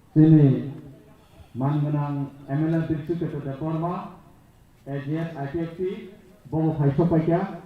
Sini Mangenang MLA District Ketua Deparma, AGS IPFC, Bobo Haisopakia.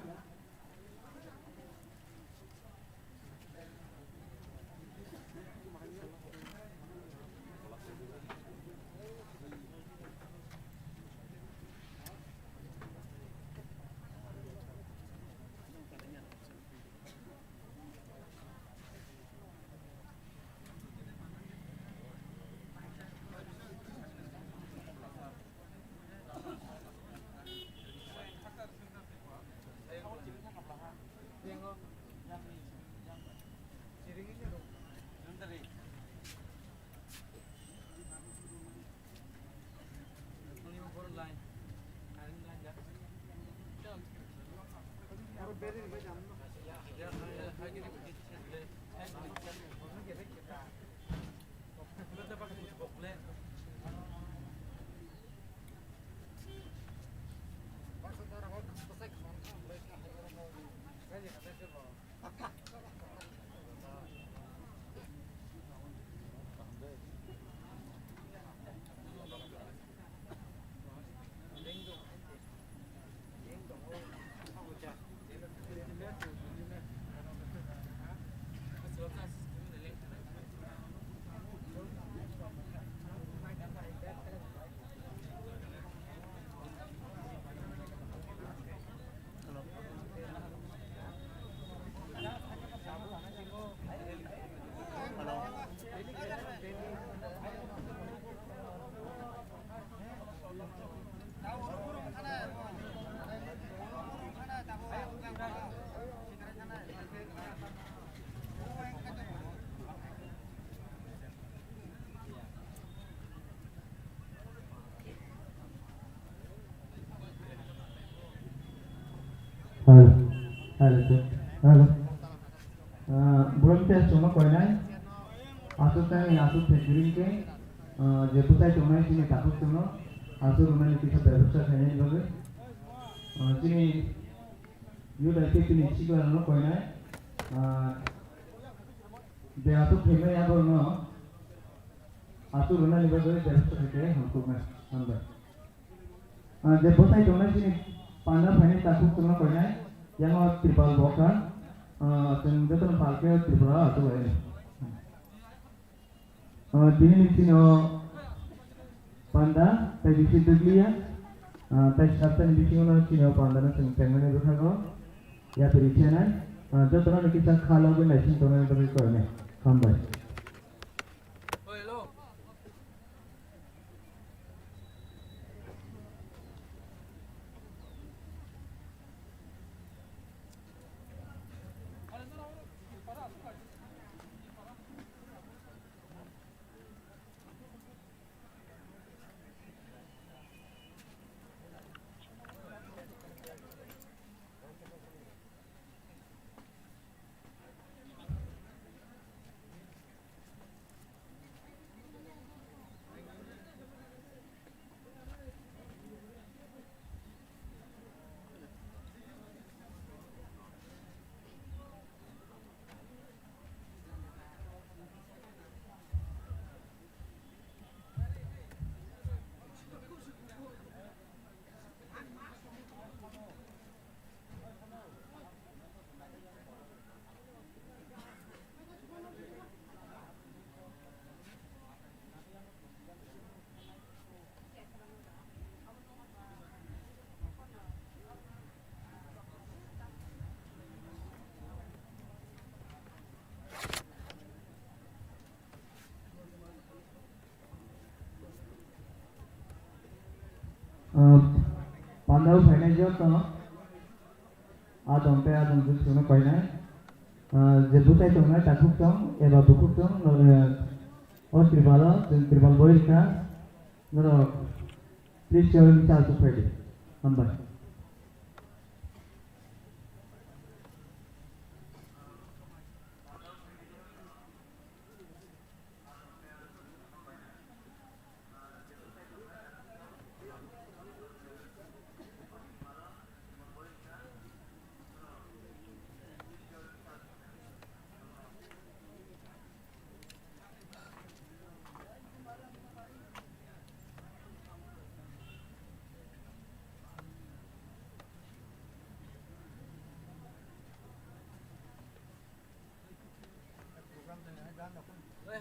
Halo, halo. Belum tes cuma koinai. Asal saya asal sekiring ke, jeput saya cuma sini takut cuma. Asal rumah ini kita berusaha saya ini bagus. Sini, yuda itu sini cikgu anak koinai. Dia asal film yang baru asal rumah ini bagus berusaha saya untuk mana. Jeput saya cuma sini. Pandang ini takut cuma koinai. Yang mau tripal bokan, tenda tu pakai tripal atau apa ini. Dini sini panda, tapi di situ dia, tapi sekarang di sini sini panda nasi tengah ni berapa? Ya perincian, jauh terang kita kalau pun nasi tengah ni berapa ni, kambai. Pandau fainai joto adom pe adom jus sono koinai je butai tongnai takuk tong eba bukuk tong o tribalo tribal boy ka noro please show me chance to pray number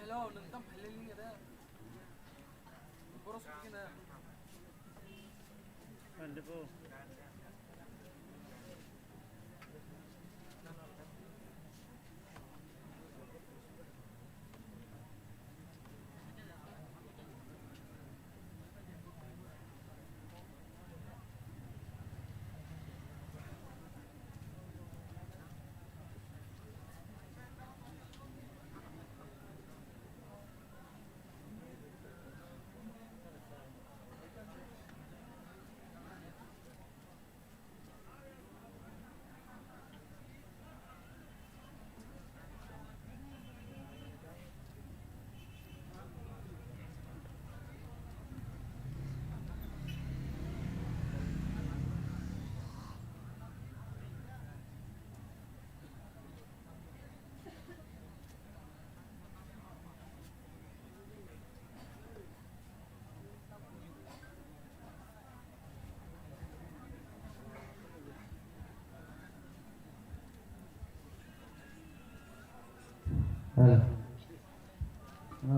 hello, nang tam haliling ada. Boros kena. Wonderful.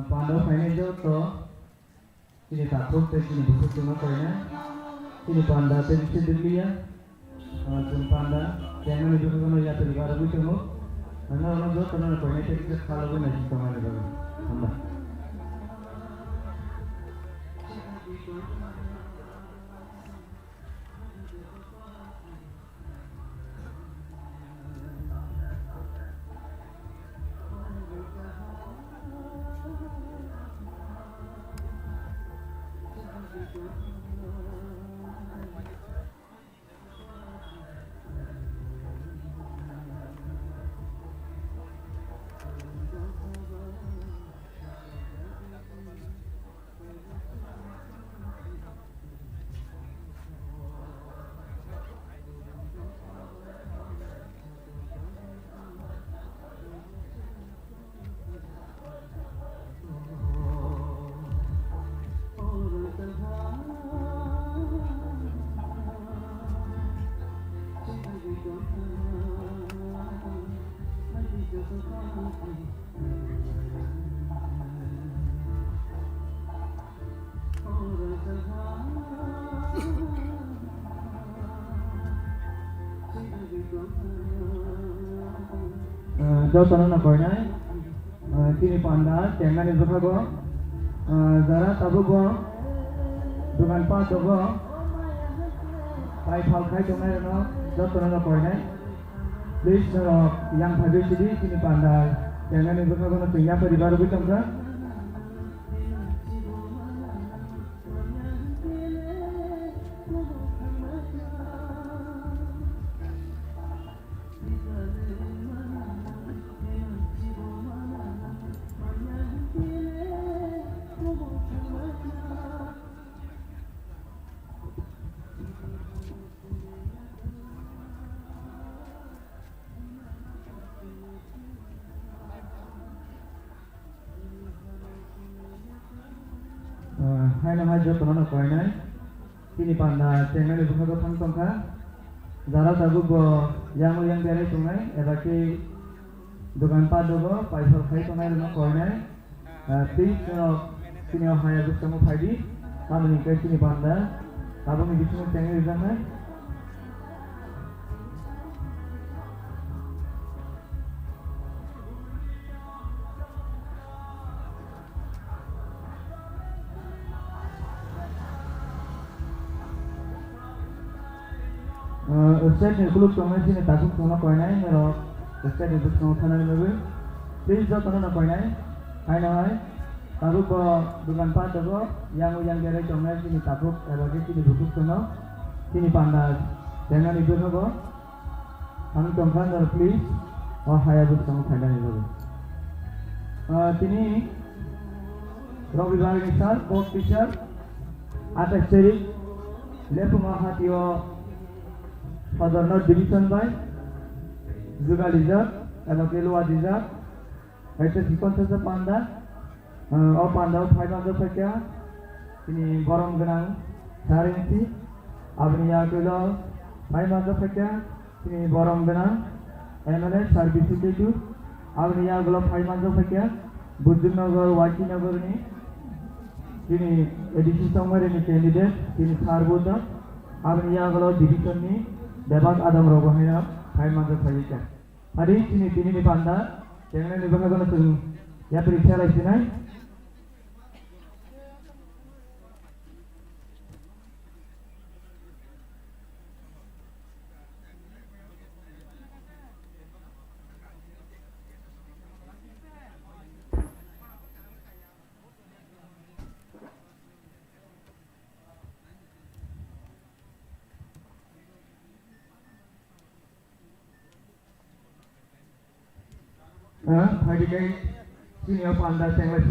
Pandau fainai joto kini takuk te kini bukuk sono koinai kini panda te dise dilia jum panda jangan itu kono ya te baru itu mo ana ono joto kono koinai te dise kalau gue nasi kamar itu amba joto na koinai kini panda jangan itu kago jara tabu go dukan pa dogo pai phal khai tongai no joto na koinai please yang bhage sidi kini panda jangan itu kago na tingya paribar bitam ka hai nama joto na koinai kini panda jangan itu kago thang tongka jara tabu go yang biare tongai ebaki dukan pa dogo pai phal khai tongai no koinai please kini haya gustamu phaidi kami kai kini panda tabu ni bisu jangan jangan State ni kuluk tong sini takut tong na koi nai mero state ni tong thana ni bagai please jo tong na koi nai hai na hai takut ko dukan pa to yang gere tong nai sini takut ero ke sini duduk tong na sini panda jangan ibu ko kami tong kan please oh hai abu tong thana ni bagai tini Ravibar ni sir board teacher atas seri lepung hatio Southern Division by Juga Lizard, and Kelua Lizard. It's a sequence of Panda, or Panda, 500 Pakia, in Borom Ganang, Sarensi, Abnia Kilo, 500 Pakia, in Borom Ganang, MLS, Service, Abnia Glo, 500 Pakia, Budunagar, Wakinagurni, in edition somewhere in the candidate, in Sarbuda, Abnia Glo, Division. Debat Adam Robohina, 500 Paika. Hari ini Panda, jangan lupa kalau tu ya periksa lagi nai. Hari ini senior Panda yang lagi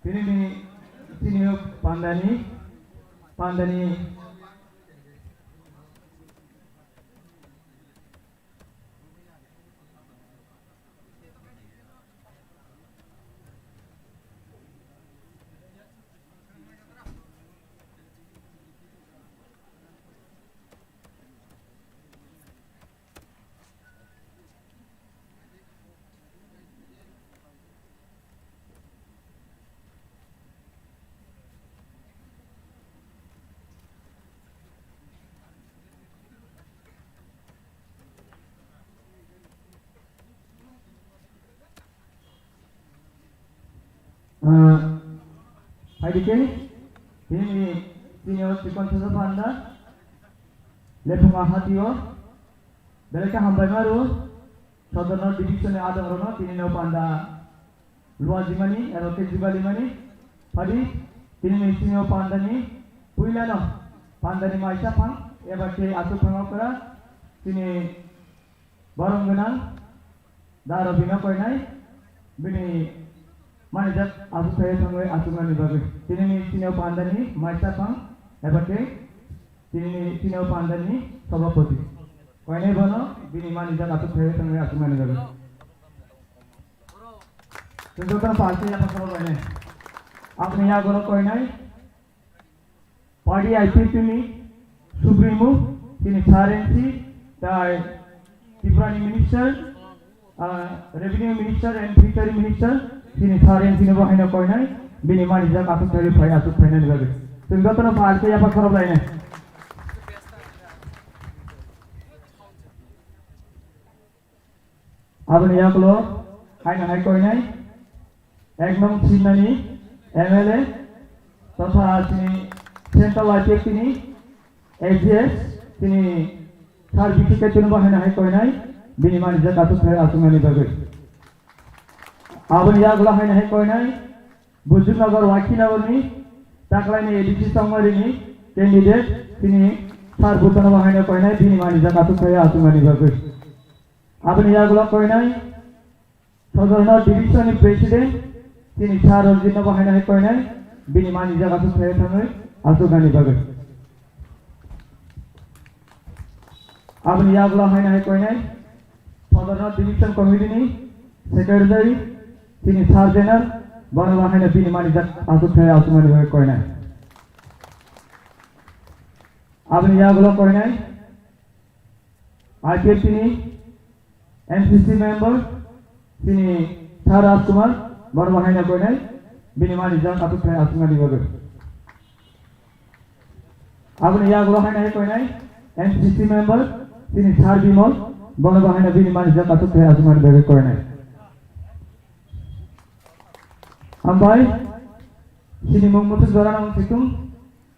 ini senior Panda ni Hari ini senior sequence of Panda lepung hatio mereka hambai maru Southern Division Adam Rono senior Panda Luar Jimani Eroke Jibalimani Hari ini senior Panda ni Puilano Panda ni Maisha Pang ebake atu pangapura sini Barong Ganang Daro Bina Koinai Bini Manager aku saya sangat asuman ni bagus. Ini senior Panda ni Maisha Pang, ebake ini senior Panda ni Sabapati. Kau ini bono, bini manager aku saya sangat asuman ni bagus. Tunjukkan parti apa kalau ini. Aku ni agak orang kau ini. Parti IPP ni Supremo, ini Sarensi, dan Deputy Minister, Revenue Minister and Treasury Minister. Sini Sarensi sini bawa hina kau ini, bini manager aku cari file asuk file ni bagus. Tunjukkan parti apa kalau ini. Abu ni aku lo, hai kau ini, eknom sini ni, MLA, tentang sini Central IPF sini, AGS sini Service kita cuma bawa hina kau ini, bini manager aku cari asuk ni bagus. Abu ni aku lo hai kau ini, Budunagar Wakinagar ni, taklah ni edisi somewhere ni, candidate sini Sarbuda bawa hina kau ini, bini manager aku cari asuk ni bagus. Abu ni aku lo kau ini, Southern Division ni President, sini Sarbuda bawa hina kau ini, bini manager aku cari asuk ni bagus. Abu ni aku lo hai kau ini, Southern Division Committee ni Secretary, sini Sargener, baru bawa hina bini manager asuk ni kau ini. Abu ni aku lo kau ini, IPF ni MCC member, sini Saras Kumar, baru bawa hina kau ini, bini manager asuk ni bagus. Abu ni aku lo hai kau ini, MCC member, sini Sarbimol, baru bawa hina bini manager asuk ni bagus kau ini. Ambai, sini mengmutus orang orang situng,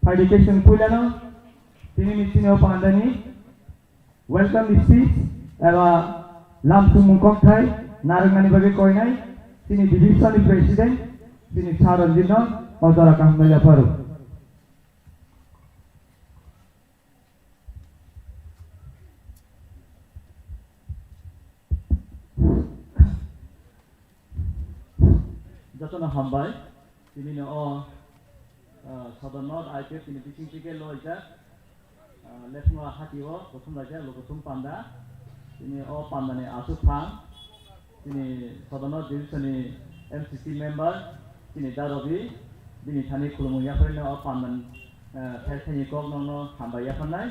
education pulana, তিনি মিছিংও পান্ডানি welcome speech এবা লামসুমুং ককথাই নারংনানি বাগে কয়নাই তিনি ডিভিশনनि president তিনি সারঞ্জিত অজরা কামনাইয়া পারো যতন হামবাই তিনি সদন আইকে তিনি বিচিং থেকে লইজা লেফুয়া হাতিও প্রথম রাজা লোকসুম পান্ডা তিনি পান্ডানি আসু ফাং তিনি সদন ডিভিশনनि এমসিসি মেম্বার তিনি দারবি তিনি থানি খুলুমুয়াফोरनो পান্ডান ফেরথাनि কক नंनो हामबायाफोरनाय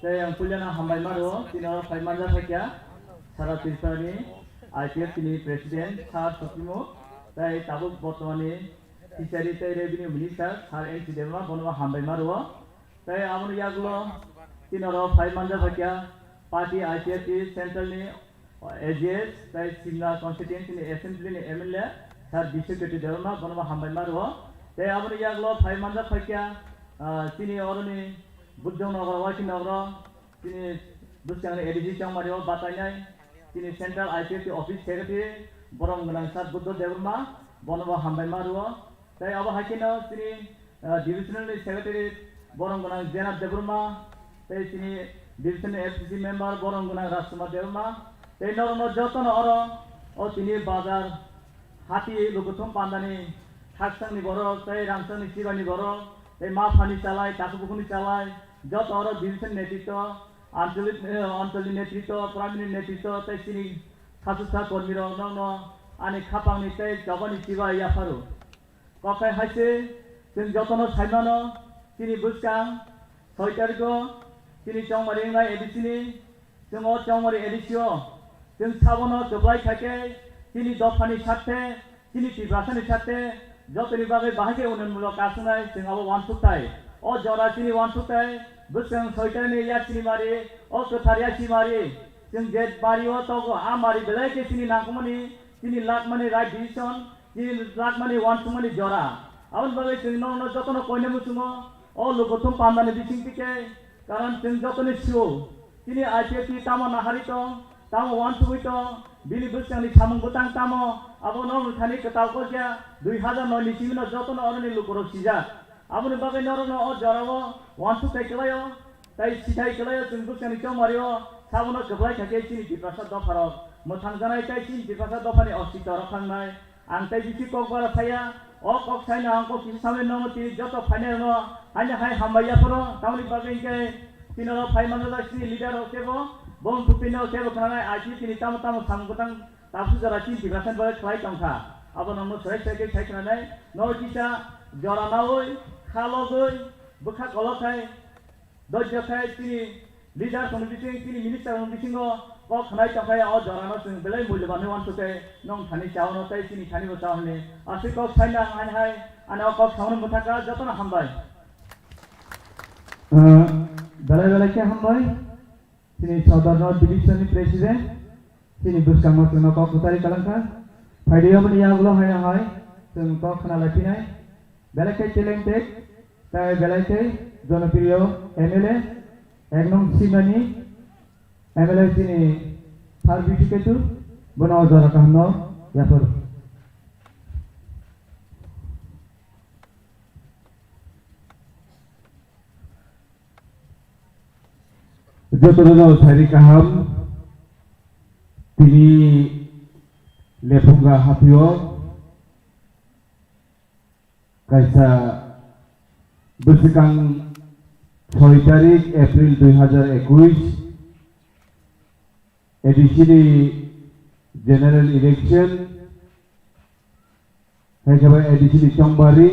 तै आं पुलियाना हामबाय मारो तिनो फाइमानजा फाकिया सारा तिरसानि आईपीएफ तिनि प्रेसिडेंट सार सुप्रीमो तै ताबुक बर्तमानि फिसारि तै रेभिनिउ मिनिस्टार सार एनसी देवमा बनवा हामबाय मारो तै आमन यागलो तिनो फाइमानजा फाकिया पार्टी आईपीएफ की सेंट्रलनि एजेस तै सिमला कन्स्टिट्युएंसीनि एसेंबलीनि एमएलए सार बिसेक्रेटरी देवमा बनवा हामबाय मारो तै आमन यागलो फाइमानजा फाकिया तिनि अरनि बुद्धनगर वासिनगर तिनि बुस्यांनि एडिजी चांमारियाव बातायनाय तिनि सेंट्रल आईपीएफ ऑफिस सेक्रेटरी बरम गनां सार बुद्ध देवमा बनवा हामबाय मारो तै अब हाकिनो तिनि डिविजनल सेक्रेटरी बरम गनां जेनाब देवमा तै तिनि डिविजनल एफसीसी मेंबर बरम गनां राजकुमार देवमा तै नरनो जतन अर ओ तिनि बाजार हाति लुगुथुम पांडानि थाकसांनि बर तै रांसांनि सिबानि बर तै माफानि चालाय ताकुबुकुनि चालाय जत अर डिविजन नेतृत्व आंचलिक नेतृत्व प्राइमरी नेतृत्व तै तिनि खासुसा कर्मी नंनो आनि खापांनि तै जबानि सिबा याफारु कखाय हाइसे जों जतन साइमानो तिनि बुस्कां 6 तारिखो तिनि चौमारि इंगा एडिसिनि जों चौमारि एडिसिओ जों साबनो जब्लाय थाके तिनि दफानि साथे तिनि तिब्रासानि साथे जतनि बागै बाहायके उन्नयनमूलक आसुनाय जों आबो वानसुकताय ओ जरा तिनि वानसुकताय बुस्कां 6 तारिखनि यासिनि मारि ओ कथारिया सिमारि जों जेट बारिओ तगो आ मारि बेलायके तिनि नांगमनि तिनि लाखमानि राइट डिविजन तिनि लाखमानि वानसुकमानि जरा आबन बागै जों नंनो जतन कयने मुसुमो ओ लोगोथुम पांडानि बिथिं तिके कारण जों जतनि सिओ तिनि आईपीएफ की तामा नाहारित तामा वानसुकैत बिनि बुस्कांनि सामुं बुतां तामो आबो नंनो थानि कतावको क्या 2009 नि सिमिनो जतन अरनि लुकरो सिजा आबनि बागै नरनो ओ जरावो वानसुकै कलायो तै सिथाय कलायो जों बुस्कांनि चौमारियो साबनो गब्लाय थाके तिनि दिपासा दफारो मोथां जानाय तै तिनि दिपासा दफानि अस्तित्व रखांनाय आं तै बिसि ककबार थाया ओ कक साइना आंको किसी सामने नंगो तिनि जत फाइनाल न हाइना हाइ हामबायाफोरो तावनि बागै के तिनो फाइमानजा सिनि लिडार होसेबो बम फुपिनो सेबो खानाय आइपी तिनि ताम ताम सामगुतां ताफु जरा तिनि दिपासा बागै खालाय तंखा आबो नंगो सय सयके सायखनाय नरकिसा जरानावै खालगै बुखा गलखाय दज्जखाय तिनि लिडार कोन बिथिं तिनि मिनिस्टार कोन बिथिंगो क खानाय तंखाय ओ जरानो जों बेलाय मूल्यबान वानसुकै नं थानि चावनो तै तिनि थानि बचावने आसि क साइना हाय हाय आना क सावनो मुथाका जतन हामबाय बेलाय के हामबाय तिनि सदन डिविजननि प्रेसिडेंट तिनि बुस्कांमो जोंनो क कुतारि कालांका फाइडियामनि यागलो हाय हाय जों क खाना लाखिनाय बेलायके टेलेंटेड तै बेलायके जनप्रिय एमएलए एक नं सिमानि एमएलए तिनि थार बिटिकेतु बनाव जरा कहनो याफोर जतनो थारि काहाम तिनि लेफुंगा हापिओ कायसा बुस्कां 6 तारिख एप्रिल 2021 एडिसिनि जनरल इलेक्शन हैजाबाय एडिसिनि चौमारि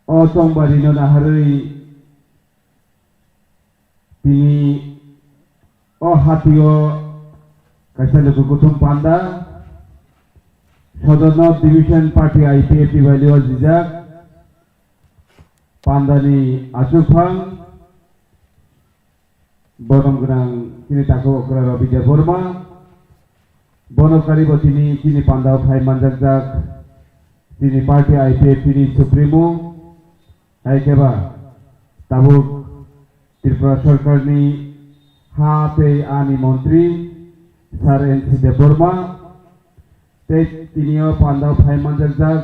ओ चौमारि न नाहारै तिनि ओ हातिओ कायसा लोगोथुम पांडा सदन डिविजन पार्टी आईपीएफ वैलिओ जिजाक पांडानि आसुफां बरम गनां तिनि ताको अकरा रबिजा बर्मा बनकारि बतिनि तिनि पांडा फाइ मानजाक तिनि पार्टी आईपीएफ तिनि सुप्रीमो आइकेबा ताबुक त्रिपुरा सरकारनि हा दै आनि मन्त्रि सार एन.सि. देबबर्मा तिनिও पान्दाव फाइमानजाक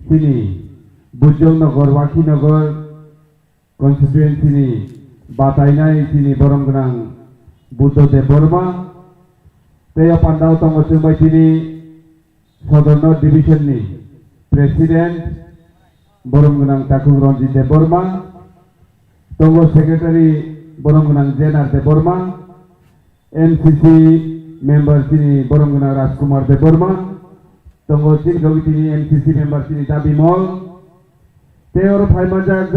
तिनि बुजौनगर वाखिनगर कन्स्टिटुएन्सिनि बादायनाय तिनि बरम गोनां बुद्ध देबबर्मा तेयो पान्दाव दङ जोंबाय तिनि सदन डिभिजननि प्रेसिडेन्ट बरम गोनां ताकुं रन्जित देबबर्मा दङ सेक्रेटारि बरम गोनां जेनार देबबर्मा एनसिसि मेम्बार तिनि बरम गोनां राजकुमार देबबर्मा दङ तिनखौ तिनि एनसिसि मेम्बार तिनि दाबिमल तेयर फाइमानजाक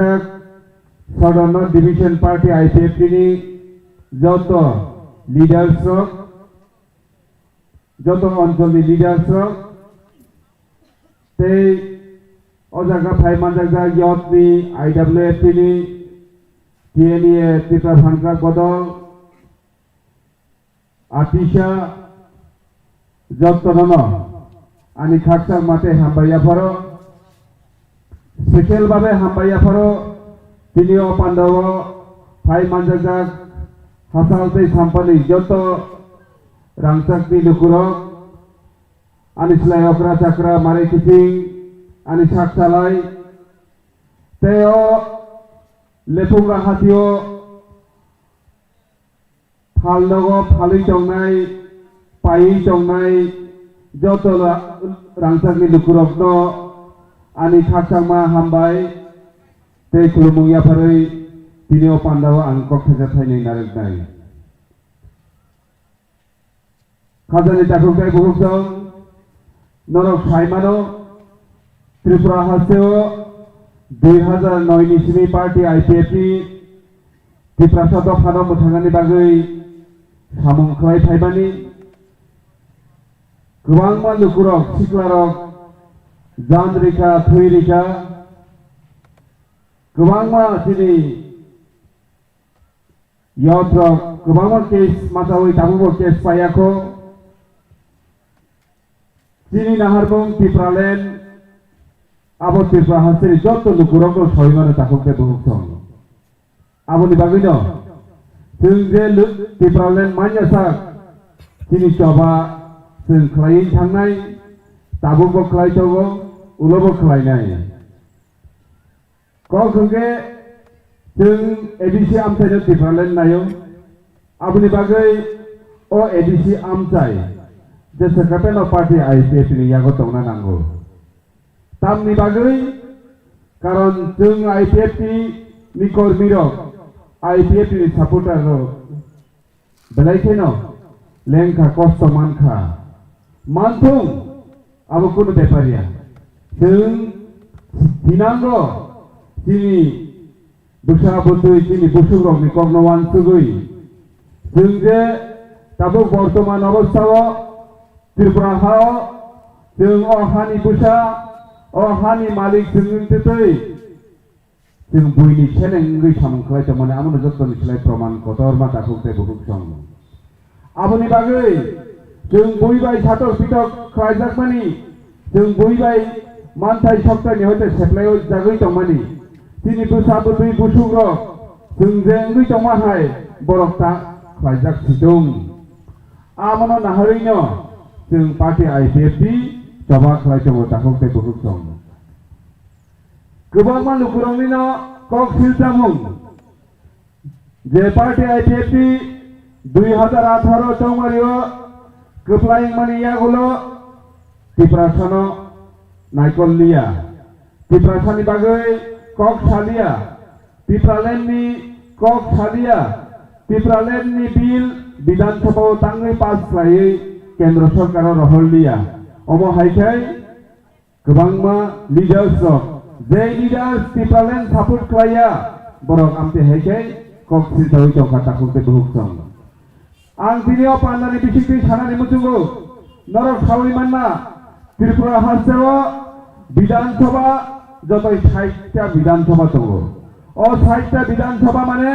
सदन डिभिजन पार्टी आईपीएफ तिनि যত লিডার্স যত অঞ্চলनि লিডার্স তেই অজাগা ফাইমানজাক ইয়তनि आईडब्ल्यूएफ तिनि টিএনএ ত্রিপুরা ভানকা বদল आतिशा जत्तनन आनी खाकसाक माते हामबायाफारो स्पेशल भावे हामबायाफारो तिनिও पान्दाव फाइमानजाक हासालते साम्पानी जत रांसाकनि लुकुरक आनी सिलाय अक्रा चाक्रा मारे किसिं आनी साकसालाय तेयो लेफुंगा हातियो फालनगो फालि दंनाय पायि दंनाय जत रांसाकनि लुकुरकनो आनी खाकसामा हामबाय ते खुलुमुंगियाफारै तिनिও पान्दाव आं कक्राझार थाइनै नारनाय खाजानि ताकुंथाय बुहुमजों नरक साइमानो त्रिपुरा हास्यो 2009 नि सिमी पार्टी आईपीएफ नि त्रिपुरा सदक फानो मोथांगानि बागै सामुं खालाय थाइबानि गोबां मा लुकुरक सिख्लारक जानरिका थैरिका गोबां मा दिनै यत्र गोबां मा केस मासावै दाबो केस पायाखौ दिनै नाहारबुं त्रिपुरालेण्ड आबो त्रिपुरा हास्रि जत लुकुरक सयमानो ताकुंथाय बुहुमजों आबोनि बागैनो जों जे त्रिपुरालेण्ड मान्यासाक दिनै जबा जों खालायै थांनाय दाबोबो खालायथावो उलबो खालायनाय कखंगे जों एडीसी आमथायनो त्रिपुरालेण्ड नायो आबोनि बागै ओ एडीसी आमथाय जे सेक्रेटारि ऑफ पार्टी आईपीएफ नि यागो दंना नांगौ तामनि बागै कारण जों आईपीएफ नि कर्मीरक आईपीएफ नि सापोर्टार बेलायखेनो लेंखा कष्ट मानखा मानथुं आबो कोनो बेपारिया जों दिनांगो दिनै बैसागुदै दिनै बुसुरकनि कर्नवान सुगै जों जे दाबो बर्तमान अवस्थायाव त्रिपुरा हाव जों अहानि बुसा अहानि मालिक जों तेतै जों बयनि सेनेंगै सामखाय तमने आमनो जत्तनि सिलाय प्रमाण कतर मा ताकुंथाय बुहुमजों आबोनि बागै जों बयबाय सातर पिटक खायजाकमानि जों बयबाय मानथाय सप्ताहनि हयतो सेप्लायाव जागै दंमानि दिनै बैसागुदै बुसुरक जों जे ओंगै दंमाहाय बरकता खायजाक सिदुं आमनो नाहरैनो जों पार्टी आईपीएफ नि जबा खालायथावो ताकुंथाय बुहुमजों गोबां मा लुकुरकनिनो कक सिलजामुं जे पार्टी आईपीएफ नि 2018 चौमारियो गोप्लाइं मानि यागुलो त्रिपुरासानो नायकलिया त्रिपुरासानि बागै कक सालिया त्रिपुरालेण्डनि कक सालिया त्रिपुरालेण्डनि बिल विधानसभायाव ताङै पास खालायै केन्द्र सरकाराव रहलिया अमो हायखाय गोबां मा लिडार्स जे लिडार्स त्रिपुरालेण्ड सापोर्ट खालाया बरक आमते हायखाय कक सिलथावै दंखा ताकुंथाय बुहुमजों आं दिनै पान्दानि बिसिखै सानानै मुथुगौ नरक सावरिमानना त्रिपुरा हास्याव विधानसभा जत 60टा विधानसभा दङ अ 60टा विधानसभा माने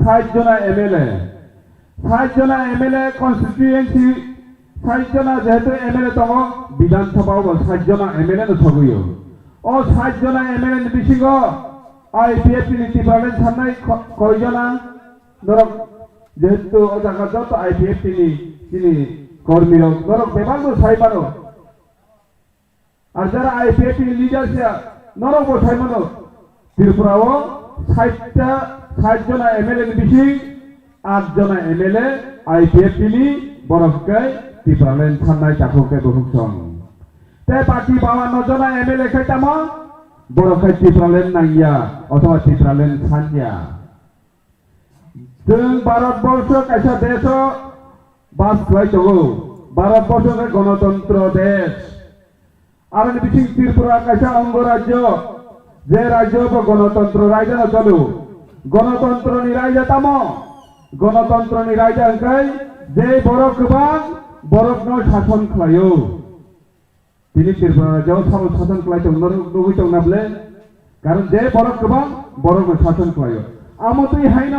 60 जना एमएलए 60 जना एमएलए कन्स्टिट्युएन्सि 60 जना जेहेतु एमएलए दङ विधानसभायाव 60 जना एमएलए न थगयो अ 60 जना एमएलए नि बिसिङाव IPF ni tifalen sanai koijana norok jehetu ojaga joto IPF ini kormi norok bebango saimano আর যারা IPF লিডার নরক সাইমানো ত্রিপুরাও 60 জন এমএলএ বেশি 8 জন এমএলএ IPF নি বরফকে ত্রিপুরালেন থানায় চাকরকে বহুসং তে বাকি 52 জন এমএলএ খাইতাম বরফকে ত্রিপুরালেন নাইয়া অথবা ত্রিপুরালেন থানিয়া जों भारतबर्ष कैसा देश बास खालामो भारतबर्ष गणतंत्र देश আর বিচিং ত্রিপুরা কাছা অঙ্গরাজ্য যে রাজ্য গণতন্ত্র রাজ্য না চলো গণতন্ত্র নি রাজ্য তাম গণতন্ত্র নি রাজ্য আঙ্কাই যে বড় গোবাং বড় ন শাসন খায়ো তিনি ত্রিপুরা রাজ্য সাব শাসন খাইতো নরুইতো নাবলে কারণ যে বড় গোবাং বড় ন শাসন খায়ো আমতই হাইন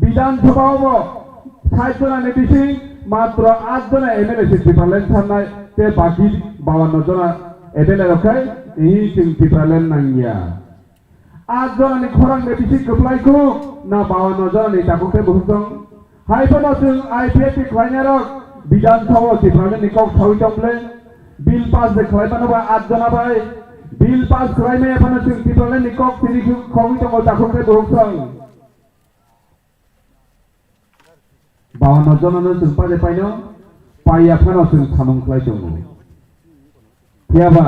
বিধানসভাও 60 জন নেবিসি মাত্র 8 জন এমএলএ সিটি পারলেন থানায় তে বাকি 52 জন এমএলএ রখাই এই চিন্তি পারলেন নাইয়া 8 জন নি খরাং নেবিসি কপ্লাইকো না 52 জন নি তাকুকে বহুতং হাইফোন जों आईपीएफ খাইনারক বিধানসভা সিপারলেন নি কক সাউইতমলে বিল পাস দে খাইবানোবা 8 জন বাই বিল পাস খাইমে এফানো जों সিপারলেন নি কক তিনি খাউইতম তাকুকে বহুতং 52 জনनो जों पाजे पाइनो पाइया फानो जों सामं खालायदों थियाबा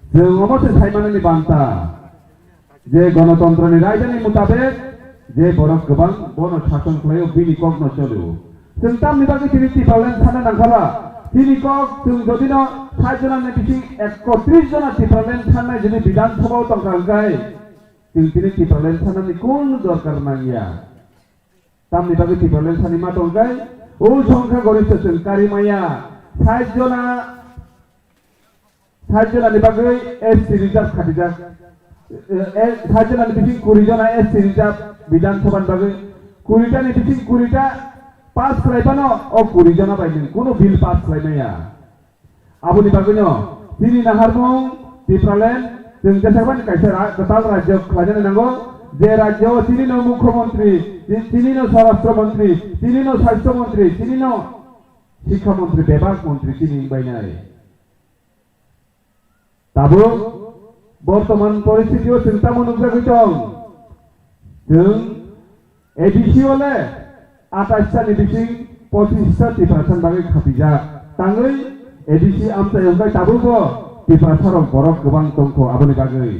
जों अबसे साइमाननि बान्ता जे गणतन्त्रनि रायजोनि मुताबिक जे बरफ गोबां बन शासन खालायो बिनि कक न चलो जों तामनि बागै तिनि पालन थाना नांखाबा तिनि कक जों जदिनो 60 जनानि बिथिं 31 जना तिपालन थानाय जुदि विधानसभायाव दंखांगाय जों तिनि पालन थानानि कोन दरकार नांगिया तामनि बागै टिपालेन सानि मा दंगाय ओ संख्या गरिष्ठ जों कारिमाया 60 जनानि बागै एसटी रिजार्भ खाथिजाक 60 जनानि बिथिं 20 जना एसटी रिजार्भ विधानसभानि बागै 20 टानि बिथिं 20 टा पास खालायबानो ओ 20 जना बायदों कोनो बिल पास खालायनाया आबुनि बागैनो दिनै नाहारमुं टिपालेन जों जेसेबां कायसा गताल राज्य खालायनो नांगौ যে রাজ্য তিনি মুখ্যমন্ত্রী তিনি স্বরাষ্ট্রমন্ত্রী তিনি স্বাস্থ্যমন্ত্রী তিনি শিক্ষামন্ত্রী বিভাগ মন্ত্রী তিনি বাইনাই তাবো বর্তমান পরিস্থিতিও চিন্তা মনোযোগী দं जों एबीसी হলে 28 টা নিবিসিং 25 টা টিপারसन বাগै खाफिजा ताङै एबीसी आमसायावगाय ताबोबो टिपारसारक बरक गोबां दंखो आबोनि बागै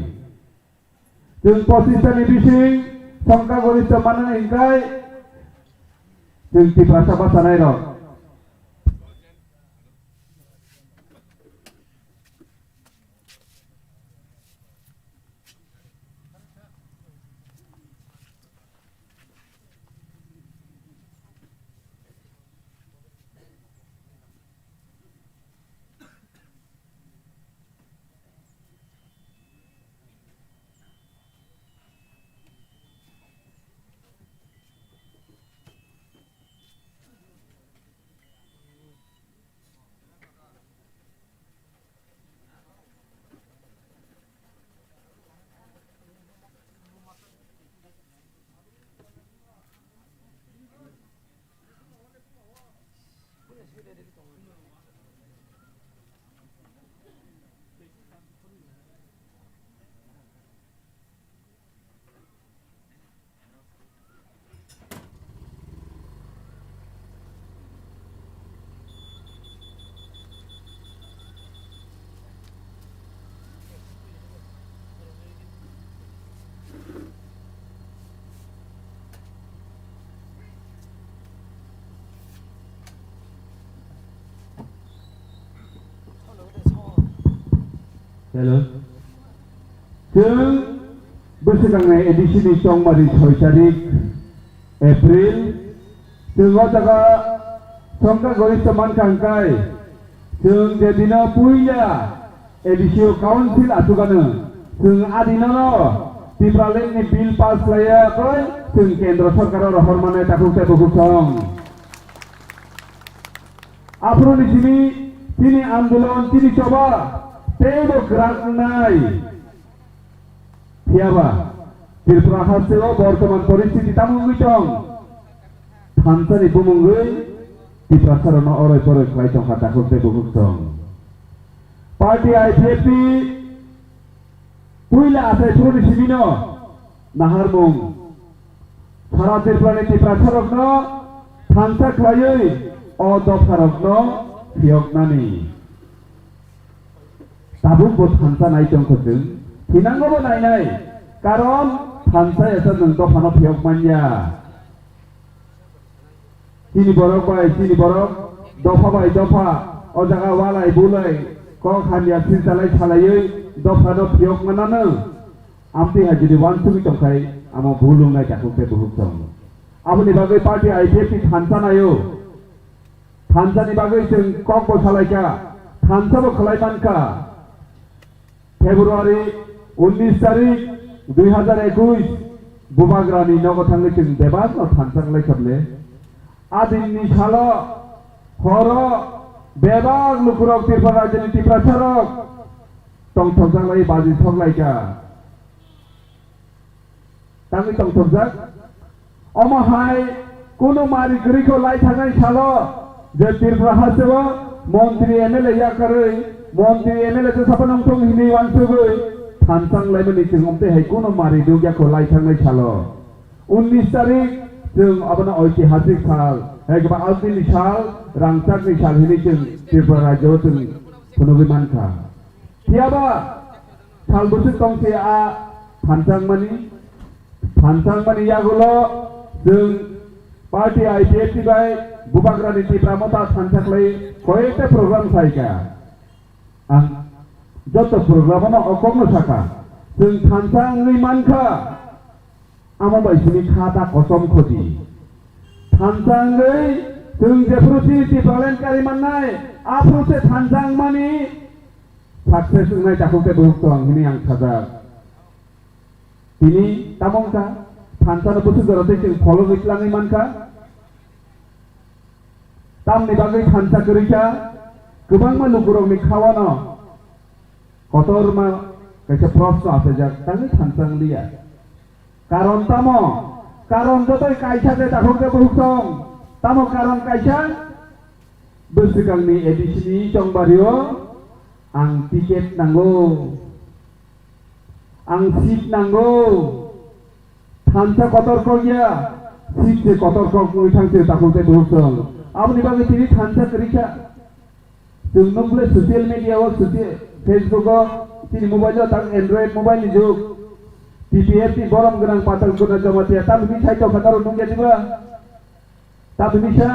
जों 25 टा निबिसिं संख्या गरिष्ठ माननाय हिंखाय जों टिपारसा बासानाय र हेलो जों बोसोरगांनाय एडिसिनि संबारि 6 तारिख एप्रिल जों जागा संख्या गरिष्ठ मानखांखाय जों जेदिनो पुइया एडिसिओ काउन्सिल आथुगानो जों आदिनानो टिपालेननि बिल पास खालायाखै जों केन्द्र सरकाराव हरमानाय ताकुके बहुसं आफ्रोनि तिनि आन्दोलन तिनि सभा तेबो ग्रांनाय थियाबा ত্রিপুরা হাসেও বর্তমান পরিস্থিতি তামুঙ্গি চং থানসানি বুমুঙ্গই ত্রিপুরা সারনো অরয় পরয় খাই চং হাতা করতে বহু চং পার্টি আইপিএফপি পুইলা আসাই পুরনি সিবিন নাহার মুং সারা ত্রিপুরা সারগ্ন থানসা খাই অ দফারগ্ন ফিয়কনানি তাবুকবো থানসা নাই চং খোঁজों হিনাঙ্গবো নাই কারণ থানসা এসে নों दफानो ফিয়কমানিয়া চিনি বরক বাই চিনি বরক দফা বাই দফা অ জায়গা ওয়ালাই বুলাই ক খানিয়া সিলচালাই ছালাयै দফাनो ফিয়কমানাनो আমতি হাজিরি वानसुबि तंखाय आमो भुलुंनाय जाखौते बहुत दं आबनि बागै पार्टी आइपिएफपि थानसा नायो थानसानि बागै जों ककबो सालायका थानसाबो खालायमानका फेब्रुवारि 19 तारिख 2021 बुबाग्रानि नगथांनि जों देबास थानसांलाय खाबले आदिननि सालो हर बेबाग लुकुरक ত্রিপুরা रायजोनि ত্রিপুরাसारक तंथकजांलाय बाजि थगलायका तांनि तंथकजाक अमहाय कोनो मारि गरिखौ लाय थांनाय सालो जे ত্রিপুরা हासेबो मन्त्रि एमएलए याकरै मन्त्रि एमएलए जो सापा नंथं हिनि वानसुबै थानसांलायमनि जों हमते हाय कोनो मारि दुगियाखौ लाय थांनाय सालो 19 तारिख जों आबना ऐतिहासिक साल एबा आलतिनि साल रांसाकनि साल हिनि जों ত্রিপুরা रायजोआव जों फुनुगै मानखा थियाबा साल बोसोर तंसे आ थानसांमानि यागुलो जों पार्टी आइपिएफपि बाय बुबाग्रानि ত্রিপুরা मता थानसाखलै कयेकटा प्रग्राम सायका आं जत प्रग्रामानो अकमनो साका जों थानसांनि मानखा आमो बायसिनि खाता कसम खदि थानसांगै जों जेफ्रुसि टिपालेनकारि माननाय आफ्रुसे थानसांमानि साक्सेस होनाय जाखौते बहुत दं हिनि आं साजा तिनि तामंका थानसानो बोसोर जरते जों फलो गैस्लाङै मानखा तामनि बागै थानसा करिका गोबां मा लुकुरंनि खावानो कतरमा कैसे प्रश्न आसे जा तांनि थानसांलिया कारण तामो कारण जतय कायसाते जाखौते बहुत दं तामो कारण कायसा बोसोरगांनि एडिसिनि चंबारियो आं टिकेट नांगौ आं सीट नांगौ थानसा कतर्क गैया सीट से कतर्क थांसे जाखौते बहुत दं आबनि बागै तिनि थानसा करिका जों नंबले ससियेल मीडियाआव फेसबुकआव तिनि मोबाइलाव तां एंड्रॉइड मोबाइल नि जुग टीपीएफपि गरम गोनां पाताल गोना जमातिया ताबनि साइटआव खातारो नंगेदिबा ताबनिसा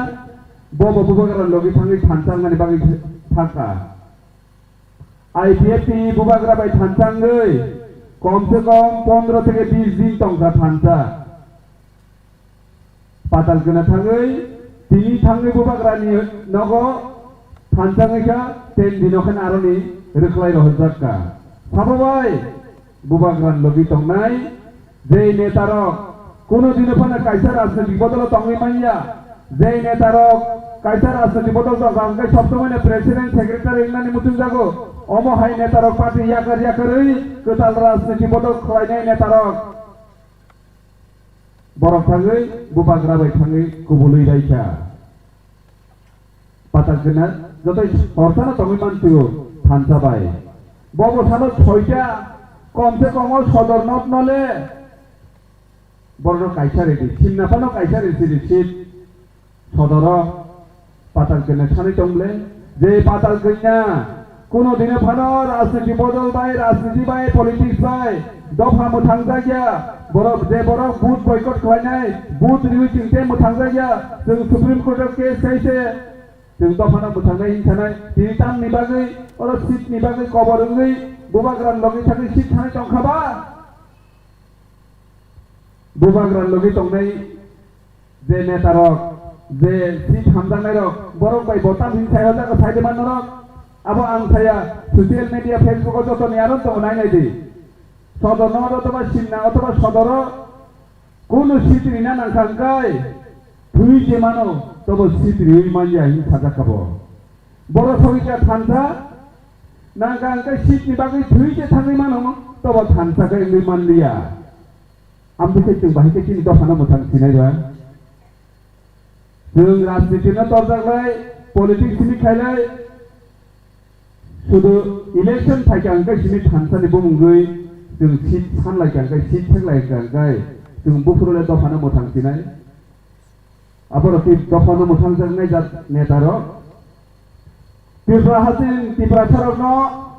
बबो बुबाग्रा लगे थाङै थानसांमानि बागै थाका आइपिएफपि बुबाग्रा बाय थानसांगै कम से कम 15 থেকে 20 दिन तंका थानसा पाताल गोना थाङै तिनि थाङै बुबाग्रानि नगो थानसाङैका 10 दिनखान आरनि रोखलाय रहजाका साबाबाय बुबाग्रान लगे तंनाय जे नेतारक कोनो दिनफाना कायसा राजनीतिक बदल तंगै मानिया जे नेतारक कायसा राजनीतिक बदल तंगांगै सब समय प्रेसिडेंट सेक्रेटारि इनानि मुथुं जागो अमहाय नेतारक पार्टी याकरै गोताल राजनीतिक बदल खलायनाय नेतारक बरक थाङै बुबाग्रा बाय थाङै गुबुलै रायखा पाताल गोना जतय हरसानो तंगै मानसिगो थानसाबाय बबसानो 6टा कम से कम सदर नट नले बरनो कायसा रेडि सिमनाफानो कायसा रेडि सीट सदर पाताल गोना सानै दंले जे पाताल गोना कोनो दिने फानो राजनीति बदल बाय राजनीति बाय पलिटिक्स बाय दफा मोथां जागिया बरफ जे बरफ बुथ बयकट खालायनाय बुथ रिव्यू चिंते मोथां जागिया जों सुप्रीम कोर्टआव केस खायसे जों दफानो मोथांनाय हिंसानाय तिनि तामनि बागै अर सीटनि बागै कबरङै बुबाग्रान लगे थाङै सीट थानाय दंखाबा बुबाग्रान लगे तंनाय जे नेतारक जे सीट हामजानाय रक बरक बाय बटाम हिंसायाव जागा साइदेमान रक अब आं थाया ससियेल मीडिया फेसबुक जत नियारन तो नायनाय दे सदर न अथवा सिमना अथवा सदर कोनो सीट रिना नांखांकाय थुइ जे मानो तब सीट रिउ मानिया हिंसा जाखाबो बर सगिया थानसा नांखांकाय सीट नि बागै थुइ जे थाङै मानो तब थानसाखै इंगै मानलिया आमफ्राय जों बाहायखै दिनै दफाना मोथां सिनायबा जों राजनितिनो दरजालाय पलिटिक्स सिनिखायलाय শুধু ইলেকশন থাকে আঙ্কাই সিনি থানসানি বুমুঙ্গৈ जों সিট সানলাইকে আঙ্কাই সিট থেকলাইকে আঙ্কাই जों बुफुरले दफाना मोथांसिनाय आबरति दफाना मोथांजोंनाय जात नेतार त्रिपुरा हासिन त्रिपुरा सरकनो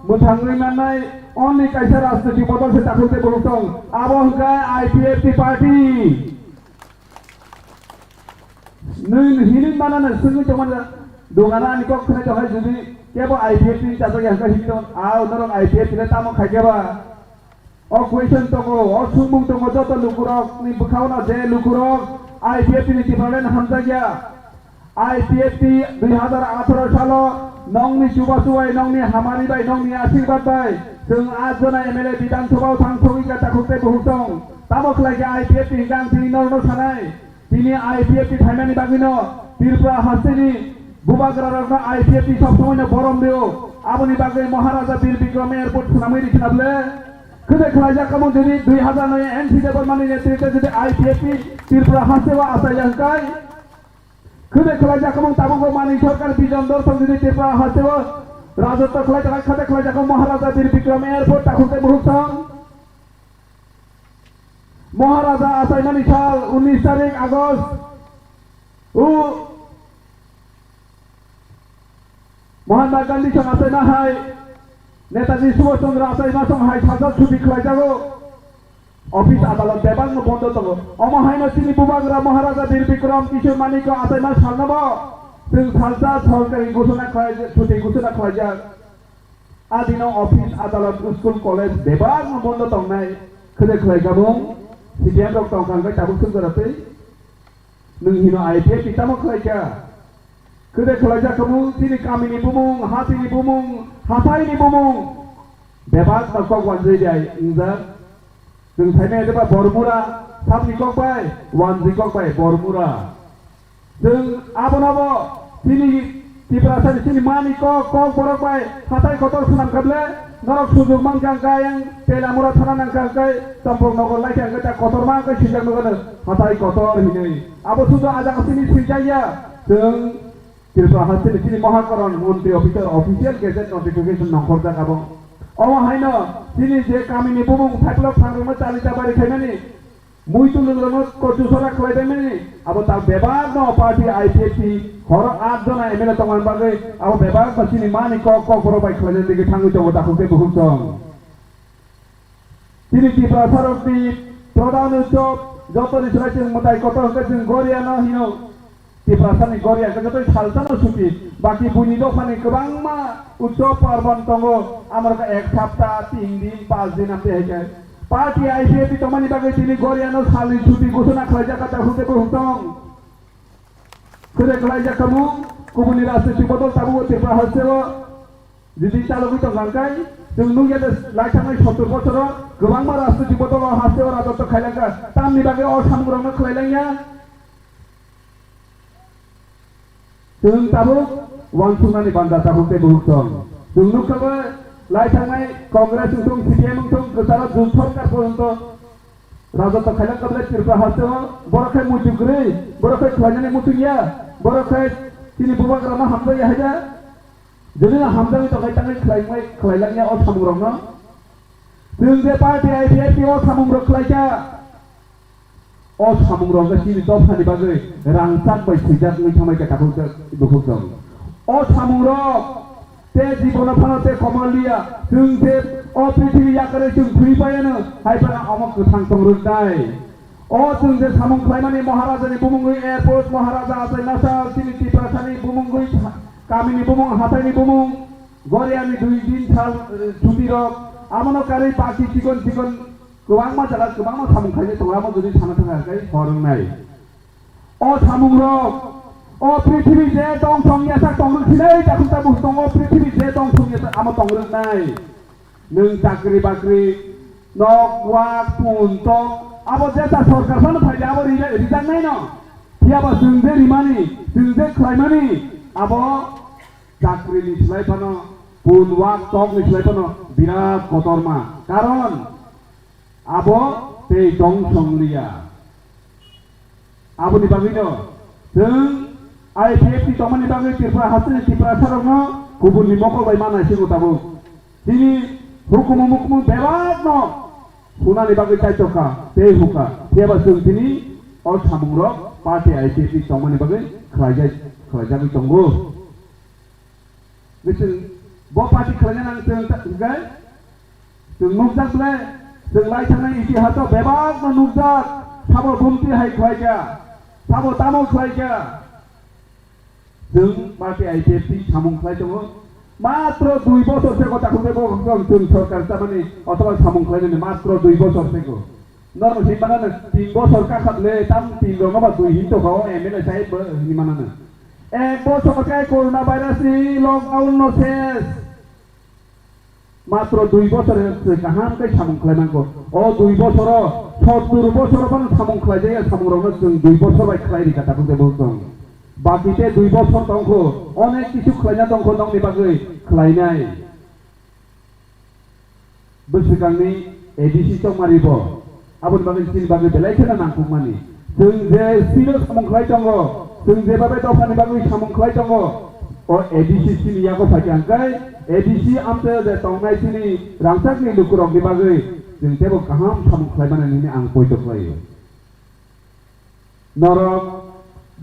मोथांङै माननाय अनलि कायसा राजनीति बदल से ताकुते बलुतों आबहंगा आईपीएफटी पार्टी नों हिलिं मानानो सोंङै जमान दंगाना आंनि कखने जहाय जुदि केवल आईपीएफटी जाजों यांका हिटन आव नरं आईपीएफटी तामो खायकेबा ओ क्वेश्चन तंगो ओ सुंबुं तंगो जत लुकुरक नि बुखावना जे लुकुरक आईपीएफटी नि तिफ्रालेन हामजागिया आईपीएफटी 2018 सालो नंनि सुबासुवाय नंनि हामारि बाय नंनि आशीर्वाद बाय जों आजना एमएलए विधानसभायाव थांथ'गैगा ताकुते बहुतों तामोखलायगे आईपीएफटी गांथि नरनो सानाय दिनै आईपीएफटी थाइमानि बागिनो त्रिपुरा हास्टेनि बुबाग्रारनो आईपीएफटी सब समयनो बरम देव आबनि बागै महाराजा बीर बिक्रम एयारपोर्ट सुनामै रिखिनाबले खोदे खलायजा कामो जुदि 2009 एनसी देबरमानि नेतृत्वे जुदि आईपीएफटी त्रिपुरा हास्टेवा आसायजांकाय खोदे खलायजा कामो ताबुगो मानि सरकार बिजन दर्शन जुदि त्रिपुरा हास्टेवा राजत्व खलायजा खोदे खलायजा कामो महाराजा बीर बिक्रम एयारपोर्ट ताकुते बहुतों महाराजा आसायनानि साल 19 तारिख आगस्ट महात्मा गांधी सं आसायना हाय नेताजी सुभाष चंद्र आसायना सं हाय साजा छुटी खलायजागो ऑफिस अदालत बेबांग बंद दङ अमहायनो सिनि बुबाग्रा महाराजा बीर बिक्रम किशोर मानिक आसायना सालनबो जों सालजा सरकारि घोषणा खलायजा छुटी घोषणा खलायजा आदिनो ऑफिस अदालत स्कुल कलेज बेबांग बंद दंनाय खोदे खलायजाबो सीटीएम डॉक्टर कांगै ताबु सुंगरातै नों हिनो आईपीएफ पितामो खलायजा खोदे खलायजा कमु तिनि कामिनि बुमुं हातिनि बुमुं हाथाइनि बुमुं बेबाग नकक वानजैदाय इंजा जों थाइनाय देबा बरमुरा साबनिकक बाय वानजिकक बाय बरमुरा जों आबनाबो तिनि त्रिपुरासानि तिनि मानिक कक बरक बाय हाथाइ खतर सुनाम खाबले नरक सुजुग मांगांगाय तेलामुरा थाना नांगांगाय तंपक नगर लाइथांगाय ता खतरमा गाय सिजां नगनो हाथाइ खतर हिनै आबो सुजु आजागासिनि सिजाया जों त्रिपुरा हास्टेनि तिनि महाकरण मन्त्रि अफिसार ऑफिशियल गेजेट नोटिफिकेशन नंखरजा गाबो अमहायनो तिनि जे कामिनि बुमुं थाइप्लक थांगोमो चालिता बारि खायनानि मुइतुलुलनो कचुसरा खलायदायमानि आबो ता बेबाग न पार्टी आईपीएफटी हर 8 जना एमएलए तंगान बागै आबो बेबाग बसिनि मानि क बरो बाय खलायनाय दिगे थांगै दङ ताकुते बहुतों तिनि त्रिपुरा सरकनि प्रधान उत्सव जतनि सलायथिं मताय कत जों गरियानो हिनो त्रिपुरासानि गरिया जतै सालसानो छुटी बाकी बुनि दफानि गोबांमा उत्सव पार्बन दङ आमरका एक सप्ताह 3 दिन 5 दिन आमते हैके पार्टी आईपीएफटी तमानि बागै तिनि गरियानो सालनि छुटी घोषणा खलायजा ताकुते बहुतों खोदे खलायजा कामु गुबुननि राजनीति बदल ताबु त्रिपुरा हास्टेवा जुदि चालुगै दंगांकाय जों नुयादे लाइथांनाय 70 बछर गोबांमा राजनीति बदल हास्टेवा राजत्व खायलांगा तामनि बागै असामुरावनो खलायलांया जों ताबु वानसुंनानि बान्दा ताकुते बहुतों जों नुखाबो लाइथांनाय कांग्रेस उंथुं सीपीएम उंथुं गोसारा जुन सरकार पर्यन्त राजत्व खायलांगाबले त्रिपुरा हास्टेवा बरखाय मुतुग्रै बरखाय खलायनानै मुतुगिया बरखाय तिनि बुबाग्रामा हामजाया हायजा जुदि हामजानि थाखाय ताङै खलायलांया असामुरावनो जों जे पार्टी आईपीएफटी असामुराव खलायजा असामुराव तिनि दफानि बागै रांसाक बाय सैजाक थांबाय ताकुते बहुतों असामुराव ते जीवन फानते कमलिया जों जे पृथ्वी याकरे जों फैबायानो हायफाना अमक गोथां संरुनाय जों जे सामुं खलायमानि महाराजानि बुमुंगै एयारपोर्ट महाराजा आसायना साल तिनि त्रिपुरासानि बुमुंगै कामिनि बुमुं हाथाइनि बुमुं गरियानि 2 दिन साल छुटिरक आमनो कारै बाकी चिकन गोबांमा जागा गोबांमा सामुं खायनो दंगामो जुदि थानो थाखाय हरनाय सामुंरक पृथ्वी जे दं संयासा दंगसिनै ताकुता बुस्तुङ पृथ्वी जे दं संयासा आमो दंगनाय नों चाकरि बाकरि नक वाक पुन्त आबो जेता सरकारफोरनो फायदे आबो रिजांनाय न थियाबा जों जे रिमानि जों जे खलायमानि आबो चाकरिनि सिलायफानो पुन वाक टकनि सिलायफानो बिराद खतरमा कारण आबो tei dong songlia aboni bagino जों IPFT tongmani bagoi Tripura hasini Tripura sarokno kubunni mokol bai mana sigo tabu tini hukum bebasno hunani bagoi taitoka tei huka tiaba जों tini o samungrok party IPFT tongmani bagoi khlaijabi tongo बिसोर ब party खालामनानै जों नुजाब्ले जों लाइथांनाय इतिहासाव बेबाग नुजाब साबो बुमति हाय खायगा साबो तामो खायगा जों party आइपिएफटी सामुं खाय दङ मात्र 2 বছরसे কথাखौ बेबो जों सरकार तामाने अथवा सामुं खायनो मात्र 2 বছরसेको नर्म सिमानानो 3 বছর काखाबले ताम 3 रङबा 2 हिन्टखौ एमएलए साहेब हिमानानो एक বছর কাই করোনা ভাইরাস নি লকডাউন নো শেষ মাত্র 2 বছরে কাহাম কাই সামুং খাইনাंगौ ও 2 বছর 70 বছর বান সামুং খাইজাया সামুंरावनो जों 2 বছর বাই খাইरि কথাखौ देबो दं बाकिते 2 বছর दंखौ अनेक किछु खाइना दंखौ दंनि बागै खाइनाय बोसोरगांनि एडिसि तमारिबो आबुन बागै सिन बागै बेलायखेना नांगौमानि जों जे सिनो सामुं खाइ दङ जों जेबाबे दफानि बागै सामुं खाइ दङ ओ एडिसि सिनियाखौ फाइखांगाय एडिसि आमते जे तंनाय सिनि रांसाकनि लुकुरनि बागै जों जेबो गाहाम सामुं खाइमानानै आं पयत खायो नरक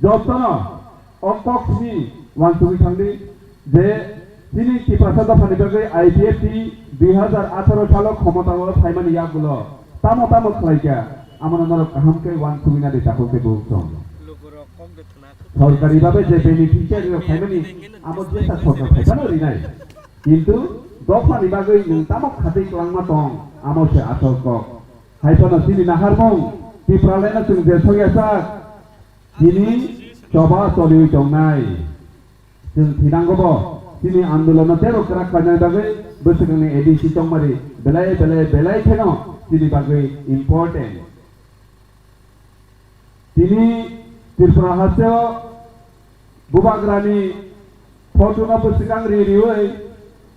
जतन अकक्सनि वानसुनि थांदि जे सिनि किपासा दफानि बागै आइपिएफटी 2018 सालाव क्षमताव फाइमानि यागुलो तामो खाइगा आमना नरक गाहामके वानसुनिना देताखौ बेबो दं सरकारी भावे जे बेनिफिशियारि खाइमानि आमो जेसा सरकार खाइबानो रिनाय किन्तु दफानि बागै नोंतामो खादै क्लांमा दं आमोसे आसलक हाइफानो सिनि नाहारमं तिप्रालेना जों जे सयासा सिनि सभा चलि दंनाय जों थिनांगौबो सिनि आन्दोलन तेरो करा खाइनाय बागै बोसोरनि एडिसि तंमारि बेलाय खेनो सिनि बागै इम्पोर्टेन्ट सिनि Tripura hasil bubagrani fortuna bersegang riuy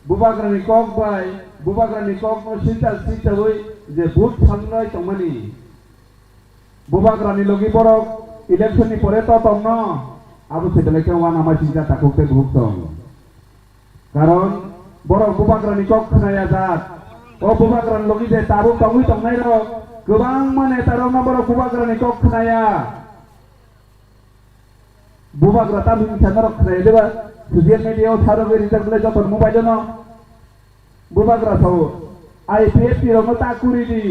bubagrani kok bay bubagrani kok sinta woi je but thangnai tongmani bubagrani logi borok election ni pore to tongno abu sedaleke wana ma sinta takukte bhuktong karon borok bubagrani kok khnaya jat o bubagran logi je tabu tongui tongnai ro gobang mane tarona borok bubagrani kok khnaya बुबाग्रा तामिन channel खाय देबा social media थारो result जतन mobile न बुबाग्रा थाव आइपिएफटी रंग ताकुरि दि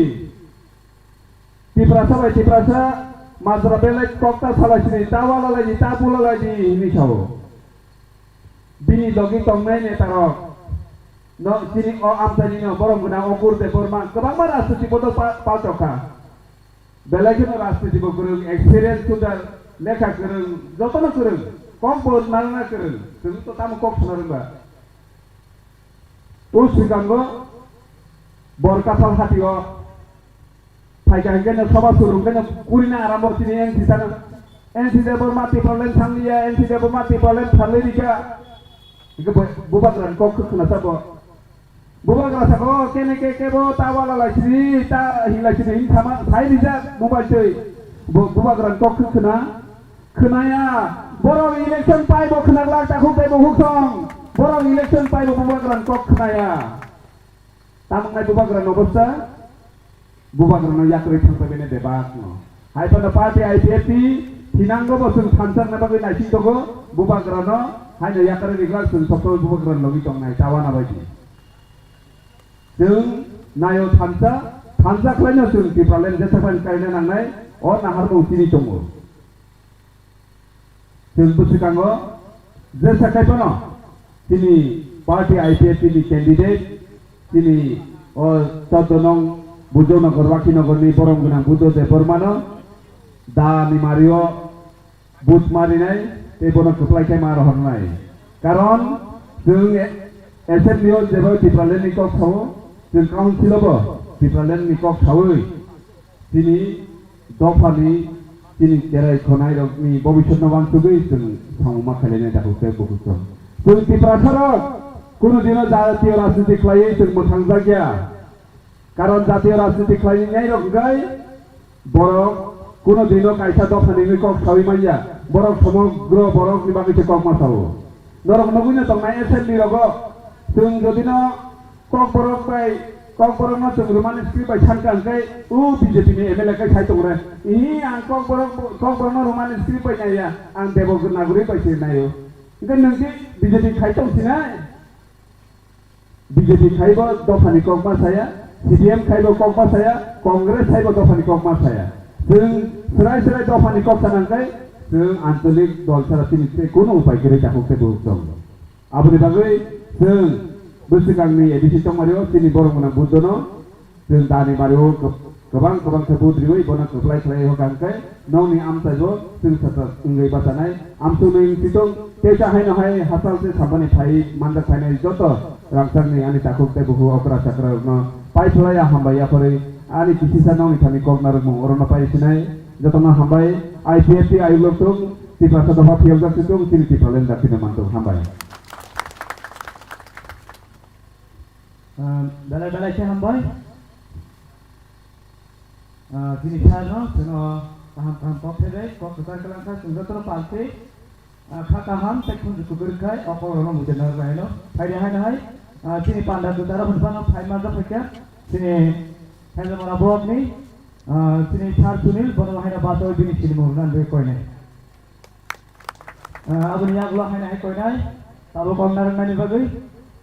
तिप्रासा माजरा बेले कक्ता सालासिनि तावालालायनि तापुलालायनि हिनिसाव बिनि लगी तंनाय नेतार न सिनि अ आमदानि न बरमगुना अकुरदे बोरमा गोबां बार राजनीति बदल पालटका बेलेगनो राजनीति गोरों एक्सपीरियंस सुदार लेखा गोरों जतन गोरों कम बोल मानना गोरों जों तो ताम कक सनारोंबा तो सिगांगो बरकाफाल हातियो फाइगांगेनो सभा सुरुंगेनो कुरिना आरामबर्तिनि एनसि देबर माति प्रब्लेम थांलिया एनसि देबर माति प्रब्लेम थांलिया इको बुबाग्रान कक खोनासाबो बुबाग्रा साबो केने केबो तावाला लाइसिनि ता हिलासिनि हिनथामा फाइलिजा मोबाइल दै बुबाग्रान कक खोनाया बरं इलेक्शन पाइबो खोनाग्ला ताखौ बेबो हुसं बरं इलेक्शन पाइबो बुबाग्रान कक खोनाया तामंनाय बुबाग्रान अबस्था बुबाग्रान याक्रै थांबायने देबाकनो हाइफाना पार्टी आइपिएफटी थिनांगो बसुं थानसान नाबागै नाइसिं दगो बुबाग्रान हाइना याक्रै रिग्ला जों सप्तो बुबाग्रान लगी दंनाय तावाना बायदि जों नायो थानसा खालायनो जों तिप्रालेन जेसाबान कायना नांनाय अ नाहार बौसिनि दङ जों बुसिगांगो जेसा कायबानो तिनि पार्टी आइपिएफटी नि कैंडिडेट तिनि अ तदनং बुजनगर वाकिनगरनि बरमगुना बुद्धदेव बर्मानो दानि मारियो बुथ मारिनाय तेबनो खोख्लायखाय मार हरनाय कारण जों एसेम्बलियाव जेबो तिप्रालेननि कक थावो जों काउन्सिलावबो तिप्रालेननि कक थावै दिनै दफानि दिनै केराय खनाय रकनि भबिष्यत नवांसुगै जों सावमा खालायनाय दाखौसो बहुत जों तिप्रासाराव কোনো দিনও জাতীয় রাজনীতি খাইয়ে जों मोखां जागिया कारण जातीय राजनीति खालायनाय रकगाय borok kuno dino kaisa dofani ni kok sawi maya borok সমগ্র borok ni bagise kok masawo norok nogune tongnai assembly rogo tung jodino kok borok bai kok borok no tung rumani script bai sankan kai u BJP ni MLA kai sai tongre I ang kok borok no rumani script bai naya ang debo naguri bai sin nayo ngan nungki BJP kai tong sinai BJP khaibo dofani kok masaya CPM khaibo kok masaya Congress khaibo dofani kok masaya जों serai dofani kok sanangkai जों आंतलिक दल सारा तिनिसे कोनो उपाय गैया जाखौसे दं आबुनि बागै जों बोसोरगांनि एडिसि तंमारियाव तिनि बरमना बुद्धनो जों दानि बारियाव गोबां बुद्रियै बना खोख्लाय खोख्लाय होगांkai नौनि आमसाइबो जों साथा इंगै बासानाय आमसुनि सिटं तेजा हायनहाय हासालसे साबानि फाइ मानदा फाइनाय जत रांसारनि आनि जाखौसे बहु अकरा साकरानो पाइथलाया हामबाया परै आनि किसिसा नौनि थानि कगनार मं अरना पाइसिनाय जतना हामबाय IPFT आयुलकtung tipa sadapa fielda situng tini tipa lenda tina mantu hambai. Balai saya hambai. Tini sana seno paham kok hedai kok besar kelangka sungguh terpalti. Kakaham tekun jukuberkai okorono mujenar laino. Hai tini panda tutara bersama hai mazda pekya. Tini hai mana buat ni. Sini Char Sunil bono haina baso bini sini mohon be koine abun yak lo haina hai koine tabo komnar nani bagai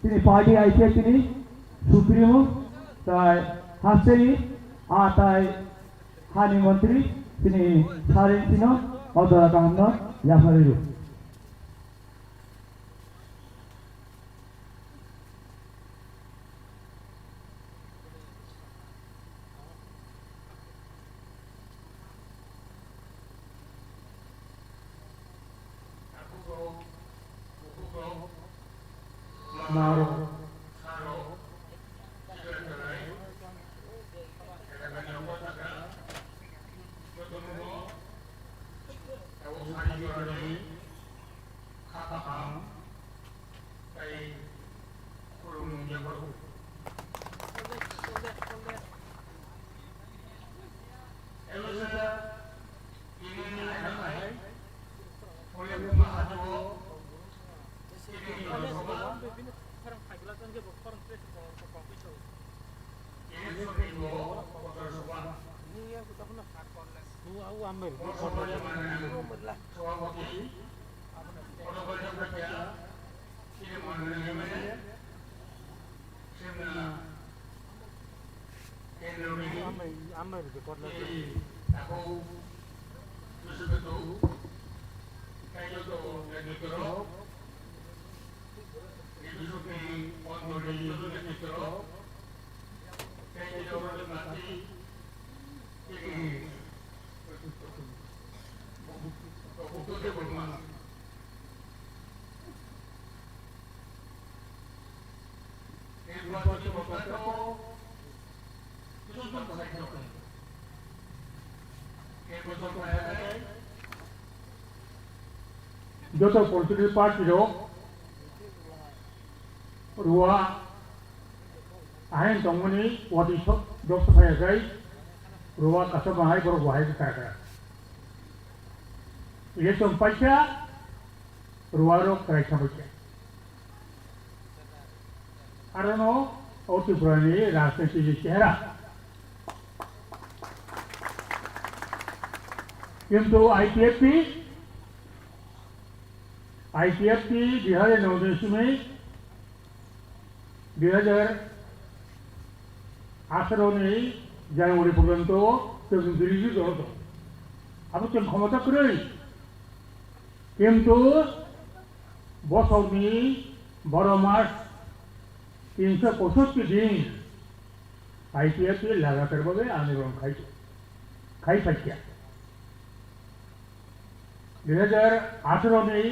sini party IPF sini supremo tai haseni atai hani mantri sini sarin sino odara kamno yafariru Naro, joto political party ro ruwa ahen tongmani wadi sok jok saya gai ruwa kasaba hai bor wahai ka election paisa ruwa ro kai sabche arano oti prani rajniti chehra কিন্তু IPFT 2019 में 2018 में জানুয়ারি পর্যন্ত দিল্লি দলত আমি তো ক্ষমতা করি কিন্তু বছরনি 12 মাস 365 দিন IPFT লাগাতার ভাবে আন্দোলন খাই পাইয়া 2018 में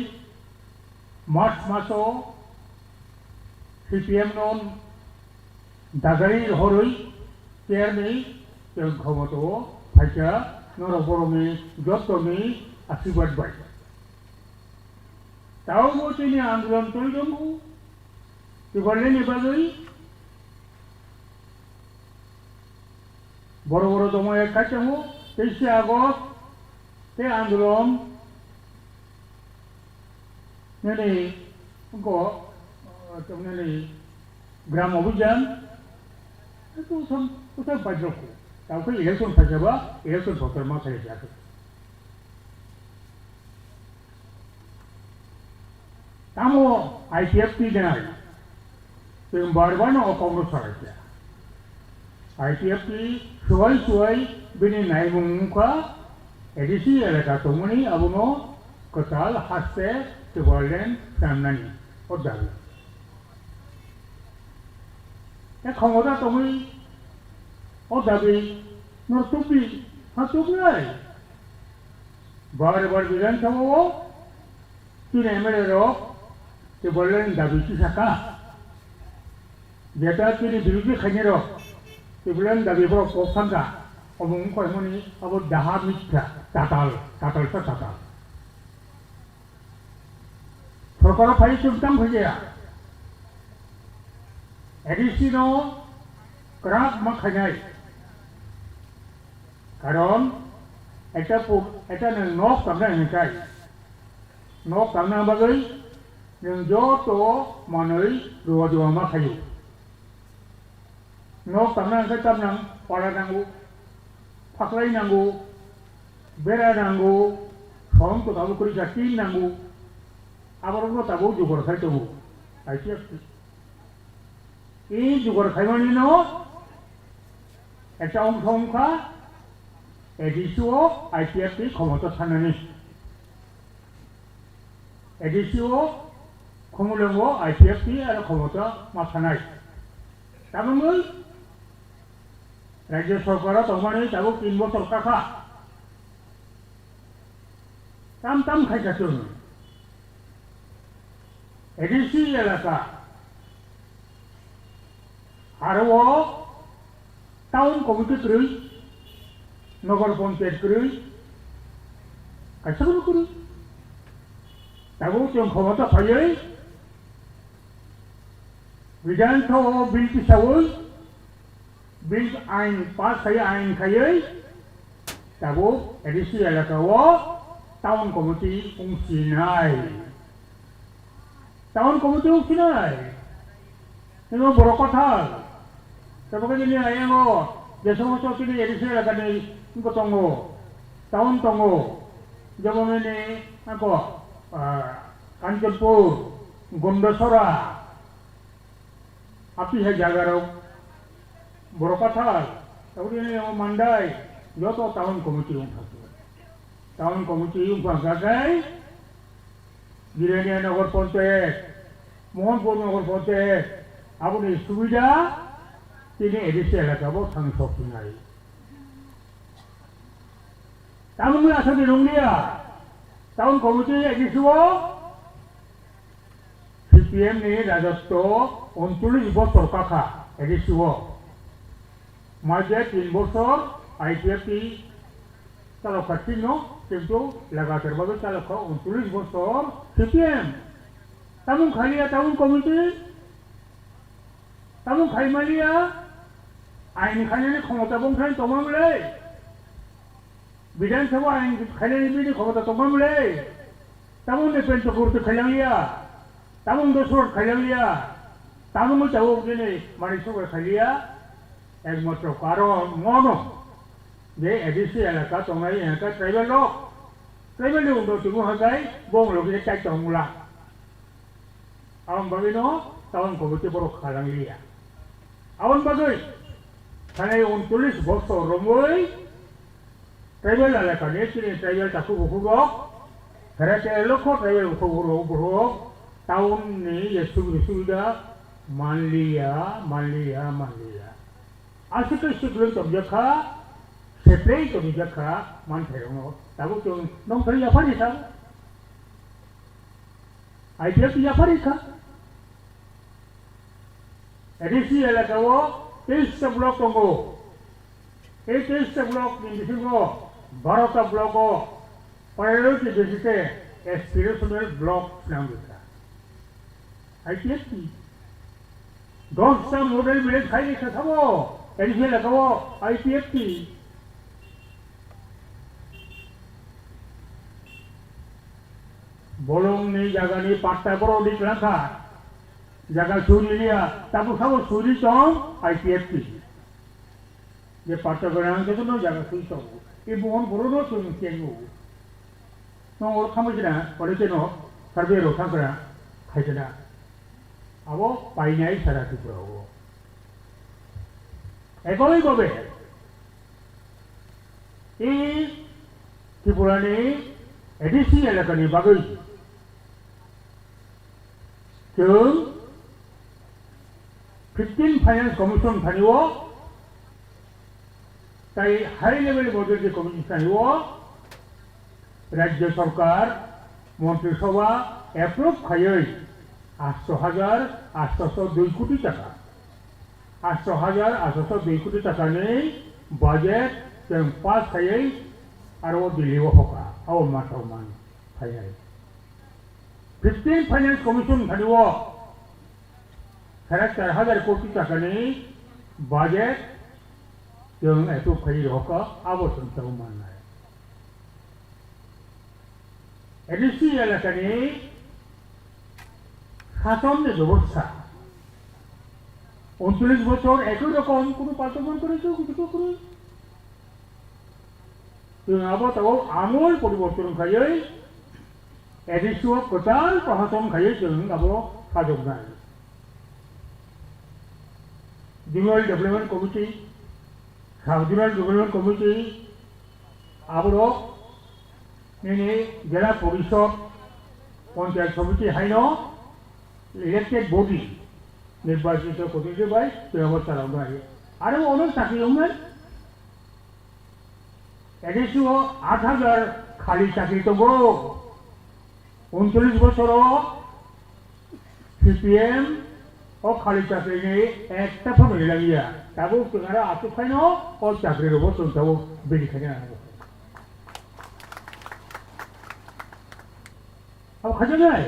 मार्च मासो CPM नॉन दागरी हरई तेर में क्षमतो फाइसा नरबर में जत में आशीर्वाद बाय ताऊ मोचनी आंदोलन तो जंगू इबरले निबागई बड़ बड़ दमाय काचामो 23 Agust te Andalom ini ko ini Gram Obijan itu usah bajroku tahu election saja election voter mah saya jatuh tamu IPFT jenai yang baru-baru nak Congress saja IPFT suai bini naik muka edisi elaka tumuni abuno ketal hasse sebulan samnani odal ya khomoda tumui odabi nortubi hatubi ay baru-baru bilang kamu tine merero sebulan dabi saka jeta tine biruji khanyero sebulan dabi bro kopanga omong ko emoni abo dahar mitha tatal sa tatal সরকার phi চুমতাম হয়ে এডিসিনো crack মাখাই কারণ এটা নখ কামনা হেঁচাই নখ কামনা বাগৈ যত মানৈ রুয়া জোয়া মা খাই নখ কামনা হেঁচাই কামনাং পাড়া নাঙ্গু ফাকলাই নাঙ্গু বেড়া নাঙ্গু সম তো তাবো করি চাকরি নাঙ্গু আবার আমরা তাবো জোগাড় খাই দেবো এই জোগাড় খাইবানি ন একটা অংশ অংশা এডিসিও আইপিএফটি ক্ষমতা সানানি এডিসিও ক্ষমলেঙ্গ আইপিএফটি আর ক্ষমতা মাথানাই তারপর রাজ্য সরকার তমানি তাবো 3 বছর কাকা তাম খাইছে এডিসি এলাকা আরো টাউন কমিটি করি নগর পঞ্চায়েত করি কাছাকাছি করি তাবো जों ক্ষমতা পাই বিধানসভা বিল পিছাবই বিল আইন পাস খাই আইন খাই তাবো এডিসি এলাকাও টাউন কমিটি উংসিনাই টাউন কমিটি উংসিনাই ini boro kothal sebagai ini ayango যে সমস্ত তিনি এডিসি এলাকা নেই tongo টাউন tongo যেমন ini ako Kanchanpur Gandacherra api hai jagarau boro kothal তারপরে ini mandai joto town committee উংথাকে টাউন কমিটি উংথাগাই গিরানিয়া নগর পঞ্চায়েত মোহনপুর নগর পঞ্চায়েত আপনি সুবিধা তিনি এডিসি এলাকাবো সাংসদ নাই তামিল আসলে রংলিয়া টাউন কমিটি এডিসিও সিপিএম নি রাজত্ব 39 বছর কাকা এডিসিও মাঝে 3 বছর আইপিএফটি চালকাচ্ছিল কিন্তু লাগাতার ভাবে চালক 39 বছর CPM Tamil Khalia town committee তামু খাইমালিয়া আইন খাইনানি ক্ষমতা বংশানি তমামলে বিধানসভা আইন খাইনানি বিনি ক্ষমতা তমামলে তামু নেপেন্ট করতে খাইলালিয়া তামু দোসর খাইলালিয়া তামু তাও দিনে মানিসব খাইলিয়া একমাত্র কারণ মন যে এডিসি এলাকা তোমাই এলাকা ট্রাইবেল উন্নত তুমি হাজাই বং লোকে চাই তমুলা আম বাবিনো টাউন কমিটি বড় খালাঙ্গিয়া আউন বাগৈ থানায় 39 বছর রমই ট্রাইবেল এলাকা নিয়ে তিনি ট্রাইবেল চাকু বকুব হেরাতে লক্ষ ট্রাইবেল বকুব টাউন নিয়ে সুবিধা মানলিয়া আসলে সেগুলো তবজাখা সেপ্রেই তবজাখা মানথেরং তাবো जों নংথরি জাফারি सा আইডিএফ জাফারি सा এডিসি এলাকাও 23টা ব্লক দङ এই 23টা ব্লক নির্বিশেষে 12টা ব্লক প্রায়োরিটি বেসিসে এসপিরেশনাল ব্লক নামটা আইপিএফটি 10টা মডেল ভিলেজ খাইনি খাবো এডিসি এলাকাও IPFT bolongni jagani partai boro di kelangka jaga suri dia tabu sabo suri tong IPFP je partai berang itu no jaga suri tong ibu on boro no suri tiengu no or kamu jena pada jeno survey ro sangkara khai jena abo painai sara tu pro ekoi gobe ini Tripurani edisi elakani bagai Jung 15 Finance Commission thaniwo tai high level budget commission thaniwo Rajya Sarkar Mantri Sabha approve khaiyai 800,802 কোটি টাকা 800,802 কোটি টাকা নেই budget जों पास khaiyai aro diliwo hoka aw matau man khaiyai 15 Finance Commission thaniwo 4,000 কোটি টাকা নেই budget जों approve khaiyai hoka abo sentau man nai edisi elakani শাসনের ব্যবস্থা 39 বছর একই রকম কোনো পাল্টাপাল্ট করেছে কিছু করে আবহাওয়া আমূল পরিবর্তন খাইয়ে এডিসিও কোটাল প্রশাসন খাইয়ে जों আবো সাজক নাই junior development committee sub junior development committee আবো নেনে জেলা পরিষদ পঞ্চায়েত সমিতি হাইন elected body নির্বাচিত প্রতিনিধি ভাই ব্যবস্থা রাখবে আরো অনেক চাকরি দংমोन এডিসিও 8,000 খালি চাকরি দङ 39 বছরও সিপিএম ও খালি চাকরি নেই একটা ফর্মুলা লাগিয়া তাবো তোমরা আতুখাইন ও চাকরির উপর তোমরা বেরিখানে আনবো আও খাজা নাই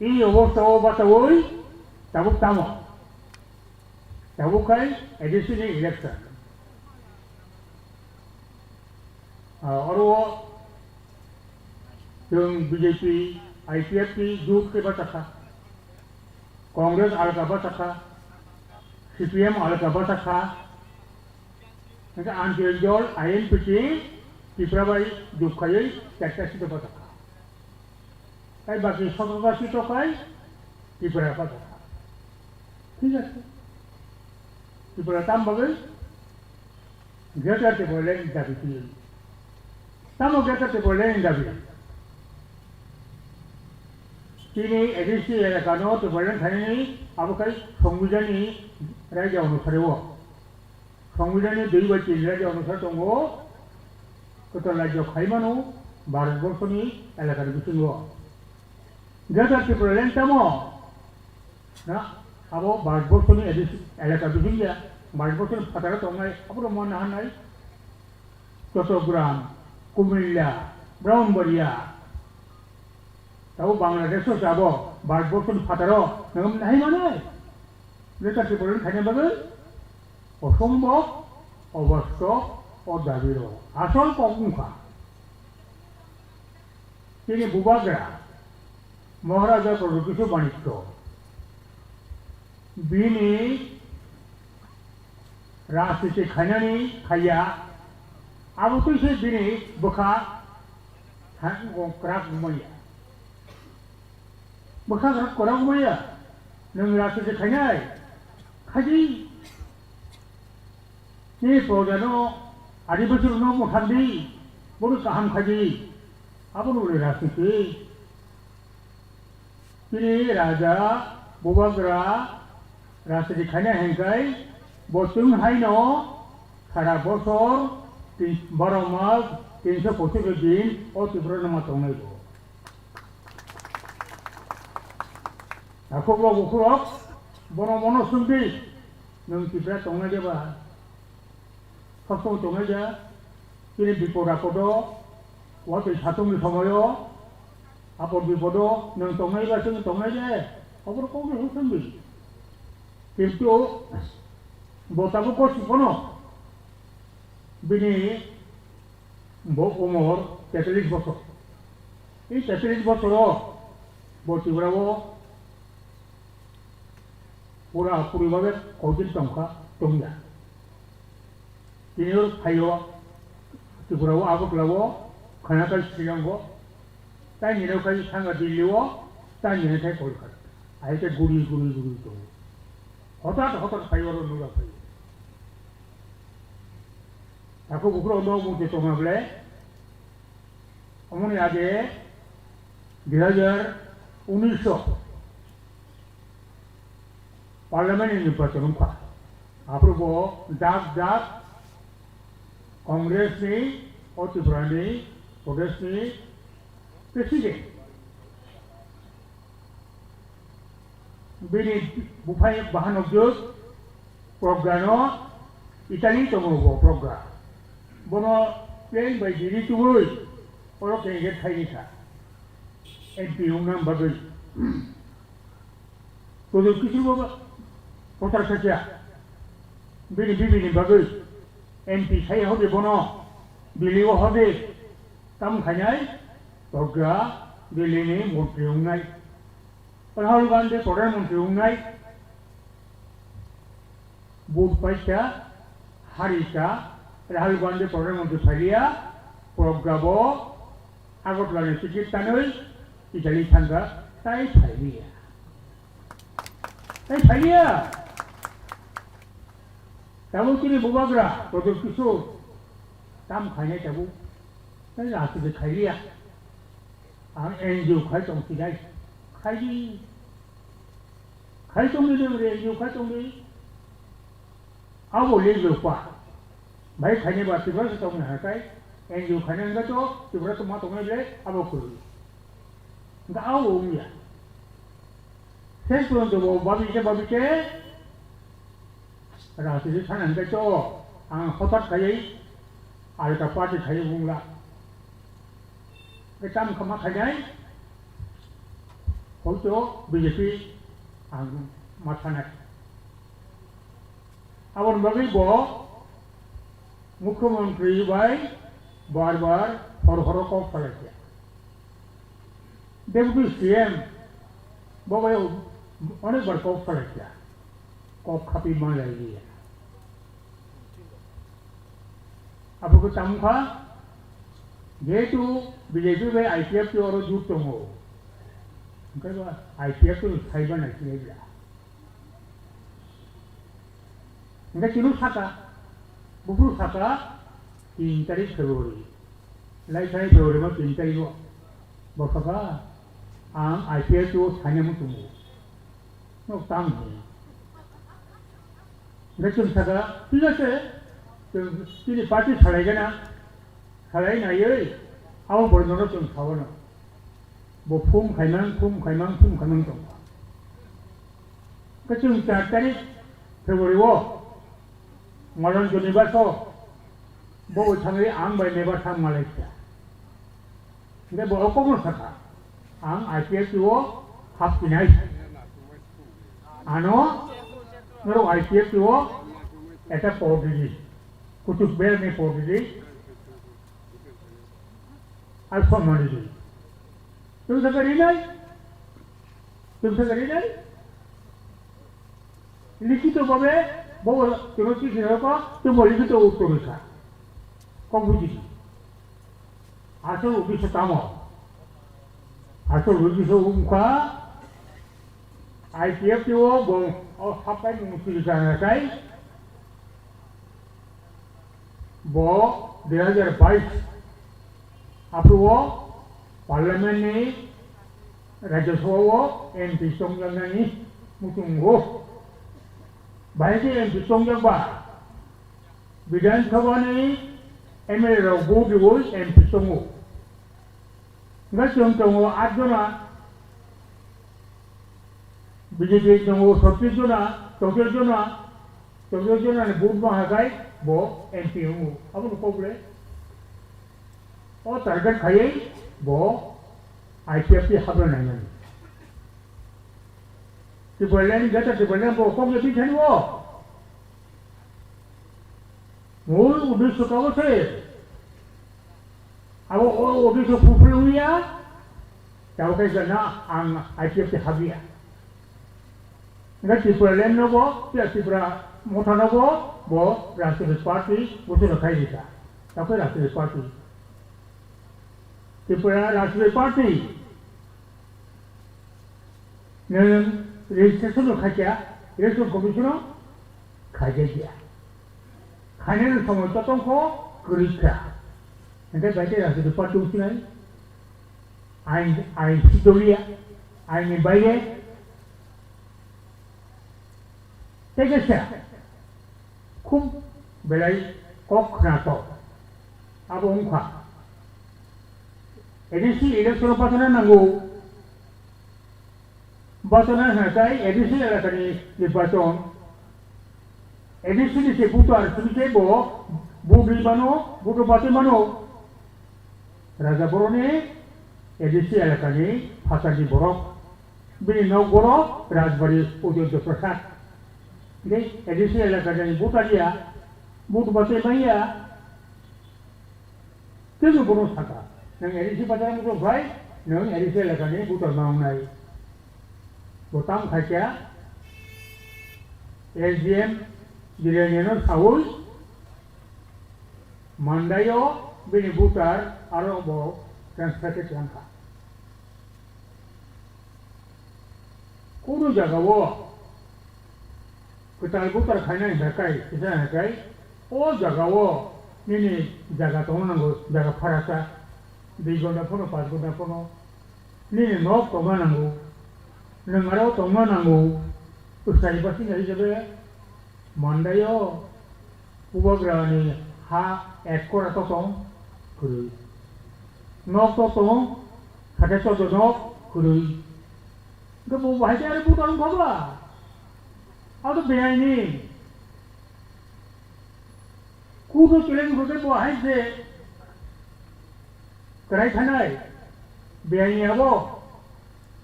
এই অবস্থা বাতাবই তাবুক তামো তাবুকাই এডিসিনি ইলেকশন আরো जों बीजेपी आईपीएफपी जुट के बाथ्रा कांग्रेस आलगा बाथ्रा सीपीएम आलगा बाथ्रा आनजाद दल आईएनपीटी त्रिपुराबाई जुखायै चारटासित बाथ्रा তাই বাকি সর্ববাসী টাকায় ত্রিপুরা পাতা ঠিক আছে ত্রিপুরা তাম বাগে গেটাতে বলেন দাবি কি তামো গেটাতে বলেন দাবি তিনি এডিসি এলাকানো তো বলেন খাইনি আবকাই সংবিধানী রাজ্য অনুসারেও সংবিধানী 2 বা 3 রাজ্য অনুসারে দङ কত রাজ্য খাইমানো ভারতবর্ষনি এলাকার বিচিঙ্গ Gata Tripura tamo na abo Bharatborshoni elaka bijinga Bharatborshoni fatara tongai apro mon hanai Chattogram Kumilla Brownbaria tao Bangladesh jabo Bharatborshoni fataro nagam nahi manai Gata Tripura khane bagai অসম্ভব অবশ্য অদাবির আসল পঙ্খা তিনি বুবাগরা महाराजा प्रभुकिशोर बाणिज्य बिनी राजनीति खायनानै खाया आबोथैसे बिनी बोखा क्राक गुमाया बोखा क्राक करा गुमाया नों राजनीति खायनाय खायि नि प्रजानो आदिबासिनो मथान्दी बोनो गाहाम खायि आबोनो राजनीति তিনি রাজা বুবাগরা রাজনীতি খাইনা হেঙ্কাই বসুং হাইন সারা বছর 12 মাস 365 দিন ও ত্রিপুরা নামা তংনাই দো আখবর বখরক বন মন সুন্দি নং ত্রিপুরা তংনাই দেবা সবসময় তংনাই যা তিনি বিপদ আপদ ওয়াতে সাতংনি সময় আপদ বিপদ নং তংনাইবা जों তংনাই যায় অপর কোনে হইছন্দি কিন্তু বতাবো কষ্ট বিনি উমর 43 বছর 이 43বছরও বটি브라고 뭐라 뿌리밥에 거짓 똥카 똥야 이걸 파요 그러고 아버라고 가나까지 시간 거 딸 이래까지 상가 들리고 딸 이래까지 거기 가 아이때 구리 또 허다 파요로 누가 파요 자꾸 부끄러워 너무 못 정말 그래 어머니 아재 2019 पार्लियामेंट निर्वाचन का आपको वो दाग कांग्रेस ने और त्रिपुरा ने प्रदेश ने प्रेसिडेंट बिनी बुफाई बाहन उद्योग प्रोग्राम इटाली तो वो प्रोग्राम बोनो प्लेन बाई दिल्ली तो वो और केंगे खाई था एमपी उन्हें बदल तो जो किसी को पोटार साचिया बिनी बागै एमपी साइ हबे बनो बिलिओ हबे काम खानाय बग्रा दिल्लीनि मन्त्रि उंनाय राहुल गांधी प्रधानमंत्री उंनाय बुध पाइसा हारिसा राहुल गांधी प्रधानमंत्री फालिया प्रग्राबो आगरतलानि टिकेट तानै इटाली थांगा ताइ फालिया Tamu kini bubagra, produk kisur, tam kaya tamu, tapi rasa dia kaya, ang NGO kaya tong tidak, kaya tong ni dia NGO kaya tong ni, awal ni lupa, baik kaya buat tiba setong ni hakai, NGO kaya enggak tu, tiba tu mat tong ni le, awal kuru, enggak awal ni ya, saya pun tu babi ke, राष्ट्रीय थाना के तो आं हठात खाई आलका party खाई बुंगला के काम खमा खाई हो तो बीजेपी आं माथाना अब बगै बो मुख्यमंत्री भाई बार हर को फलाया डेप्यूटी सीएम बगै अनेक बार को फलाया कप खापी मान लगी है अब को तमखा जेतु बीजेपी में आईपीएफ की और जुट तो हो उनका आईपीएफ तो साइबर नहीं किया उनका किलो साका बुबरू साका 3 तारीख फरवरी लाइट है फरवरी में 3 तारीख वो बकवा आम आईपीएफ तो थाने में तुम नो ताम है लेकिन सगा ठीक है जों दिनै पार्टी सालायगोन ना सालायनायै आव बरनोनो जों सावनो बो फुम खायमां दं का जों 4 तारिख फेब्रुवारियाव मलनजनि बासो बो थाङै आं बायनाय बाथा मालायसिया बे बो कमन साखा आं आईपीएफआव हाबफिनाय आनो नरो आईपीएफआव এটা পড়িলি কুতুব বের নে পড়িলি আর সম্মানিলি তুমি তো করি নাই লিখিত ভাবে বহু তুমি কি হিরোকা তুমি লিখিত উত্তর লিখা কম বুঝিস আসল উদ্দেশ্য কাম আসল উদ্দেশ্য মুখা आईपीएफआव बो हाबबाय मुंसिल जानायखाय बो 2022 आफुआव पार्लियामेंटनि राज्यसभायाव एमपि संजानायनि मुथुंगो बायदि एमपि संजाबा विधानसभानि एमएलए रावबो बेवो एमपि संगो गासै दङ 8 जना बीजेपी दङ 36 जना ने बुध माहाय बो एमपि हूँ अब कौले और टारगेट खाई बो आईपीएफ की हाबल नहीं त्रिपुरानि गता त्रिपुरानि बो कौले भी थे वो मूल उद्देश्य का वो से अब वो उद्देश्य फुफल हुआ Tahu kesana ang IPF habia. Nggak Tripura nobo, dia Tripura mota nobo, bo Rasionalist Party butuh kai dita. Tapi Rasionalist Party. Tripura Rasionalist Party. Neng registration kaca, registration commission kaca dia. Kanan semua tatong ko kerja. Nanti baca Rasionalist Party usulan. Ain Sidolia, Ain Baye. Tegaknya, kum belai kok nato, abu ungkap. Edisi elektron pasaran nanggu, pasaran hakai edisi elekani di pason. Edisi ni seputar sebiji bo, budi mano, budu pati mano. Raja Borone edisi elekani pasar di borok, bini no borok Rajbari Ujojo Prasad. Jadi edisi elekani buta dia, budu pati maya. Itu bonus saka. Nang edisi pasaran itu baik, nang edisi elekani buta mau nai. Botang kaca, SDM Jiraniano Saul, Mandayo bini butar arobo translated langka. Kudu jaga wo. Kita butar kainan berkai, kita berkai. Oh jaga wo, ini jaga tono nanggo, jaga parasa. Di gonda pono, pas gonda pono. Ini nok tono nanggo, nengarau tono nanggo. Usai pasti nggak jadi. Mandayo, ubagrani ha ekor atau tong, kuru. Nok tong, kata to nok kuru. Kamu baca ada bukan apa? Ada biaya ini. Kudu kalian bukan buat aja. Kerai tanai. Biaya apa?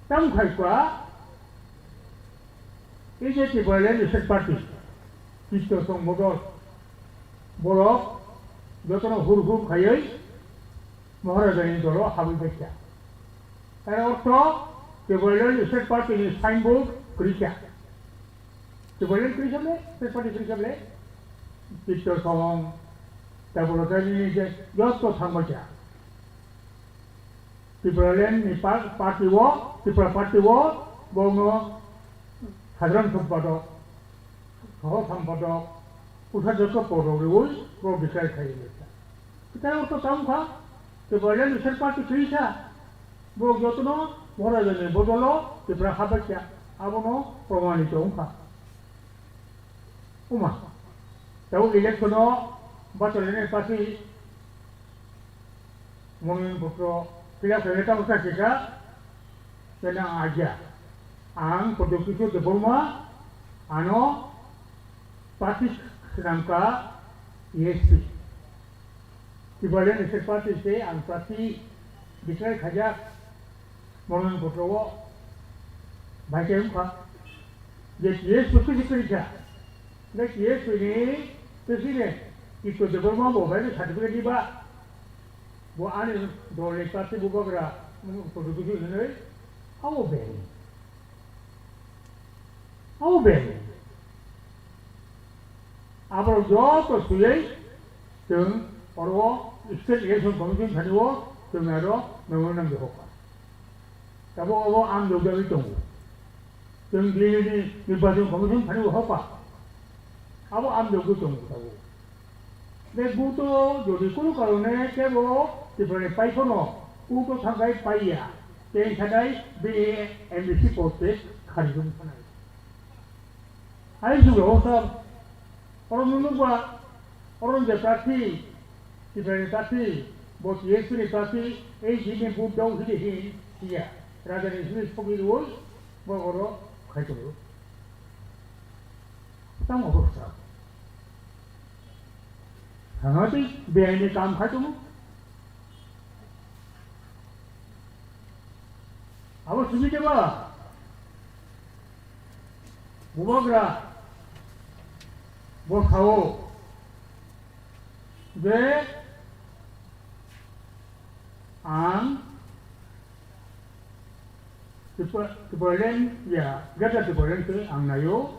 Tam khai kwa. Ini tiba-tiba research party. Kita song modal. Bolok. Jatuh huruf kayai. Maharaja ini dulu habis baca. Kalau tu Kemudian research party ini signboard kerja. Kemudian kerja boleh, research party kerja boleh. Kita song, tabur tadi je, jatuh sama je. Kemudian ni party wo, bongo, hadran sempadok, kau sempadok, usah jatuh podo riwul, kau bisa kaya kita. Kita waktu tahu kan, kemudian research party kerja, bongo jatuh no. Maharaja bodolo Tripura habakya abono promanito ungka uma tahu elektrono batolene pasi monin putro pila kereta usaha kita tenang aja ang produksi itu di Burma ano pasi sedangka ESP dibalik seperti itu ang pasi bisa kerja Monon putrowo, baca muka. Jadi Yesus itu kerja. Jadi Yesus ini presiden. Itu sebelum mau baca satu kali tiba. Buat ane dole pasti buka gerak. Produk itu ini, awal beri. Awal beri. Abang jauh tu sih, jeng orang state election commission tadiwo, jeng ada memang dihoka. Tapi kalau am juga itu, jadi ini dibantu komunikasi hari apa? Apa am juga itu tahu. Begitu jadi kalau ni kebo diberi paikono, uto sangai paya, jadi sangai BMC poste kharijum sangai. Hari juga orang orang menunggu orang jadi diberi parti, bos Yesus ni parti, ini bukan ini dia. Raja Yesus pergi dulu, baru kaya tu. Tahu apa sah? Hangati biaya ini kam kaya tu. Apa sini coba? Bubagra, bukau, ang Berlin ya gada di Berlin ke ang nayo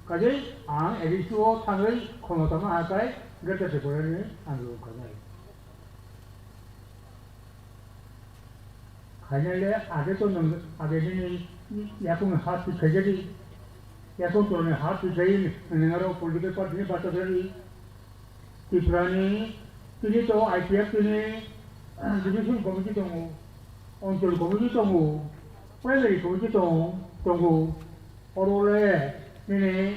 kaje ang edisio tangai komotama akai gada di Berlin ang lo kanai kanele age to nang age ni yakung hat kajeri yakung to ne hat jai nangaro political party ni bato dari tiprani tini to IPF tini division committee to ontul committee to primary committee to orole nene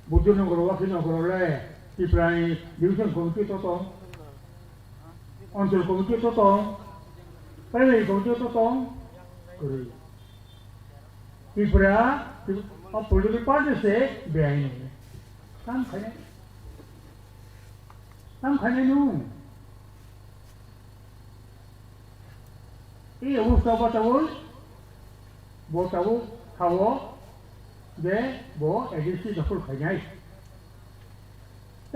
bujuno goro wakino gorole tiprani division committee to ontul committee to primary committee to kuri tipra और political party से बेआईन है काम खाने नू ये वो सब बताओ खाओ दे वो एडिसी दफुल खाई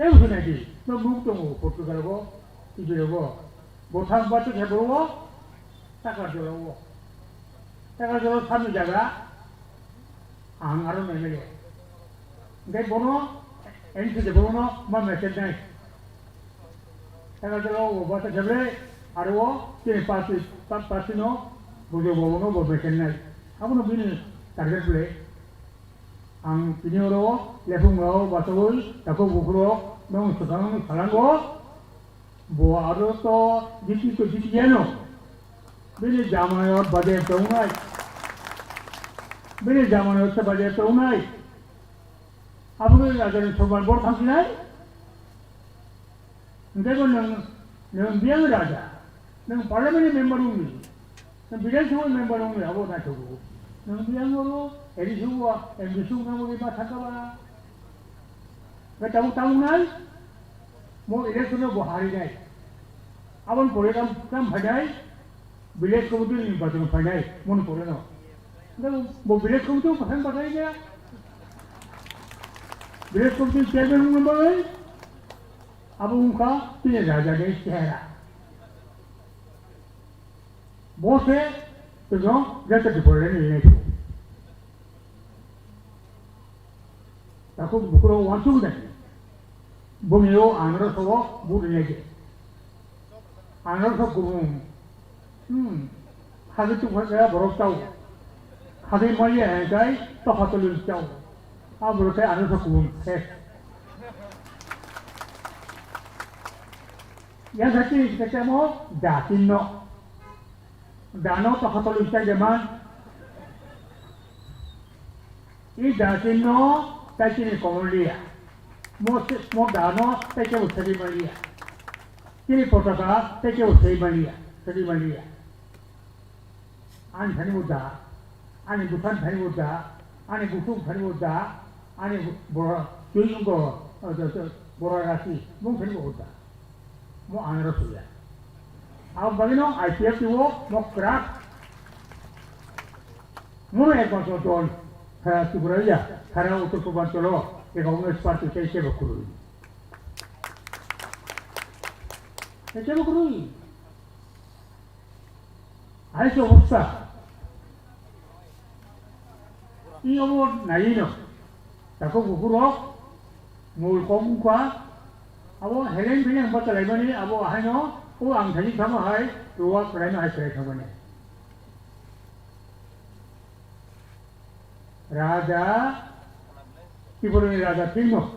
ये उसे नहीं तो मुक्त हो पोर्तुगल को इधर को बोथाम बात है बोलो ताकत जो सामने जागा आंगारो नहीं गए बोलो एंट्री के बोलो मैं मैसेज नहीं ताकत वो बात जबले और वो तीन पासी नो बुझे बोलो वो मैसेज नहीं अब नो बिन टारगेट प्ले आं बिनी ओरो लेफुंगो बातोई ताको बुकुरो नों सुखांग खालांगो बो आरो तो जिति तो जिति यानो बिनी जामायो बदे तोंगाय बिनी जामायो से बदे तोंगाय अब नो राजा सोबान बोर थांसिनाय देखो नों बियां राजा नों पार्लियामेंट मेंबर होंगे नों विधानसभा मेंबर होंगे अब ना तो नों बियां ओरो एडिसुवा एमबिसुवा मोगे बा थाकाबा बेटाबो ताउनाय मो इलेक्शन में बुहारी नहीं अब उन पोले काम फटाई विलेज कमिटी निर्वाचन फटाई मन पोले ना देखो वो विलेज कमिटी पसंद बताई क्या विलेज कमिटी चेयरमैन मेंबर है अब उनका तीन राजा ने चेहरा बहुत से तो जो जैसे डिपोले नहीं है ताको बुकरो वांचू नहीं बुमियो आंध्र सो बुरिनेगे आंध्र सो गुरुं हाजे तो गया बरोस्ताओ हाजे मलिया है जाय तो हातलु चाओ अब रोते आंध्र सो गुरुं है या सच्ची कहते मो दातिनो दानो तो हातलु चाय जमान ये दातिनो ताकि कॉमलिया mo dano teke usari maria kini potaka teke usari maria ani thani muda ani bukan thani muda ani busuk thani muda ani bora kyung go bora rasi mung thani muda mo anara suya ab bagino IPF wo mo crack mo ek control kara tubraya kara utto kubantolo che Congress Party faceva così. Faceva così. Adesso usa. Io naino. Tako guguro mul komukwa abo helen binang batalai bani abo ahino o ang thani thama hai ruwa krai na hai krai thamane. Raja Ibu raja Timo,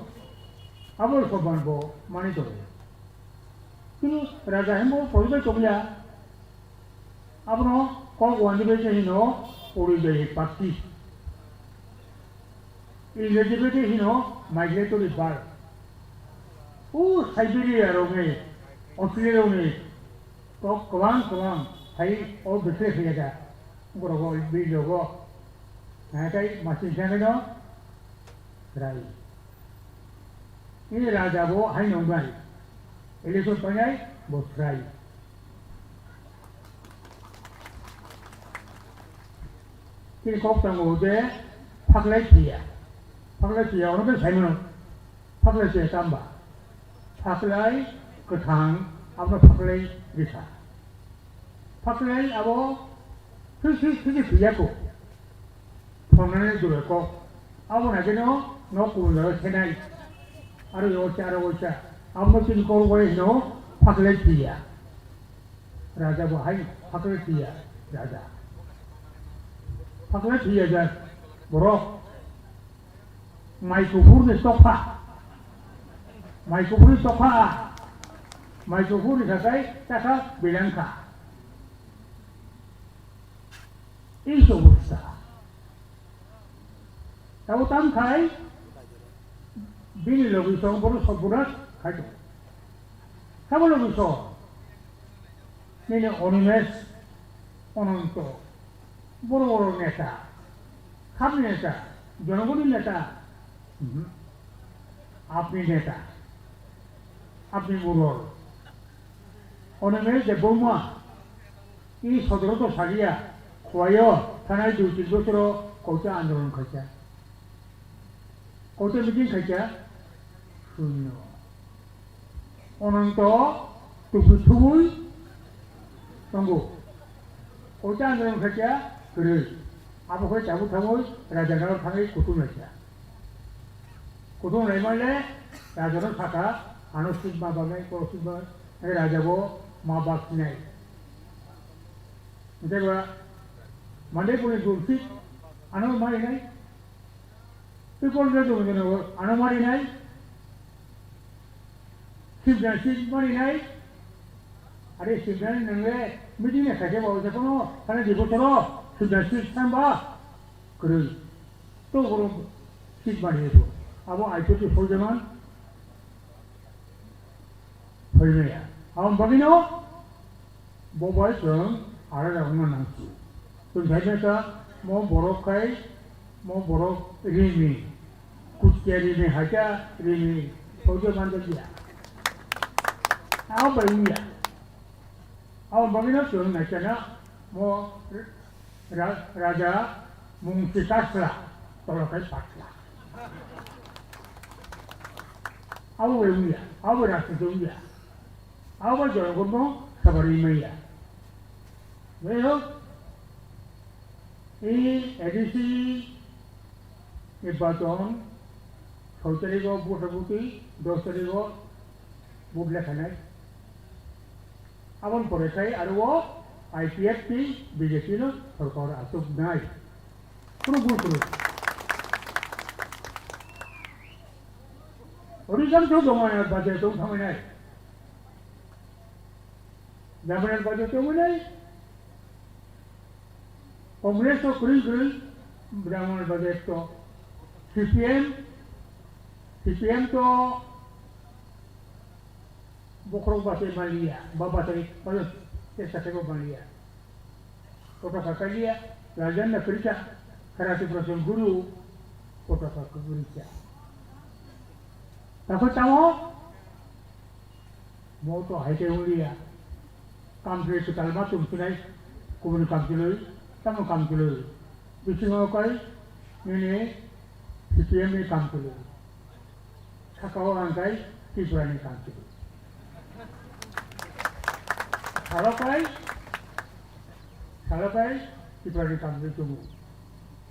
abol soban bo mani to. Kini raja hemo poribe chomya. Abno kong wandi be hino poribe patti. Eligibility hino migratory bird. Siberia ronge, Australia ronge, to kawan hai or bitse fiyaga. Goro video go. Nakai masih jangan Rai. Ini raja bo hai nonggai. Election panjai bo rai. Kini kok tanggo de paklai dia orang tu saya mana? Paklai dia tambah. Paklai ketang, apa paklai bisa. Paklai abo 그게 비야고 돈을 들었고 아무나게는 너 구분을 해나이 아로 요자 아무튼 거기서 파클레티야 라자고 하이 파클레티야 라자 파클레티야 뭐로 마이크로폰에 소파 마이크로폰이 가까이 따가 밀랑카 이소 봅시다 tahu tam khai bil logi so boru soburat khai kamu logi so ini onimes ononto boru neta kham neta jonogoni neta apni neta apni boru onimes de bomma 이 서두르도 사기야 과여 하나의 두질것으로 고자 안들어오는 거자 고자 미진 거자 순요 오늘 또 두부투불 정부 고자 안들어오는 거자 그를 아버지 잘못하고 라자가 방에 고통했자 고통을 해말래 라자는 사가 아노스마 밤에 고스마 라자고 마박네 Jadi mandai punya gursi, anu mari nai. People dia tu macam anu mari nai. Sibdan mari nai. Ada sibdan nengge, mesti ni sahaja bawa je kono. Karena di botol sibdan tambah kerja. Tu orang sib mari itu. Abo itu tu full zaman. Full ni ya. Awam bagino, bawa itu. 알아라 오면 나지. 그 대체가 뭐 보로카이 뭐 보로 리미 쿠스케리미 하자 리미 소저 만들기야. 아우 바이야. 아우 바기나 좀 나잖아. 뭐 라자 뭉치카스라 돌아갈 파스라. 아우 외우야. 아우 라스 좀이야. 아우 저거 뭐 사버리미야. 왜요? 이 에디시 이 바톤 서울대리고 부서부기 도서리고 부들레খানায় আবার পরেছাই আর ও IPFT বিজেপির সরকার আসুক নাই কোনো গুরুত্ব নেই অধিকাংশ জমায়ের বাজেটও থামে নাই জামানের বাজেটও নাই Kongres to kering Brahman budget to CPM to Bokrong Bate Malia, Baba Tari, Tesako Malia. Kota Kakalia, Rajan Afrika, Karate Prasam Guru, Kota Kakalia. Takut tahu? Mau to haite ulia, kamp itu kalmat tumpunai, kubun kampilu. Kamu काम के लिए बिचंगों का मैंने CPM में काम के लिए छकाओ अंगाई त्रिपुरा में काम के लिए सालों का त्रिपुरा में काम के लिए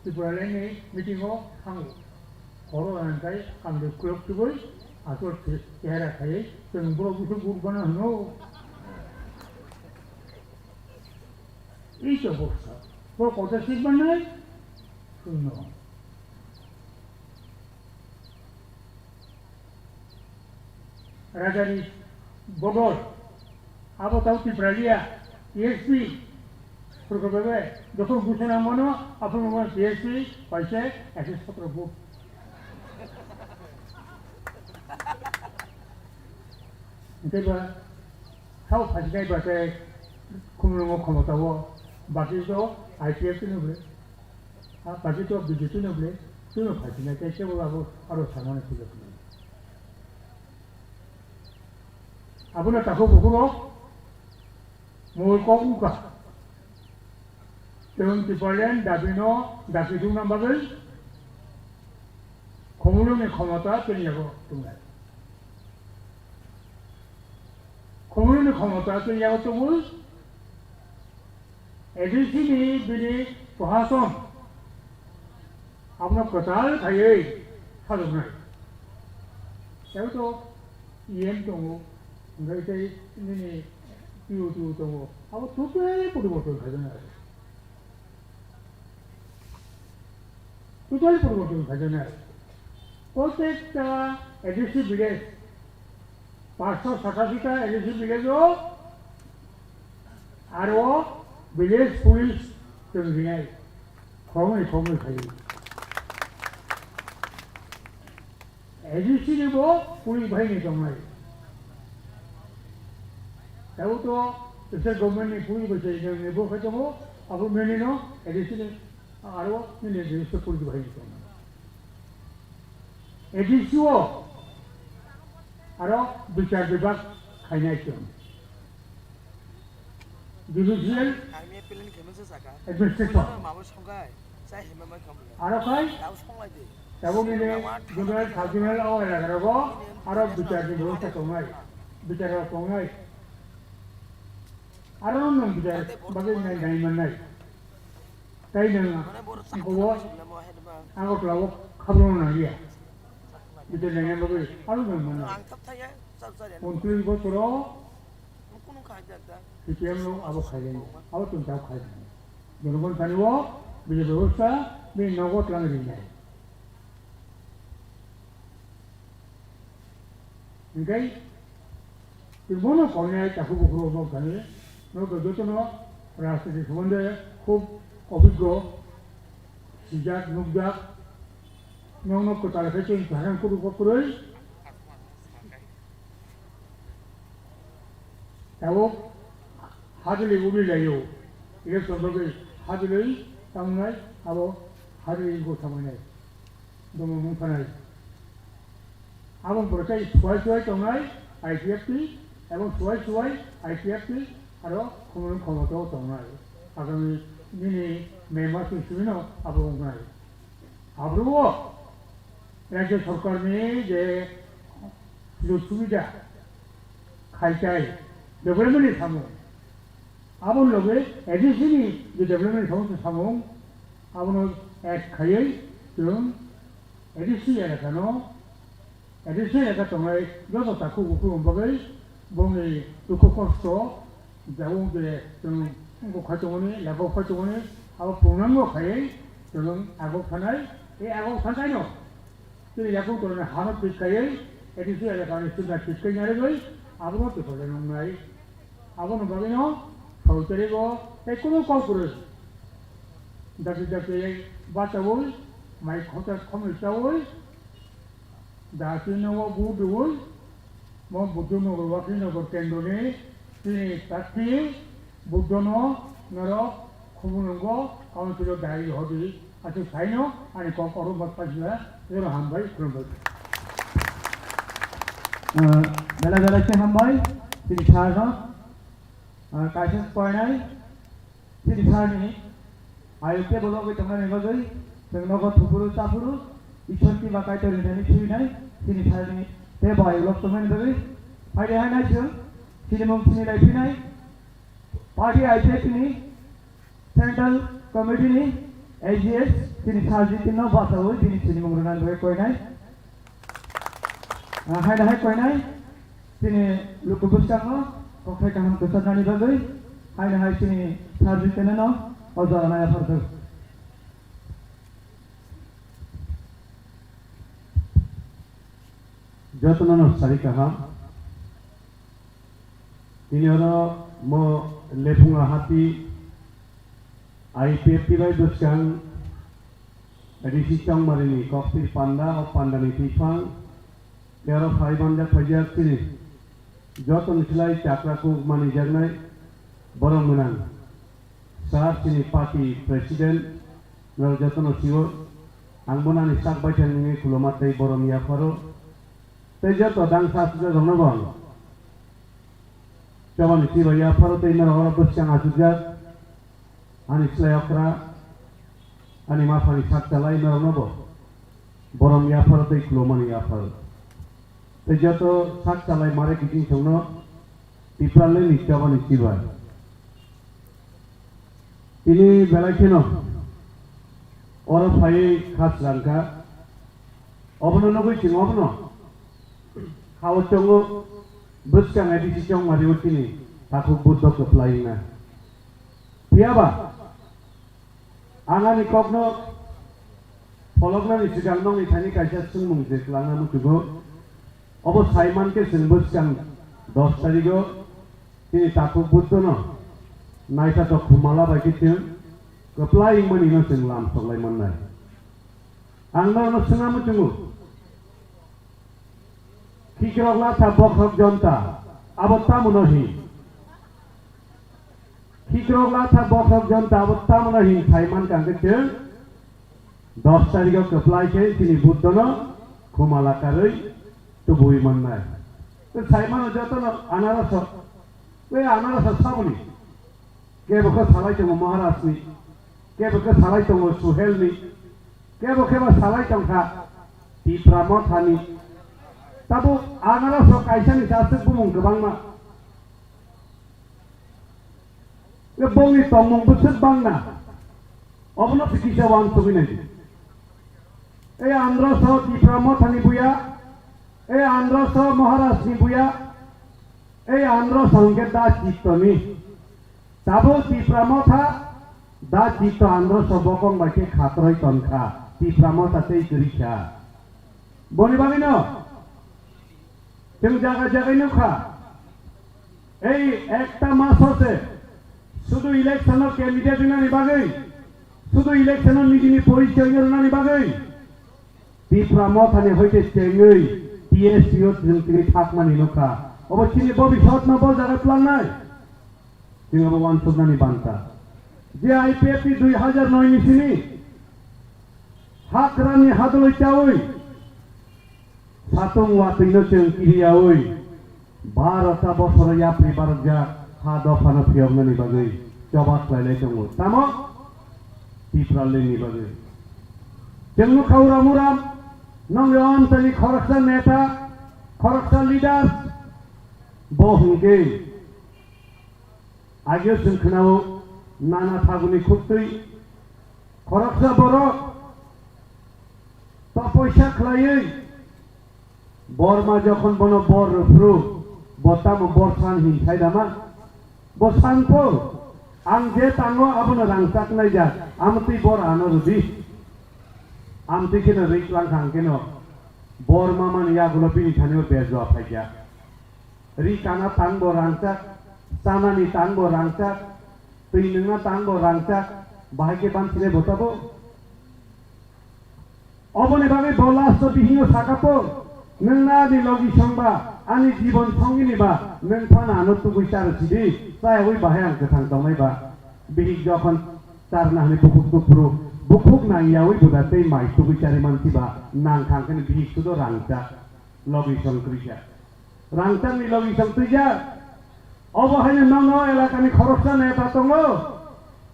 त्रिपुरा में मीटिंगों हांगो औरों अंगाई काम के क्लब के लिए आसोर चेहरा खाए तो उनको कुछ गुड़ बना हो ये तो बहुत सा वो कौन सा सीट बनना है सुनो राजा जी बोगोल आप बताओ त्रिपुरा ESP प्रकल्प है देखो घोषणा मानो अपन लोगों ESP पैसे ऐसे सत्र बुक इनके बाद सब फंसने बातें कुम्लों को खमताओ बाकी तो IPF ने बोले हाँ बाकी तो बीजेपी ने बोले क्यों फंसने कैसे वो अब और सामान्य चीज़ नहीं अब ना ताको बुकुरो मोल को उनका तेरंग तिपालियन दाबिनो दाबिदुं नंबर खमुलों में खमता केनिया को तुम्हें खमुलों में खमता केनिया को तुम एजेंसी नि बिनि प्रशासन आपनो कताल थायै साजोबनाय बेयावथ' EM दङ ओमफ्राय जोंनि POTO दङ आबो टटेल परिबर्तन खालामदों आरो टटेल परिबर्तन खालामदों आरो प्रत्येकटा एजेंसी विलेज 587टा एजेंसी विलेजआव आरो विलेज पुलिस जोंनिहाय खमै थायो एजेंसीनिबो पुलिस बाहिनी दंनाय दाबोथ' बिसोर गभर्नमेन्टनि पुलिस बाहिनी जोंनिबो दङ आबो मेनिनो एजेंसीनि आरो मिलिटारि पुलिस बाहिनी दङ एजेंसीआव आरो बिचार विभाग खायनाय दं जुडिशियेल आंनि पेलेन खेमसे जागा एडमिनिस्ट्रेशन माबा संगाय जाय हेमा खामला आरो खाय दाउ संलायदो दाबो मिले जुडिशियेल ट्राइब्यूनल आवलायलागाराबो आरो बिचारनि बेबस्था दंनाय बिचाराव दंनाय आरो नों बिचार बागै नाय मोननाय जाय नों माने बर' गो आगरलाव खाबु नागिया बिचार नायनाय बागै आरो नों मोनो आं थाब थाया जाजारिया 29 बोसोराव कोनो खायदा CPM आबो खायदों आबो तुमता खायदों जनगण सानिवो बिजे व्यवस्था बे नगद लांगिनाय ओंखाय बिबोनो खौनाय ताखु बुखु न गाने न गजतनो राजनीति सम्बन्धे खूब अभिज्ञ सिजाक नुकजाक नंनो कतारखै जों धारन कुरुकपुरै दाबो हाजोलै उलिलायो इलेक्सन बागै हाजोलै थांनाय आबो हाजोलै गथामानाय दङ मुंखानाय आबो बरसाय सुवाय दंनाय IPFT एबं सुवाय IPFT आरो खमन खमताव दंनाय आगामि दिनै मेम्बार सिस्टेमनो आबो दंनाय आब्रुओ राज्य सरकारनि जे सुबिदा खायथाय डेभेलपमेन्टनि सामु आबो लगे एजेंसीनि जे डेभेलपमेन्ट सामु आबो एड खायै जों एजेंसी एलाकानो एजेंसी एलाका दंनाय जत ताखु बुखु बागै बुंनि दुखु खस्थ जाऊ जे जों गखायदोंनि लागो खायदोंनि आबो बुंनांगौ खायै जों आगौ थानाय बे आगौ थानायनो जों याखौ दरने हानो बिखायै एजेंसी एलाकानि सुबिदा थिखैनानै आबो बेफोरनाय आबो नबागैनो सावथारिखौ एखुनु कलकुरो दाखि बाचावै माइ खता खमिसावै दासिनाव बुदुवै म बुदुनो वाखि नगर केन्द्रनि तिनि ताखि बुदनो नर खमुनंगो काउन्सिल दायि हदि आथि साइनो आनि ककरो मतपाजिया जेरो हामबाय खुलुमबाय बेलासे हामबाय तिनि थारनो काइसेस पयनाय तिनि थारनि आयुके बोलगै तंनाय बागै जों नगद थुफुरु साफुरु इसोरनि बाकाय तरिनानै थुइनाय तिनि थारनि बे बायलक तंनाय बागै फायदे हायनाय जों तिनि मुंनि लायफिनाय पार्टी आइपिएफनि सेंट्रल कमिटिनि AGS तिनि थारजि तिनो बासावै तिनि मुंरनानै बागै कयनाय हायदा कयनाय तिनि लुकुबुस्ताङो कखाय काहाम गोसारनानै बागै हायदा तिनि थारजि तिनो अजानाय आफादफोर जतननो सारिकाहा तिनिहरो म लेफुङा हाती IPFT बाय दुस्यां रिसिचां मारिनि कक्तिर पान्दा और पान्दानि तिफां तेरो फाइबान्दा फैजा तिनि जतन खिलाय चाक्राखौ मानि जागनाय बरं मोनां सार तिनि पार्टी प्रेसिडेंट नर जतन सिव आंबोनानि साक बायथानि खुलमातै बरं याफारो तै जत दां सासुजा जंगबं चवन सिव याफारो तै नर हर बस्यां आसुजा आनि स्लायकरा आनि माफानि साक चालाय नर नबो बरं याफारो तै खुलमानि याफारो तै जत साक चालाय मारे किचिं संनो पिपराले निचावा निचिबाय তিনি বেলাইছেন অর ফাই খাস রাঙ্কা অবন নগৈ চিং অবন খাও চঙ্গ বুসকাং এডিসি চং মারিও তিনি তাকু বুদ্ধ কপ্লাইনা পিয়াবা आंनि कगनो फलकनानि सिगां नंनि थानि कायसा सुंमुं जे लांना मुथुगो अब साइमान के जोंबो सिगां 10 तारिखो तिनि ताकु बुद्धनो नायता तो खुमाला बायदि जों कप्लाइ मनिनो जों लाम सलाय मोननाय आंनो सोंना मुथुगो खिग्रगला था बखक जनता आबत्ता मुनहि खिग्रगला था बखक जनता आबत्ता मुनहि साइमान कांगे जों 10 तारिखआव कप्लाइखे तिनि बुद्धनो खुमाला कारै तुबुइ मोननाय बे साइमान जतनो आनारस बे आनारस साबनि केबोखौ सालाय दङ महाराजनि केबोखौ सालाय दङ सुहेलनि केबोखौ सालाय दंखा तिफ्रा मथानि ताबो आनारस कायसानि सासो बुमुं गोबांमा बे बंनि तंमुं बोसोर बांना अबनो फिकिसा वान सुबिनाय ए आंध्रस तिफ्रा मथानि बुया ए आंध्रस महाराजनि बुया ए आंध्रस हंगे दा चित्तनि ताबो तिफ्रा मथा दा चित्त आंध्रस बकं बायके खात्रय तनखा तिफ्रा मथा तै गरिखा बनि बागिनो जों जागा जागायनो खा এই একটা মাস হচ্ছে শুধু ইলেকশনের ক্যান্ডিডেট নানি বাগৈ শুধু ইলেকশনের নিজনি পরিচয় নানি বাগৈ তিফ্রা মথানি হইতে চেঙ্গৈ টিএসপিও जों थाकमानि नखा अबचिनि भबिष्यत न बजारे प्लांनाय जों अब वानसुबनानि बान्ता जे आईपीएफपि 2009 निसिनि हाकरानि हादलै चावै सातुं वातैनो जों किरियावै 12टा बছर याप्रि बारजा हा दफानो फियमनानि बागै जबाब लायलाय दङ तामो तिफ्रालेनि बागै जों खावरा मुराम नंगौ ओनसोलनि खरकसा नेता खरकसा लिडार बहंगे आगे जों खोनाव नाना थागुनि खुत्रै खरकसा बर' तपस्या खालायै बरमा जखन बनो बर रुफ्रु बताम बरसान हिंसाय दामा बसानफो आं जे तांगो आबनो रांसाक नायजा आमति बर आनो रुदि आमति केनो रैक्लां खांकेनो बरमा मान यागुलो बिनि थानियो बेजवा फाइजा रि काना तांगो रांसाक तानानि तांगो रांसाक तैनोंना तांगो रांसाक बाहायके बानसिले बताबो अबने बागै बलास बिहिनो साकापो नोंनानि लगि संबा आंनि जीवन संगिनिबा नों फानानो तुगुइसार सिदि सायावै बाहाय आं गोथां दावनायबा बिहि जखन तारना हने बुकुक दुफ्रु बुकुक नांगियावै बुदातै माइ तुगुइसारि मानसिबा नांखांकेन बिहि सुदो रांचा लगि संक्रिसा रांचानि लगि संक्रिसा अबहायनो नंगौ एलाकानि खरकसा नेता दङो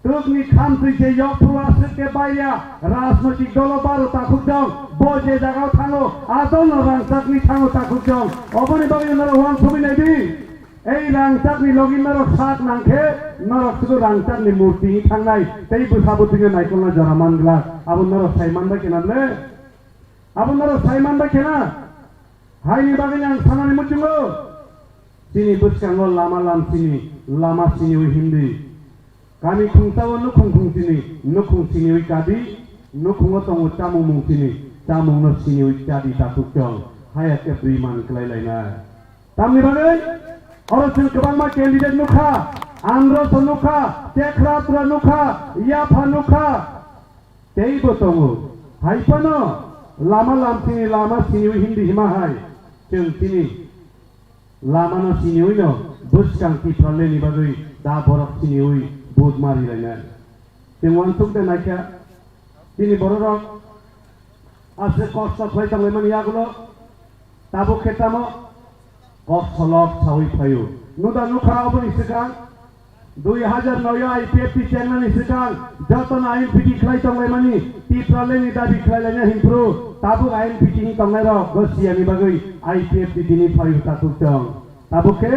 तुगनि खामसैसे यफ्रुवासके बाया राजनैतिक दल 12टा खुदं बजे जागाव थाङो आदन रांचाकनि थाङो ताखुदं अबनि बागै नर वान सुबिनायदि এই रांचाकनि लगि नर साक नांखे नर सुदु रांचाकनि मूर्ति थांनाय तै बुसाबुथिनो नायखलना जरा मानग्ला आबो नर साइमान बाय केनाले आबो नर साइमान बाय केना हायनि बागै आं सानानि मुचुंगो तिनि बुसकांगो लामा लामसिनि लामा सिनि Hindi kami khungtawa nukhung khungtini nukhung sini kadi nukhungo tongo tamu mungtini tamu no sini kadi tatukjong hayat ke priman kelailaina tamni bagai orosun kebangma candidate nukha andros nukha tekratra nukha yafa nukha tei botongo haipano lama lamtini lama sini hindi himahai jeng sini lama no sini no buskang tipraleni bagai da borok sini बुध मारिलायनाय जों वानसुक नायखा दिनै बर' रक आसे कष्ट खालामलायमानि आगोलो ताबो खेतामो कष्ट luck सावै फायो नुदा नुखा अबनि सिगां 2009 आईपीएफपि चेंगनानि सिगां जतन आइन फिटि खालामलायमानि तिफ्रालेनि दाबि खालामलायना हिमफ्रु ताबो आइन फिटि खालामनाय र गसियानि बागै आईपीएफपि दिनै फायो ताकुजों ताबो खे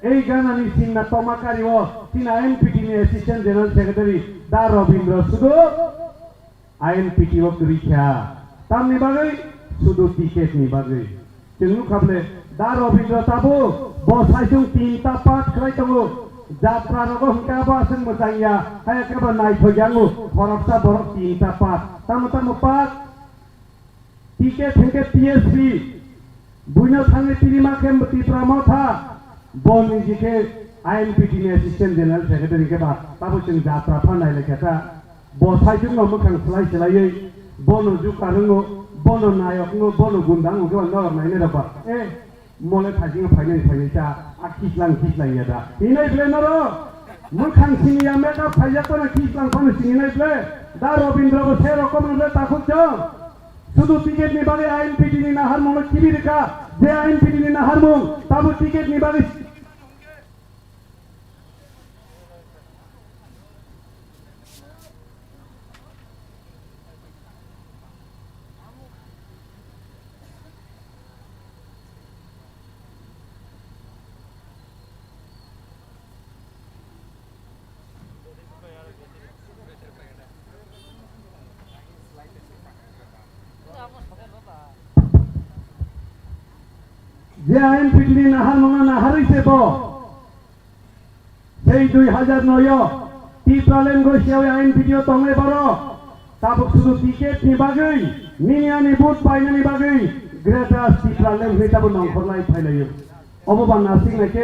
এই গানানি চিন্না তমাকারিও চিনা আইএনপিটি নি অ্যাসিস্ট্যান্ট জেনারেল সেক্রেটারি দা রবীন্দ্র শুধু আইএনপিটি ও করিখা তামনি বাগৈ শুধু টিকেট নি বাগৈ जों खाबले दा रबीन्द्र ताबो बसाइजों 3टा पाठ खालायदों जात्रा रगो हंकाबा जों मोजांया हाय एकेबा नायथ'याङो खरबसा बरफ 3टा पाठ तामो पाठ टिकेट हेंके पीएसपी बुइनो थांगे तिरिमा केम तिप्रामो था बलनि जिके आईएनपीटी नि असिस्टेंट जनरल सेक्रेटारि के बा ताबो जों जात्रा फानाय लेखाता बसाइजों मोखां सलाय सलायै बनो जुकारोङो bono naik ngo bono gundang ngo nor nai ne dapat mole thajing finance ta kislang ya da inai ble noro mukhang sini ya meka phaya ko na kislang phone sini nai ble da robindra ko se rokom le takut jo শুধু ticket নি বাগে INPT নি নাহার মনে কিবি রেখা যে INPT নি নাহার মং তাবো ticket নি বাগে যে আইএনপিটি নাহার মঙ্গা নাহারইছে ব সেই 2009 টিপ্রালেন গইছিও আইএনপিটিও তংলে বারো তাবক শুধু টিকেট নি বাগৈ নিয়ানি বুট পাইনানি বাগৈ গ্রেটাস টিপ্রালেন হইতাবো নংখরলাই ফাইলাयो অববা নাসিং নাকে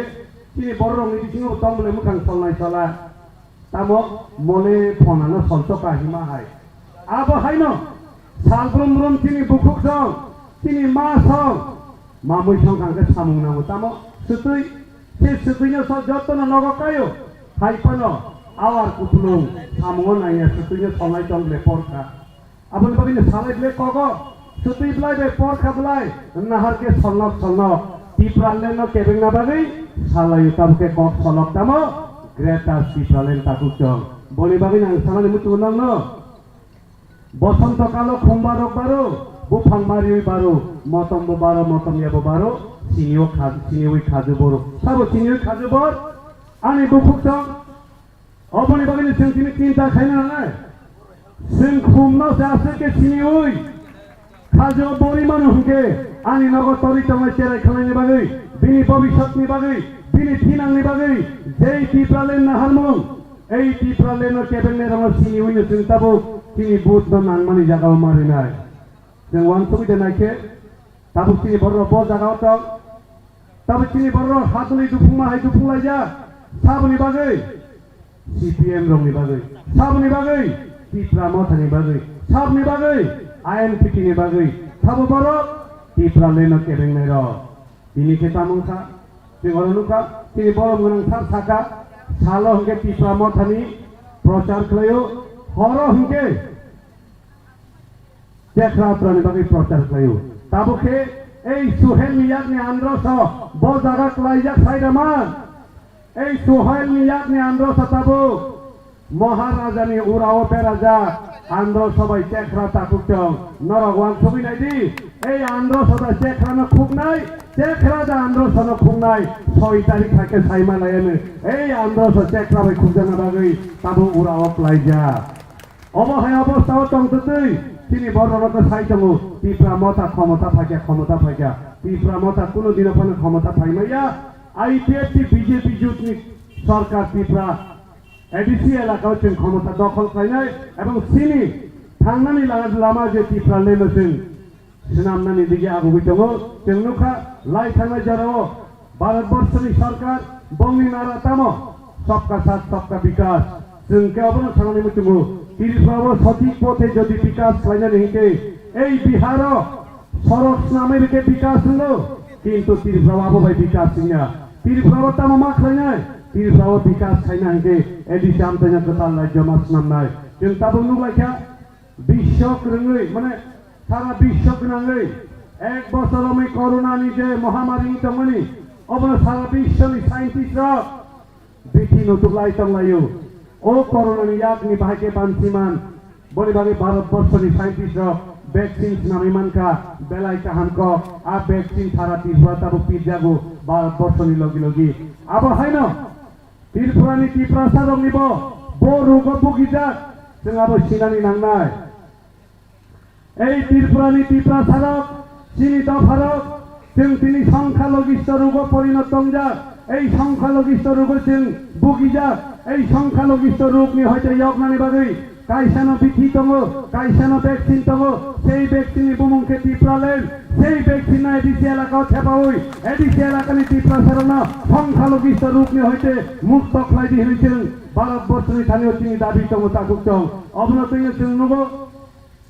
তিনি বড় রং নিদিছিও তংলে মুখাং সলনাই সলা তামক মনে ফনানো সলতকা হিমা হাই আবো হাইনো সালব্রমব্রম তিনি বুকুক সং তিনি মা সং मामुई संखांके सामुं नामो तामो सुतुई से सुतुइनो स जतनो नगकायो हाइपनो आवार कुपलुं सामुं नाया सुतुइनो सलाय दंले परखा आबुन बागिनो सालायले कगो सुतुइ ब्लाइबे परखा ब्लाइ नाहारके सलनक टिप्रालेनो केबेंना बागै सालायो ताबके कक सलक तामो ग्रेटा टिप्रालेन ताकुचं बलि बागिनो आं सानानि मुतु नांनो बसंत कालो खुम्बारक बारो बुफां मारियो बारो मतमबो बारो मतमयाबो बारो सिनियो खाजो बरो साबो सिनियो खाजो बर आनि बुफुकजों अबनि बागिनो जों दिनै चिन्ता खायनो नालाय जों खुमनो जासे के सिनियोय खाजो बरि मानो हुके आनि नगद तरि तंगाय चेराय खालायनि बागै बिनि भबिष्यतनि बागै बिनि थिनांनि बागै जै टिप्रालेन नाहारमं এই टिप्रालेनो केबेंने रंग सिनियोयनो जों ताबो तिनि बुट न नांमानि जागाव मारिनाय जों वान सुबिदा नायखे ताबो तिनि बर ब जागाव दं ताबो तिनि बर हातुनि दुफुंमा हाय दुफुंलायजा साबनि बागै सीपीएम रंनि बागै साबनि बागै टिप्रा मथानि बागै साबनि बागै आईएनपीटी नि बागै साबो बर टिप्रालेनो केबेंनाय र दिनि के तामुखा जों अरनुखा तिनि बर गोनां सार साका सालो हंगे टिप्रा मथानि प्रचार खालायो हरो हंगे देखरा प्राणी बागै प्रचार खालायो ताबुखे এই সোহেল মিয়াগনি আন্দ্রস ব জায়গা ক্লাইজা সাইরামান এই সোহেল মিয়াগনি আন্দ্রস তাবু মহারাজানি উরাও পেরাজা আন্দ্র সবাই চেখরা তাকুকচং নরগওয়ান ছবি নাইদি এই আন্দ্রস দা চেখরানো খুবনাই চেখরা দা আন্দ্রসনো খুবনাই 6 তারিখ থাকে সাইমালায়ানে এই আন্দ্রস চেখরা বাই খুবজানা বাগৈ তাবু উরাও ক্লাইজা অবহায় অবস্থাও তংতই তিনি বড়রকে সাইতমু টিপ্রা মতা ক্ষমতা ফাইকা টিপ্রা মতা কোনো দিন কোনো ক্ষমতা ফাইমাইয়া আইপিএফটি বিজেপি জুটনি সরকার টিপ্রা এডিসি এলাকাও जों ক্ষমতা দখল খাইনাই এবং সিনি थांनानै लामा जे टिप्रा लेनोसों सिनामनानि दिगे आगुबै दङ जों नुखा लाई थांनाय जाराव भारतबर्षनि सरकार बंनि नारा तामो सबका साथ सबका विकास जों केवल थांनानै मुतुमु ত্রিপুরাও সঠিক পথে যদি বিকাশ খাইনানি হিকে এই বিহার সড়ক নামে রেখে বিকাশ হলো কিন্তু ত্রিপুরাও ভাই বিকাশ সিংয়া ত্রিপুরাও তামা মা খাইনাই ত্রিপুরাও বিকাশ খাইনা হিকে এডিসি আমতাইনা কতাল রাজ্য মাস নামনাই जों তাবো নুলাইখা বিশ্বক রঙৈ মানে সারা বিশ্বক নাঙৈ এক বছর আমি করোনানি যে মহামারী দমনি অবনা সারা বিশ্বনি সাইন্টিস্টরা বিধি নতুলাই তংলায়ো ओ कोरोनानि यागनि बाहायके बानसिमान बलिबागे भारतबर्षनि साइन्टिस्टरा वैक्सीन नामिमानका बेलाय काहामको आ वैक्सीन थारा तिब्रा ताबो पिजागो বর্ষনি লগি আবো হাইনো ত্রিপুরানি ত্রিপুরা সাদক নিব বরুগ বুগিজাক जों आबो सिनानि नांनाय এই ত্রিপুরানি ত্রিপুরা সাদক চিনি দফারক जों তিনি সংখ্যালঘিষ্ঠ রোগ পরিণত যাক এই সংখ্যালঘিষ্ঠ রোগ जों বুগিজাক এই সংখ্যালঘিষ্ঠ রোগনি হয়তো যজ্ঞানি বাগৈ কাইসানো বিধি দङ কাইসানো ভ্যাকসিন দङ সেই ভ্যাকসিননি বুমুংকে ত্রিপুরালেন সেই ভ্যাকসিন এডিসি এলাকাও থেপাওই এডিসি এলাকানি ত্রিপুরা সারনা সংখ্যালঘিষ্ঠ রোগনি হইতে মুক্ত খাইদি হইছেন ভারতবর্ষনি স্থানীয় চিনি দাবি দङ তাকুক দङ অবনতই जों नुगो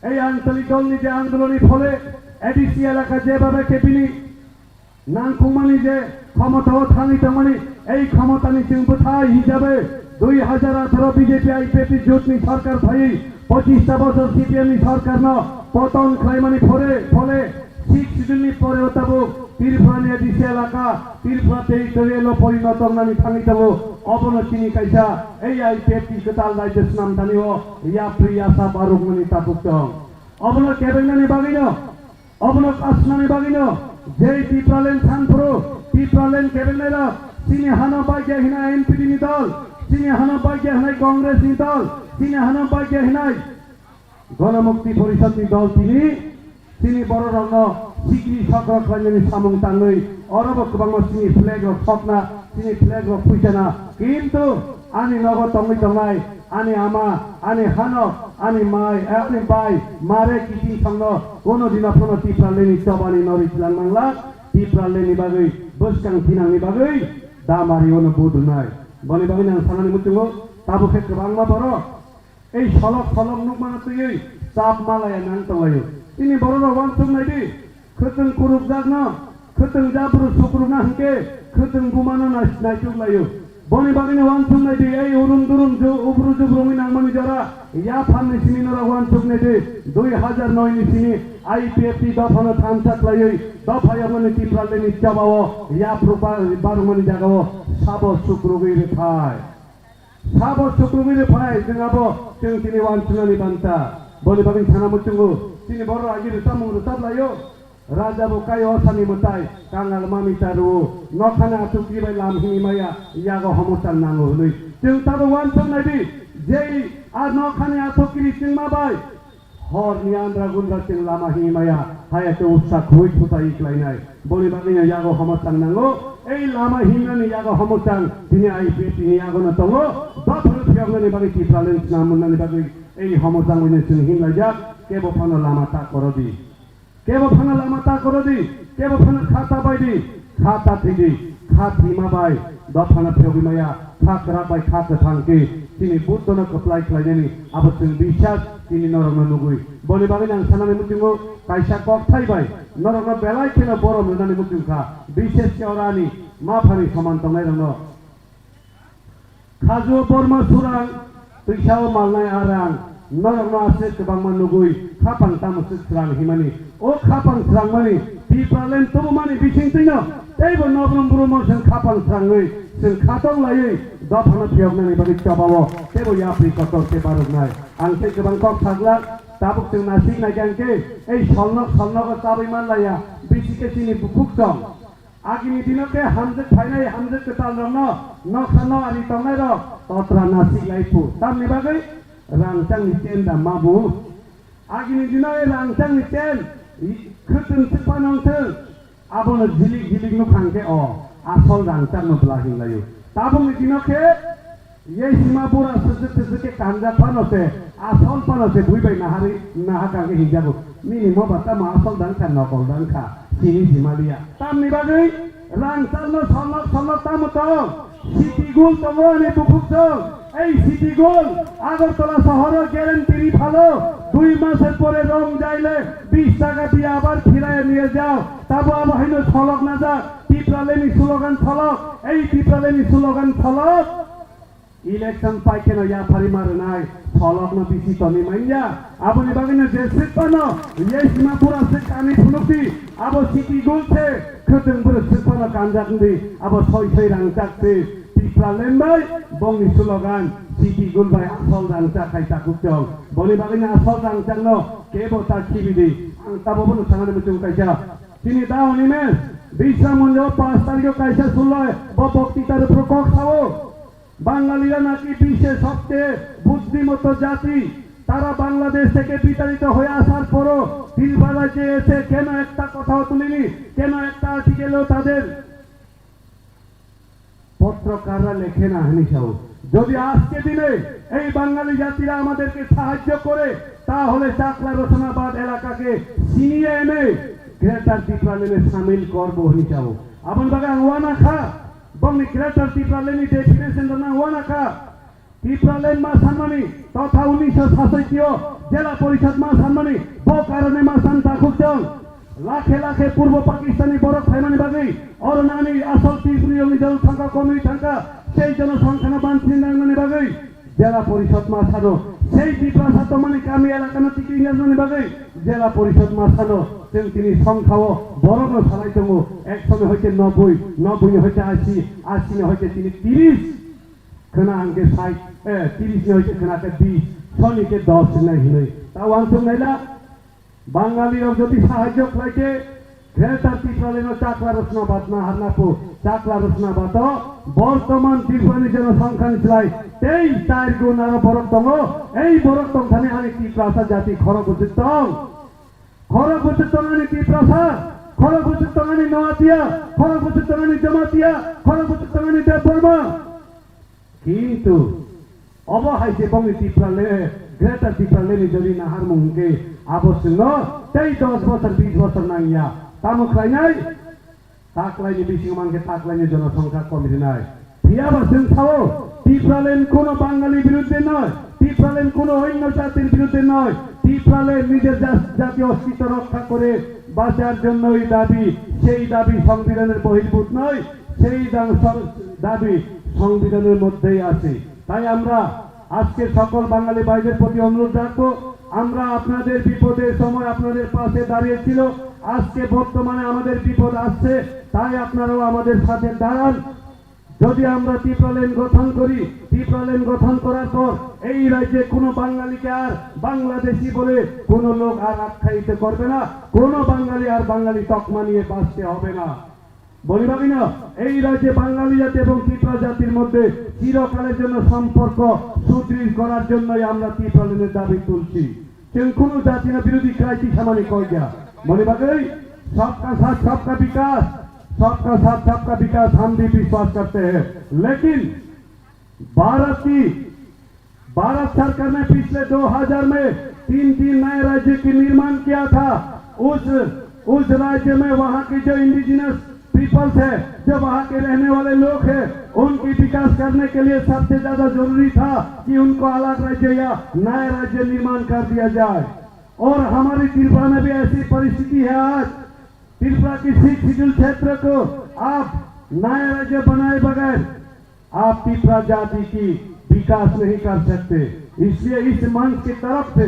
এই আঞ্চলিক দলনি যে আন্দোলনের ফলে এডিসি এলাকা যেভাবে কেবিনি নাংকুমানি যে ক্ষমতাও থানিত মানে এই ক্ষমতানি जों বোথাই হিসাবে 2018 বিজেপি আইপিএফ জোটনি সরকার ভাই 25টা বছর সিপিএমনি সরকার ন পতন খাইমানি ফলে 6 শিডিউলনি পরে হতাবো ত্রিপুরানি এডিসি এলাকা ত্রিপুরা টেরিটোরিয়াল পরিণত নানি থানিতাবো অবনতিনি কাইসা এই আইপিএফ কি কতাল রাজ্য নাম দানিও ইয়া প্রিয়া সা বারুকমানি তাকুক অবন কেবেনানি বাগিনো অবন কাসনানি বাগিনো যেই ত্রিপুরালেন থানপুরো ত্রিপুরালেন কেবেনেরা চিনি হানা বাইকে হিনা এমপিডি নি দল চিনি হানা বাইকে হিনাই কংগ্রেস নি দল চিনি হানা বাইকে হিনাই গণমুক্তি পরিষদ নি দল তিনি বড় রঙ সিগরি সকল খাইনি সামং তাঙ্গই অরব গোबां চিনি ফ্ল্যাগ রক স্বপ্না চিনি ফ্ল্যাগ রক ফুইছানা কিন্তু আনি নগর তঙ্গই তঙ্গাই আনি আমা আনি হানক আনি মাই আনি বাই মারে কিটি সঙ্গ কোনো দিন কোনো ত্রিপুরালেনি চবানি নরিছিলাং বাংলা ত্রিপুরালেনি বাগৈ বসকাং থিনাংনি বাগৈ দামারি অনুবোধ নাই বনি বাগৈ নাং সানানি মুচুঙ্गो তাবো खे गोबांबा बर এই সলক নুকমানা তুই চাপ মালায়া নাং তঙ্গাयो ini bororo wansung naidi khuteng kuruk jagna khuteng jabru sukru na hke khuteng gumana na snaijuk layo boni bagini wansung naidi ei urun durun jo ubru jubrumi nangmani jara ya phamni siminora wansung naidi 2009 ni sini IPF dafana thamsak layo dafaya mani tipraleni chabawo ya prupa barumani jagawo sabo sukrugi rephai sabo sukrugi rephai jengabo jeng tini wansungani banta boni bagini thana muchungu তিনি বড় আগির তামুং রুতাবলায়ো রাজা বকায় অসানি মতাই কাঙ্গাল মামি তারু নখানা আতুকি by লামহিনি মায়া ইয়াগো হমতাল নাঙ্গো হলুই जों তাবো ওয়ানসং নাইদি যেই আর নখানে আতুকিরি চিংমা by হরনি আন্দ্রা গুন্ডা চিং লামাহিনি মায়া হায়াতে উৎসা খুই ফুতাই ইকলাইনাই বলি বাগিনা ইয়াগো হমতাল নাঙ্গো এই লামাহিনানি ইয়াগো হমতাল তিনি আইপিএফ তিনি ইয়াগো না তঙ্গো বাফরু ফিয়াগনি বাগি ত্রিপুরালেন নামুনানি বাগি এই হমতাল উইনে চিং হিনলাইজা কেবো ফানো লামাতা করদি কেবো ফানো লামাতা করদি কেবো ফানো খাতা বাইদি খাতা থিদি খাতিমা বাই দফানা ফেগিমায়া খাকরা বাই খাতে থাঙ্কি তিনি বুদ্ধনা কপ্লাই ক্লাইনেনি আবতিন বিশ্বাস তিনি নরম নুগুই বলি বাগি নাং সানানি মুতিঙ্গো কাইসা কক থাই বাই নরম বেলাই কেনা বড় মুনানি মুতিংখা বিশেষ কেওরানি মাফানি সমান তংনাই রং খাজু বর্মা সুরাং তুইসাও মালনাই আরাং নরম আছে गोबां नुगुई खापां तामसु स्रां हिमानि ओ खापां स्रां मानि ত্রিপুরালেন তবু मानि बिथिं तिनो এইবো নবরমপুর মসন खापां स्राङै जों खातं लायै दफाना फियावनानि बागै चाबावो तेबो याफ्रि कतर के बारुनाय आंखे गोबां कक थागला ताबुक जों नासिक नायगांके এই सलनक ताबै मानलाया बिसिके सिनि बुकुक दं आगिनि दिनके हामजे फाइनाय हामजे कताल रंग नखानो आरि तंनाय र तत्रा नासिक लाइफु तामनि बागै रांचांनि टेन दा माबु आगिनि दिनाय रांचांनि टेन खोतन सिपानंथों आबोनो जिलिक नुखांके आसल रांचां नब्ला हिंलायो ताबुनि दिनके ये सीमा बोरा सजके कांजा फानोसे आसल फानोसे बुइबाय नाहागांके हिंजागो मिनि मबाता मा आसल दांखा नकल दांखा सिनि हिमालिया तामनि बागै रांचांनो सलक तामतो सिटी गुल तंगोनि बुकुकजों এই সিটি গোল আগরতলা শহরের গ্যারান্টি ভালো 2 মাসের পরে রং যাইলে 20 টাকা দিয়ে আবার ফিরায় নিয়ে যাও তাবো আবাহিনো ছলক না যা ত্রিপুরালেনি স্লোগান ছলক এই ত্রিপুরালেনি স্লোগান ছলক ইলেকশন পাইকেন ইয়া ফারি মারে নাই ছলক না বিসি তনি মাইয়া আবনি বাগিনে দেশে পানো এই সীমাপুরা সে কানি ফুনুকি আবো সিটি গোলছে খতং বড় সিপানা কানজাকন্দি আবো ছয় রাং চাকতে ত্রিপুরালেন বাই বংনি স্লোগান সিটি গোল বাই আসল রাংচা খাইতা কুকজং বনি বাগিনে আসল রাংচাংনো কেবো তা খিবিদি তাবো বনো সানানে মুচুং কাইসা তিনি দাওনি মেস বিশ্বা মঞ্জল 5 তারিখে কাইসা শুনল বক্তৃতার উপর কক খাও বাঙালিরা নাকি বিশ্বের সবচেয়ে বুদ্ধিমত্ত জাতি তারা বাংলাদেশ থেকে বিতাড়িত হয়ে আসার পরও ত্রিপুরা রাজ্যে এসে কেন একটা কথাও তুলিনি কেন একটা আর্টিকেলও তাদের পত্রকাররা লেখে না হানিসাও যদি আজকে দিনে এই বাঙালি জাতিরা আমাদেরকে সাহায্য করে তাহলে চাকলা রচনাবাদ এলাকাকে ছিনিয়ে এনে গ্রেটার ত্রিপুরালেনে সামিল করবো হানিসাও আপন বাগান ওয়ানা খা বংনি গ্রেটার ত্রিপুরালেনি ডেফিনেশন না ওয়ানা খা ত্রিপুরালেন মা সানমানি তথা 1967 জেলা পরিষদ মা সানমানি কারণে মা সান্তা খুঁজছেন লাখে লাখে পূর্ব পাকিস্তানি বরফ ফাইমানি বাগি অরনানি আসল ত্রিপুরীয় জনসংখ্যা কমই থাকা সেই জনসংখ্যা না বাঞ্ছিন বাগি জেলা পরিষদ মা সানো সেই ত্রিপুরা ছাত্র মানে কামি এলাকা না টিকি ইংরেজি বাগি জেলা পরিষদ মা সানো তিনি সংখ্যাও বড় সারাইতে একসময় হইতে 90 হইতে 80 হইতে তিনি 30 খানা আঙ্কে 30 হইতে খানাকে 20 সনিকে 10 নাই হিনই তাও আনসুম নাইলা বাঙালিরা যদি সাহায্য পাইছে গ্রেটার ত্রিপুরালেন চাকলা রচনাবাদ না হারনাপো চাকলা রচনাবাদ বর্তমান ত্রিপুরানি জনসংখ্যা নিশ্চয় 23 গুণ আরো বরক দङ এই বরক দং থানে আনি ত্রিপুরা জাতি খরগুজিত আনি ত্রিপুরা খরগুজিত আনি নওয়াতিয়া খরগুজিত আনি জমাতিয়া খরগুজিত আনি দেববর্মা কিন্তু অবহাইছে বঙ্গি ত্রিপুরালে গ্রেটার ত্রিপুরালেনি যদি নাহার মুখে আবশ্যক তাই 10 বছর 20 বছর নাইয়া তামুখাইনাই তাকলাইনি বেশি মানকে তাকলাইনি জনসংখ্যা কমে নাই ভিয়াবাসেন খাও ত্রিপুরালেন কোন বাঙালির বিরুদ্ধে নয় ত্রিপুরালেন কোন অন্য জাতির বিরুদ্ধে নয় ত্রিপুরালেন নিজের জাতীয় অস্তিত্ব রক্ষা করে বাঁচার জন্যই দাবি সেই দাবি সংবিধানের বহির্ভূত নয় সেই দাবি সংবিধানের মধ্যেই আছে তাই আমরা আজকে সকল বাঙালি ভাইদের প্রতি অনুরোধ রাখবো আমরা আপনাদের বিপদের সময় আপনাদের পাশে দাঁড়িয়েছিল আজকে বর্তমানে আমাদের বিপদ আসছে তাই আপনারাও আমাদের সাথে দাঁড়ান যদি আমরা ত্রিপুরালেন গঠন করি ত্রিপুরালেন গঠন করার পর এই রাজ্যে কোনো বাঙালিকে আর বাংলাদেশি বলে কোনো লোক আর আখ্যায়িত করবে না কোনো বাঙালি আর বাঙালি তকমা নিয়ে বাঁচতে হবে না বলি ভাবি না এই রাজ্যে বাঙালি জাতি এবং ত্রিপুরা জাতির মধ্যে চিরকালের জন্য সম্পর্ক সুদৃঢ় করার জন্যই আমরা ত্রিপুরালেনের দাবি তুলছি কোনো জাতি না বিরোধী ক্রাইতি সামান্য কই গিয়া বলি ভাবি सबका साथ सबका विकास सबका साथ सबका विकास हम भी विश्वास करते हैं लेकिन भारत सरकार ने पिछले 2000 में 3 नए राज्य की निर्माण किया था उस राज्य में वहां की जो इंडिजिनस पीपल्स है जो वहां के रहने वाले लोग हैं उनकी विकास करने के लिए सबसे ज्यादा जरूरी था कि उनको अलग राज्य या नए राज्य निर्माण कर दिया जाए और हमारी त्रिपुरा में भी ऐसी परिस्थिति है आज त्रिपुरा की 6 शेड्यूल क्षेत्र को आप नए राज्य बनाए बगैर आप त्रिपुरा जाति की विकास नहीं कर सकते इसलिए इस मंच की तरफ से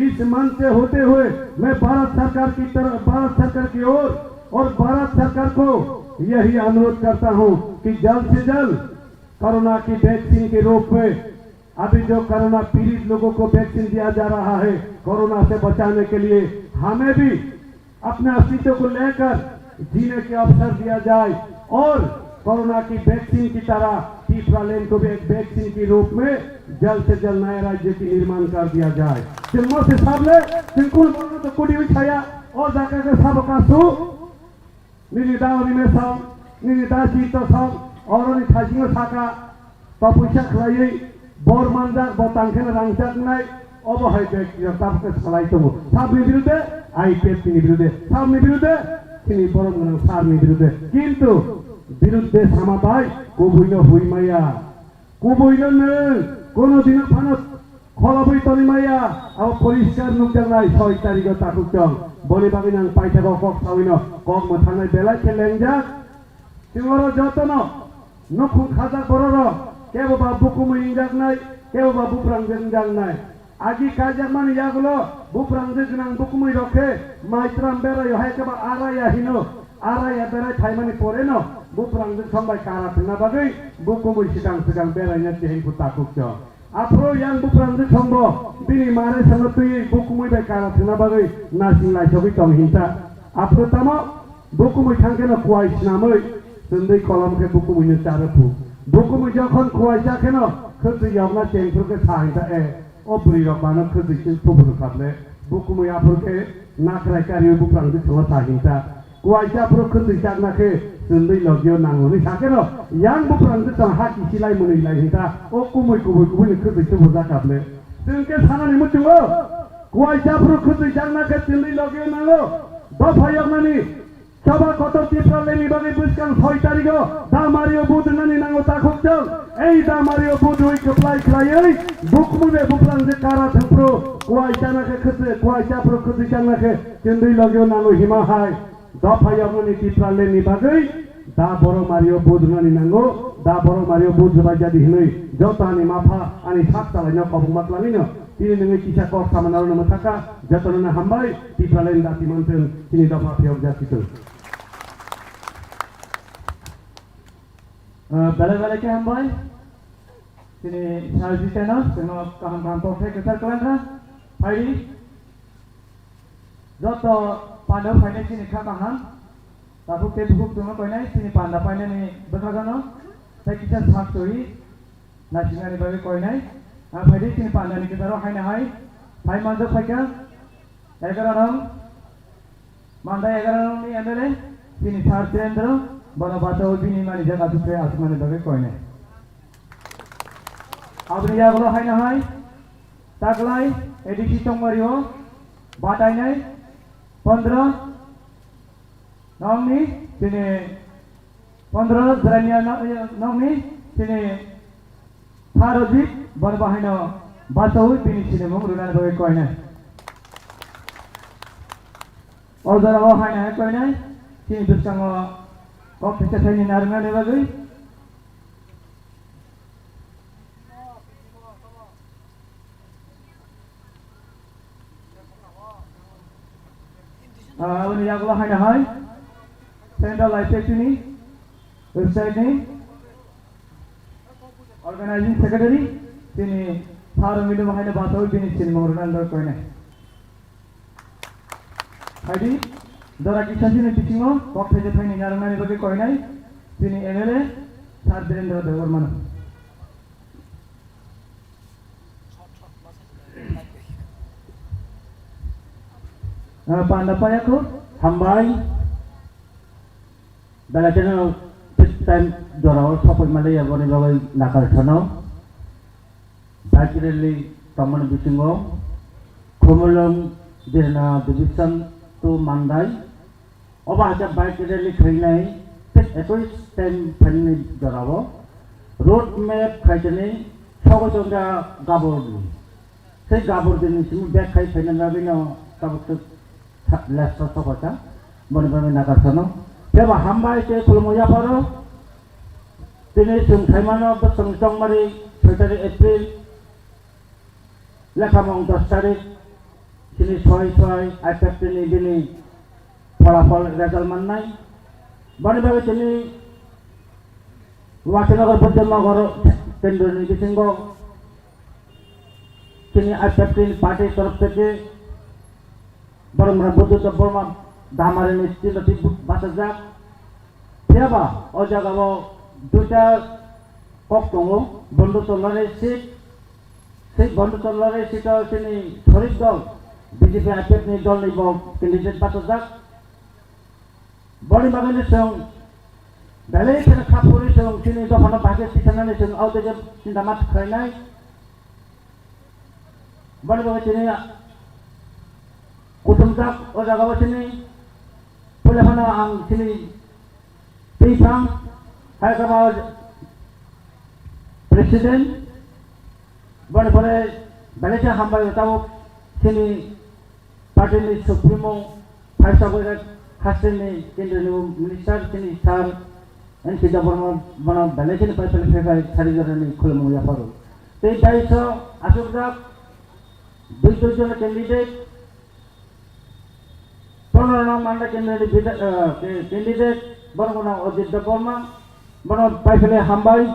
इस मंच से होते हुए मैं भारत सरकार की ओर और भारत सरकार को यही अनुरोध करता हूं कि जल्द से जल्द कोरोना की वैक्सीन के रूप में अभी जो कोरोना पीड़ित लोगों को वैक्सीन दिया जा रहा है कोरोना से बचाने के लिए हमें भी अपने अस्तित्व को लेकर जीने के अवसर दिया जाए और कोरोना की वैक्सीन की तरह त्रिपुरालेन को भी एक वैक्सीन के रूप में जल्द से जल्द नए राज्य की निर्माण कर दिया जाए जिनमें से सबले जिनको तो कुड़ी छाया और जाकर के सब का सु निदावरी में सब निदा जीत सब और खासिंग साका तो पैसा खिलाई बर मानजाक बतांखे रांजाक नाय অবহাই ব্যক্তিকে চালাইতে সাবনি বিরুদ্ধে আইপিএফ তিনি বিরুদ্ধে সাবনি বিরুদ্ধে তিনি বড় সারনি বিরুদ্ধে কিন্তু বিরুদ্ধে সামাবাই কবইল হইমাইয়া কবইল কোনদিন ফানত খলাবই তলিমাইয়া আর পরিষ্কার নুকজাং নাই 6 তারিখে তাকুকজং বলি বাগি নাং পাইছা কক সাউইন কক মথানাই বেলা খেলেংজা তিমর যতন নখু খাজা করর কেব বাবু কুমই ইংজাক নাই কেব বাবু প্রাংজং নাই আজি কাজামান ইয়াগুলো বুপ্রাংজে গনাং বুকুমই রখে মাইত্রাম বেরাই হাইকেবা আরাইয়া হিনো আরাইয়া বেরাই থাইমানি পরে ন বুপ্রাংজে সম্বাই কারা থিনা বাগৈ বুকুমই সিগাং বেরাইনা তেহেই ফুতাকুক জ আফ্রো ইয়াং বুপ্রাংজে সম্ব বিনি মারে সঙ্গ তুই বুকুমই বে কারা থিনা বাগৈ নাসিং লাইছবি তং হিংসা Afro তামো bukumui thangkeno kuai snamui sendai kolam ke bukumui ne charapu bukumui jokhon kuai chakeno khutsi yogna chengpurke sahinta o buri rokmano khutsi kin puburu khatle bukumui apurke nakrai kari buprang di thwa sahinta kuai chapro khutsi chakna ke sendai logyo nangoni sakeno yang buprang di tang haki silai muni lai hinta o kumui kubui khutsi tubuza khatle sengke sanani mutungo kuai chapro khutsi chakna ke sendai logyo nango dopha yognani Coba kotor tipra leni bagi buskan 6 tariko da Mario Bud nani nango takok jol ei da Mario Bud oi keplai klai bukmune buklang de kara thupro kuai chana ke khute kuai chapro khute chana ke kendui lagyo nango hima hai da phayamuni tipra leni bagi da boro Mario Bud nani nango da boro Mario Bud ba jadi hinoi jotani mafa ani sakta laino kobung maklangino Ini dengan kisah kau sama nalar nama taka, jatuh nama hambai, tipra lain dati manten, ini dapat piawak jatuh itu. Balik-balik ke hambai, ini salji channel, semua kaham-kaham profek kesal kalian kan, hari, jatuh pandai pandai sini kaham, tapi kebuku cuma kau ini sini pandai pandai ni berkagano, saya kisah sakti, nasi ni bagi kau ini. Hari ini pandai kita roh hai nahai, hai mandu fajar, egaran, mandai egaran ni anda ini thar cendera, bana bata ubi ni mani jaga tu saya asman bagi kau ini. Abri ya roh hai nahai, taglai, edisi tongmario, bata ini, 15, nom ni, sini 15 berani nom ni, sini Harojit berbahaya batau ini sini mengurunan bagi kau ini. Orang orang hanya kau ini sini bersama kau kita sini narangan ni bagi. Ini yang Allah hanya hai. Sendal live ini, website ni. Organizing Secretary, sini Thar Middle Mahina Batau sini sini mengurunan dor kau ini. Hari, dora kisah sini picingo, waktu je thai ni narangan ni bagi kau ini, sini MLA, Thar Direndra Devar mana. Pandai payah ko, hambai, dalam channel time dorao support Malaya boni bagai nakal chano bakireli taman bisingo komolom dirna division to mandai oba aja bakireli khainai ekoi time phani dorao road map khaitani sogojonga gabor sei gabor din simu back khai phainan rabino tabuk last sokota boni bagai nakal chano teba hambai ke kulmoya paro Tini sungkaimano bersong mari 3 April lekamong 10 tarik sini soy iPad ini falafel result manai bani bagi sini Wasinagar Bajamagoro tender ni disinggo sini iPad ini parti तरफ থেকে বড় মরবুত তো বড় দামারে নিশ্চিত তিবুত বাসা Siapa? Oja kalau duta kok tunggu, bondu tolare sit bondu tolare sit sini solid dol, BJP APF ni dol ni bom candidate batas body bagian ni song, dalai kena kapuri song sini tu mana bagai sisana ni song, auto je cinta mat kerana, body bagian sini kutum tak oja kalau sini, boleh mana ang sini Pisang, hai kamal presiden, boleh Malaysia hamba tahu sini parti ni supremo, hai sahaja hasil ni kendali minister sini sar, ini kita mana Malaysia ni pasal sekai hari ni kulmu ya paru. Tapi dari so asal tak, betul je candidate, penolong mana candidate Barangkali Ojit Daporma, barang paisale hambai,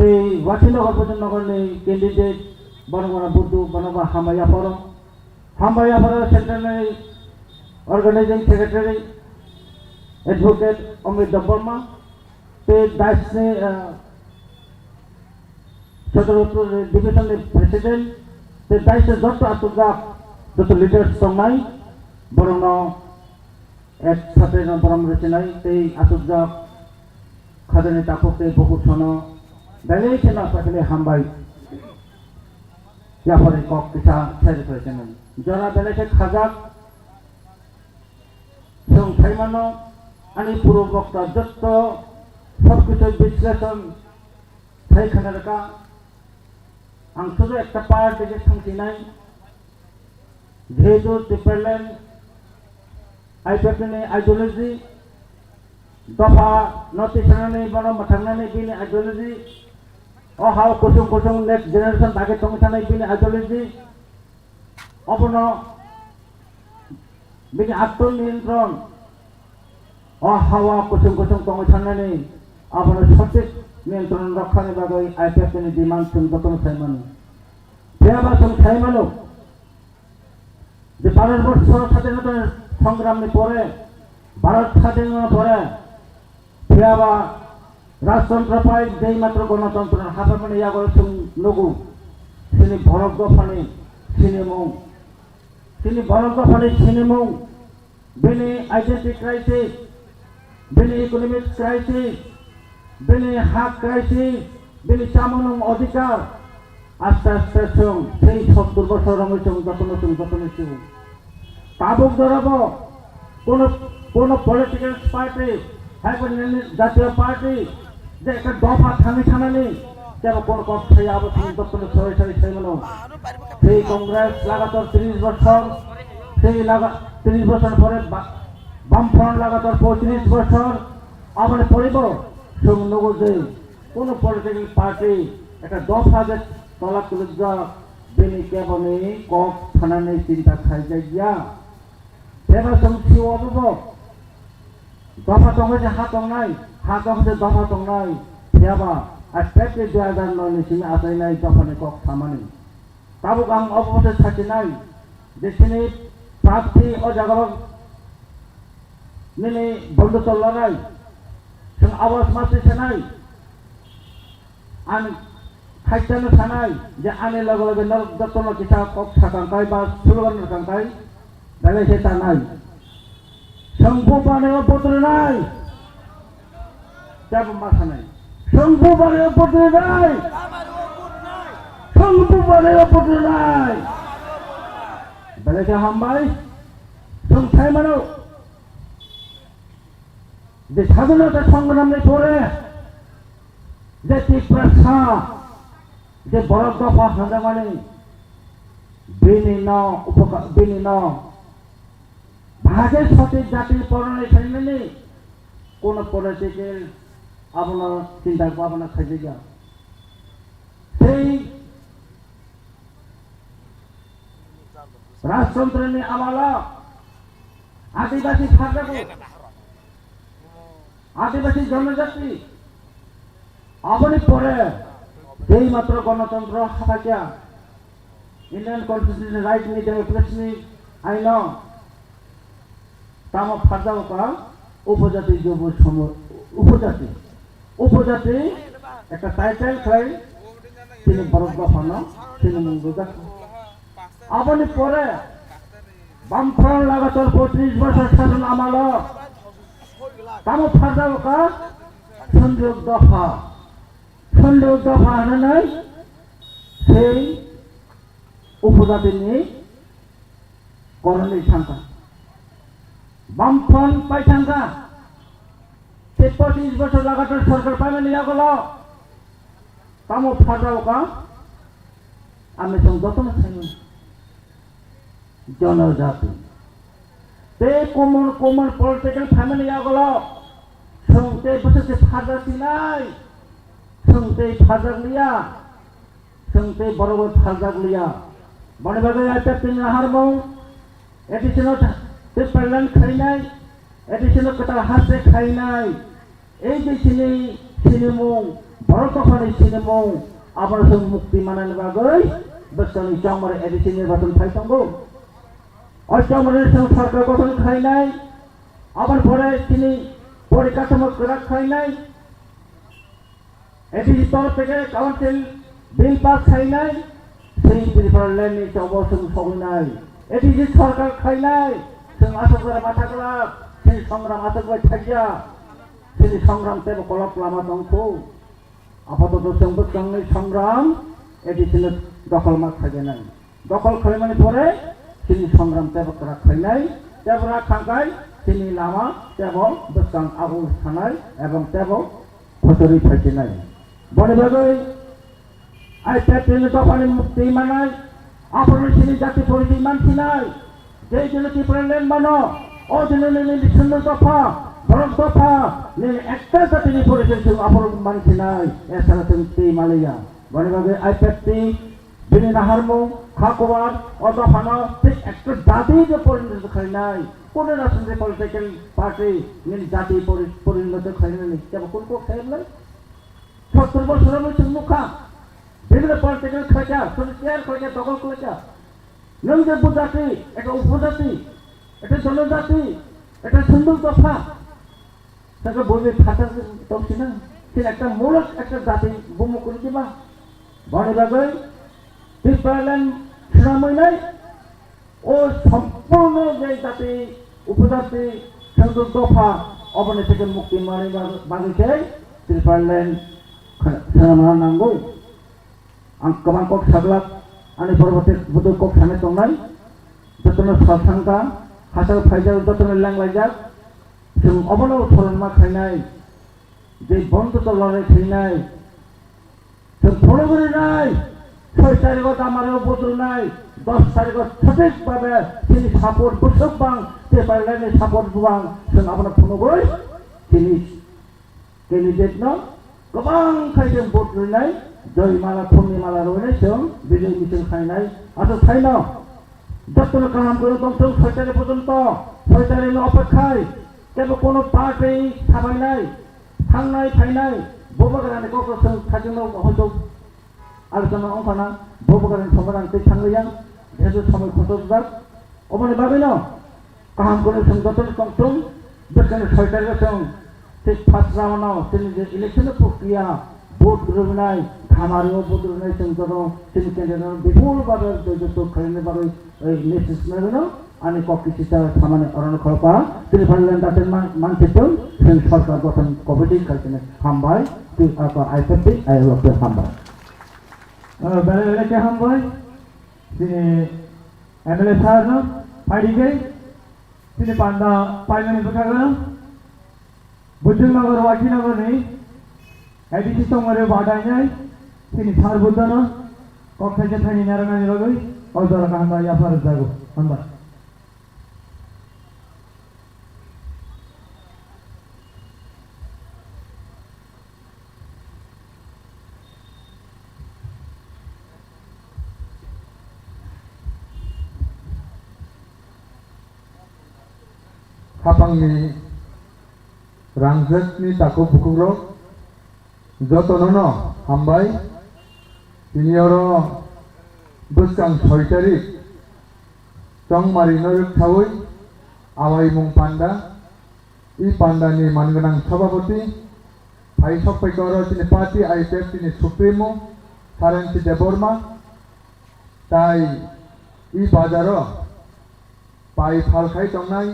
te Wasinagar Bajamagoro ni candidate, barangkali Budu, barangkali Hamaya Forum central ni organizing secretary, advocate Amrit Verma ते दाइसनि सदर डिभिजननि president ते dice जत आतुगा जत lidars दंनाय बरंनो एक साथे बरम रचिनाय ते आतुगा खादानि तापके बहुत सनो दाइले केना पाखले हामबाय जाफारि कक किसा साइड प्रेसिडेन्ट जरा बेलेके खाजाक जों थाइमानो आंनि पूर्व बक्ता जत सबकिछु विश्लेषण थाइखानारका आं शुधु एक पार्टीके थांखिनाय जेहेतु डिपार्टमेन्ट आइपिएफनि आइडियोलजि दफा नटिसनानै बनो थांनानै बिनि आइडियोलजि हाव कुसुम कुसुम नेक्स्ट जेनेरेशन बागे थानाय बिनि आइडियोलजि अबनो बिनि आत्मनियन्त्रण हावा कुसुम कुसुम थानानै अबनो सঠিক नियन्त्रण रक्षानि बागै आइपिएफनि डिमान्ड जों जतन खालामो जेबा जों खालामो যে ভারতবর্ষ স্বাধীনতা সংগ্রামে পরে ভারত স্বাধীনতা পরে ফিরাবা রাজতন্ত্র পাই যেই মাত্র গণতন্ত্র হাফামানে ইয়াগর সুং নগু তিনি ভরত দফানি সিনেমং তিনি ভরত দফানি সিনেমং বেনি আইডেন্টি ক্রাইসিস বেনি ইকোনমিক ক্রাইসিস বেনি হাক ক্রাইসিস বেনি চামনং অধিকার আস্তে আস্তে সং সেই ৭০ বছর রঙের যতন তাবুক ধরাবো কোন পলিটিক্যাল পার্টি হ্যাঁ জাতীয় পার্টি যে একটা দফা থানানি কেবল কোন কক্ষে আবশ্যক যতন সরাসরি সেইমানো সেই কংগ্রেস লাগাতার ৩০ বছর সেই ৩০ বছর পরে বামফ্রন্ট লাগাতার ৩৫ বছর আবার পড়িব নগর যে কোন পলিটিক্যাল পার্টি একটা দফা যে তলা তুলে बेनि केबने कक थानानै चिंता खायजाया बेबा संथिव अबो दफा दंगे हा दंनाय दफा दंनाय फेबा आस्पेक्ट 2009 नि सिम आसायनाय दफानि कक थामानि ताबो आं अबोसे साथिनाय जेसिनि प्रार्थी अ जागाव निने बन्द चलनाय जों आवाज मासे सेनाय आं खायजानो थानाय जे आने लगे लगे नरदत्तन किसा कक थाखांखाय बा स्लगान थाखांखाय बेलेसे थानाय संभु बानायाव बद्रनाय जाबो मा थानाय संभु बानायाव बद्रनाय संभु बानायाव बद्रनाय बेलेसे हामबाय जों थाइमानो जे স্বাধীনতা সংগ্রামে পড়ে যে তীব্রতা যে বড় দফা হাজামানে বিনি ভাগে সঠিক জাতির পরনে সাইনে কোন পলিটিক্যাল আপনার চিন্তা ভাবনা খাইতে যা সেই রাজতন্ত্রের আমলা আদিবাসী থাকবে आदिवासी जनजाति अपनी परे যেই মাত্র গণতন্ত্র হাতাকিয়া ইন্ডিয়ান কনস্টিটিউশন রাইট নি ডেমোক্রেসি আইন তাম ফাদাও কা উপজাতি যুব উপজাতি একটা টাইটেল খাই তিনি বরফ দফানো তিনি মুঙ্গুজা আপনি পরে বামফ্রন্ট লাগাতার ৩৫ বছর শাসন আমলা তাম ফাদাও কা সংযোগ দফা হানাनै সেই উপজাতিनि করণী থাকা বামফ্রন্ট পাই থাকা ২৫ বছর লাগাতার সরকার পাইলে নিয়া গেল তাম ফাদাও কা আমি যতন খাইনি জনজাতি ते कमन पलिटिकल फैमिली आगलो संते बससे फादर सिनाय संते फादर लिया संते बरोबर फादर लिया बने बागे आते तीन हारमो एडिशनल ते पलन खाइनाय एडिशनल कटा हासे खाइनाय এই যে সিনেমো বড় কফানি সিনেমো আবার সব মুক্তি মানানো বাগৈ বসনি চামরে এডিশন নির্বাচন ফাইতাঙ্গো অষ্টমরের সরকার গঠন খাই নাই আবার পরে তিনি পরিকাঠামো রক্ষায় নাই, এটি তরফ থেকে কাউন্সিল বিল পাস খাই নাই, সেই ত্রিপুরাল্যান্ড অবশ্যই সবই নাই, এটি যে সরকার খাই নাই, जों आसामफोरा माथा खालाम जोंनि संग्राम आसामबाय थाया जोंनि संग्राम तेबो कलप लामा दंखौ आपातत जों बोखांनाय संग्राम एडिशनेल दखल मा खायनाय दखल खालामनायनि परे जोंनि संग्राम तेबो राखायनाय तेबो राखांगाय जोंनि लामा तेबो बोखां आगु थानाय एबं तेबो खतरि फायनाय बने बागै आइपेटनि दफानि मुक्ति मानाय आपन जोंनि जाति परिधि मानसिनाय जय जन ত্রিপুরাল্যান্ড मानो ओ दिननि लिसुन दफा भरत दफा ने एकटा जातिनि परिचय आपन मानसिनाय एसारा जों मालया बने बागै आइपेटनि जोंनि नाहारमु खाकवार ओ दफानो ठीक एकटा जाति जे परिणत खायनाय कोन राजनीतिक पॉलिटिकल पार्टी ने जाति परिणत खायनाय केबो कोन खायनाय 70 বছরের जों मुखा বিভিন্ন পলিটিক্যাল খায়কা সোশিয়াল খায়কা দখল খায়কা नों जे बुजाति এটা উপজাতি এটা জনজাতি এটা সুন্দর দফা তাকে বলবে ভাষা দমছি না সে একটা মূলক একটা জাতি বম করে দিবা বনে বাগৈ ত্রিপুরাল্যান্ড সুনামই নাই ও সম্পূর্ণ যে জাতি উপজাতি সুন্দর দফা অবনে থেকে মুক্তি মানে বাগৈকে ত্রিপুরাল্যান্ড সুনাম নাंगौ आं गोबां कक साग्लाब आंनि परबर्ती बुदु कक सानै दंनाय जतन सासांगा हासार फाइजार जतन लांलायजाक जों अबनो थरनमा खायनाय जे बन्द तलनाय थैनाय जों फलगरिनाय 6 तारिखआव दामाराव बद्रुनाय 10 तारिखआव सঠিকভাবে তিনি সাপোর্ট বসবাं ত্রিপুরাল্যান্ডनि सापर्ट बुवां जों अबनो फलगरि তিনি कैंडिडेट न गोबां खायजों बद्रुनाय जयमाला पूर्णिमाला रयनाय जों विजय मिছিল खायनाय आरो थायनो जतन काम करे दंथों 6 तारिख पर्यन्त 6 तारिखनि अपेक्षाय केबो कोनो पार्टी थाबायनाय थांनाय फायनाय बबगारानि ककसों थाजों हयतो आलोचना अंखाना बबगारानि संग्रांथि थांगैया जेजो समय खतजाक अबनि बागैनो काम करे जों जतन दंथों बेखायनो 6 तारिखआव जों ठीक फार्स्ट राउन्डआव जोंनि इलेक्शन प्रक्रिया भोट ग्रहणाय खामारियाव बद्रुनाय जों जनो जोंनि केन्डिडेट बिपुल बाबा जयजोत खालामनो बागै मेसेज मेगनो आंनि ककिसिता खामानि अरन खलपा त्रिपुराल्যান্ড दातेन मानसिजों जों सरकार गठन कमिटि खालामनो हामबाय टु आइपेटि आइलके हामबाय बेलेके हामबाय दिनै एमएलए सारनो फाइदिगै दिनै पान्दा पाइनानि बखागोन बुजुनगर वाकिनगरनि एडिसि तंगरे बादायनाय তিনি সারবুদ্দানো কক্ষে থানি নারায়ণ বাগৈ অজরা কান্দা ইয়াফার জাগো আমরা खापांनि रांजोकनि ताखौ बुकुग्रक जतननो हामबाय तिनियारो बोसगां 6 तारिख चंमारिनो थावै आवाई मुं पांडा इ पांडानि मानगोनां सभापति भाई सफाइकर तिनि पार्टी आइपेफ तिनि सुप्रिमो कारेन्सि देबर्मा ताई इ बाजारो पाई फालखाय दंनाय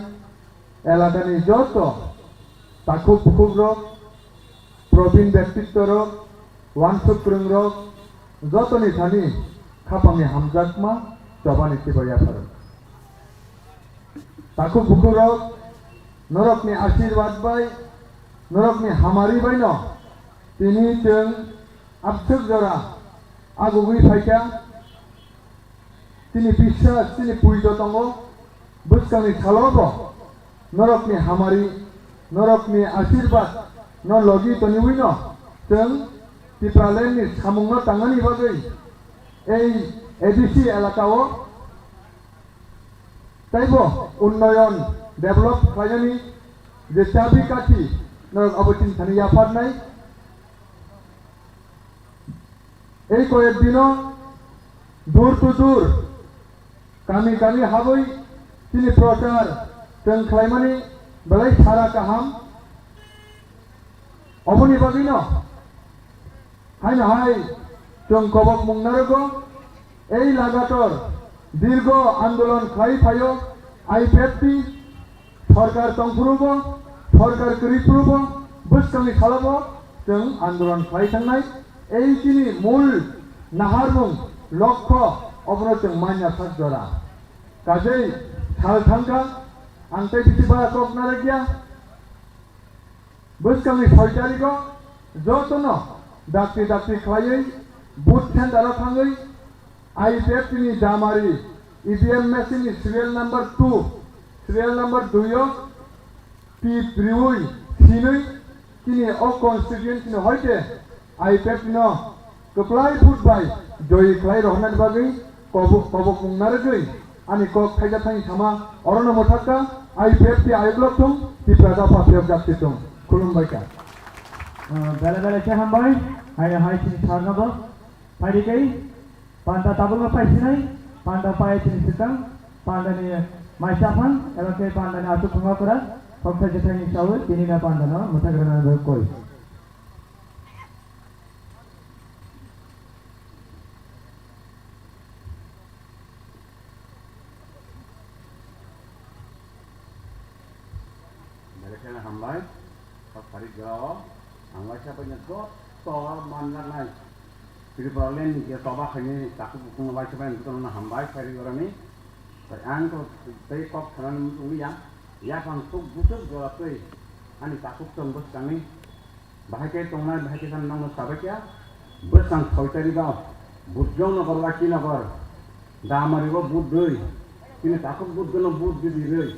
एलाकानि जत ताखौ बुकुग्रक प्रवीण व्यक्तित्व वानसुक्रंग जतनी थानी खापांनि हामजाकमा जबानि सिबायाफोर ताखौ बुकुरक नरकनि आशीर्वाद बाय नरकनि हामारि बाय न तिनि जों आबसुक जरा आगुगै फायका तिनि बिश्वास तिनि पुइद दङ बुसकांनि थालबो नरकनि हामारि नरकनि आशीर्वाद न लगी तनिविनो जों ত্রিপুরাল্যান্ডनि सामुंनो थांनायनि बागै এই एडिसि एलाकायाव ताइबो उन्नयन डेभलप खालामनायनि जे चाबिकाथि नरक अबतिन थानि याफारनाय এই কয়েকদিনও দূর টু দূর গামি গামি हाबै তিনি प्रचार जों खालामनानै belai sara kaham oboni bagino hai na hai jong kobok mungnarogo ei lagator দীর্ঘ আন্দোলন খাই ফাইও আইপিএফটি সরকার তংফুরুব সরকার করিফুরুব বুসকামি খালাব जों আন্দোলন খাই थांनाय এই যিনি মূল নাহারমুং লক্ষ্য অবনো जों मान्या साजरा কাজেই সাল थांगा आंते बिथिबा ककनारे गया बुसकामी 6 तारिखो जतनो दाक्ति दाक्ति खायै बुथ सेन्टाराव थाङै IPF ni damari EVM machine ni serial number 2 serial number 2 P3 sinui kini o constituent ni hoite IPF no keplai food by joy klai rohnan bagai kobok mungnargei ani kok khaija thani thama orono mothaka IPF ti ayoglok thong ti prada papiok jakti thong khulumbai ka bela bela chahambai hai hai sini sarnago padikai Panda tabung apa sini? Panda apa ini sedang? Panda ni masyarakat, elok panda ni atu pengakuran. Fakta jeta ni sahut, ini na panda na mutagrana berkoi. Mereka nak hambai, pas hari jauh, hambai siapa nyedot, tol mana naik. Jadi problem ni dia coba kini takut bukan baik sebab itu nak hambai hari orang ni. Ang tu tei kop kanan umi ya kan tu butuh jual tu. Ani takut tu bos kami. Bahaya tongna bahaya kan nang sabak ya. Bos kan kau cari dah. Budjong nak berlaki nak ber. Dah mari bud doi. Kini takut bud kena bud jadi doi.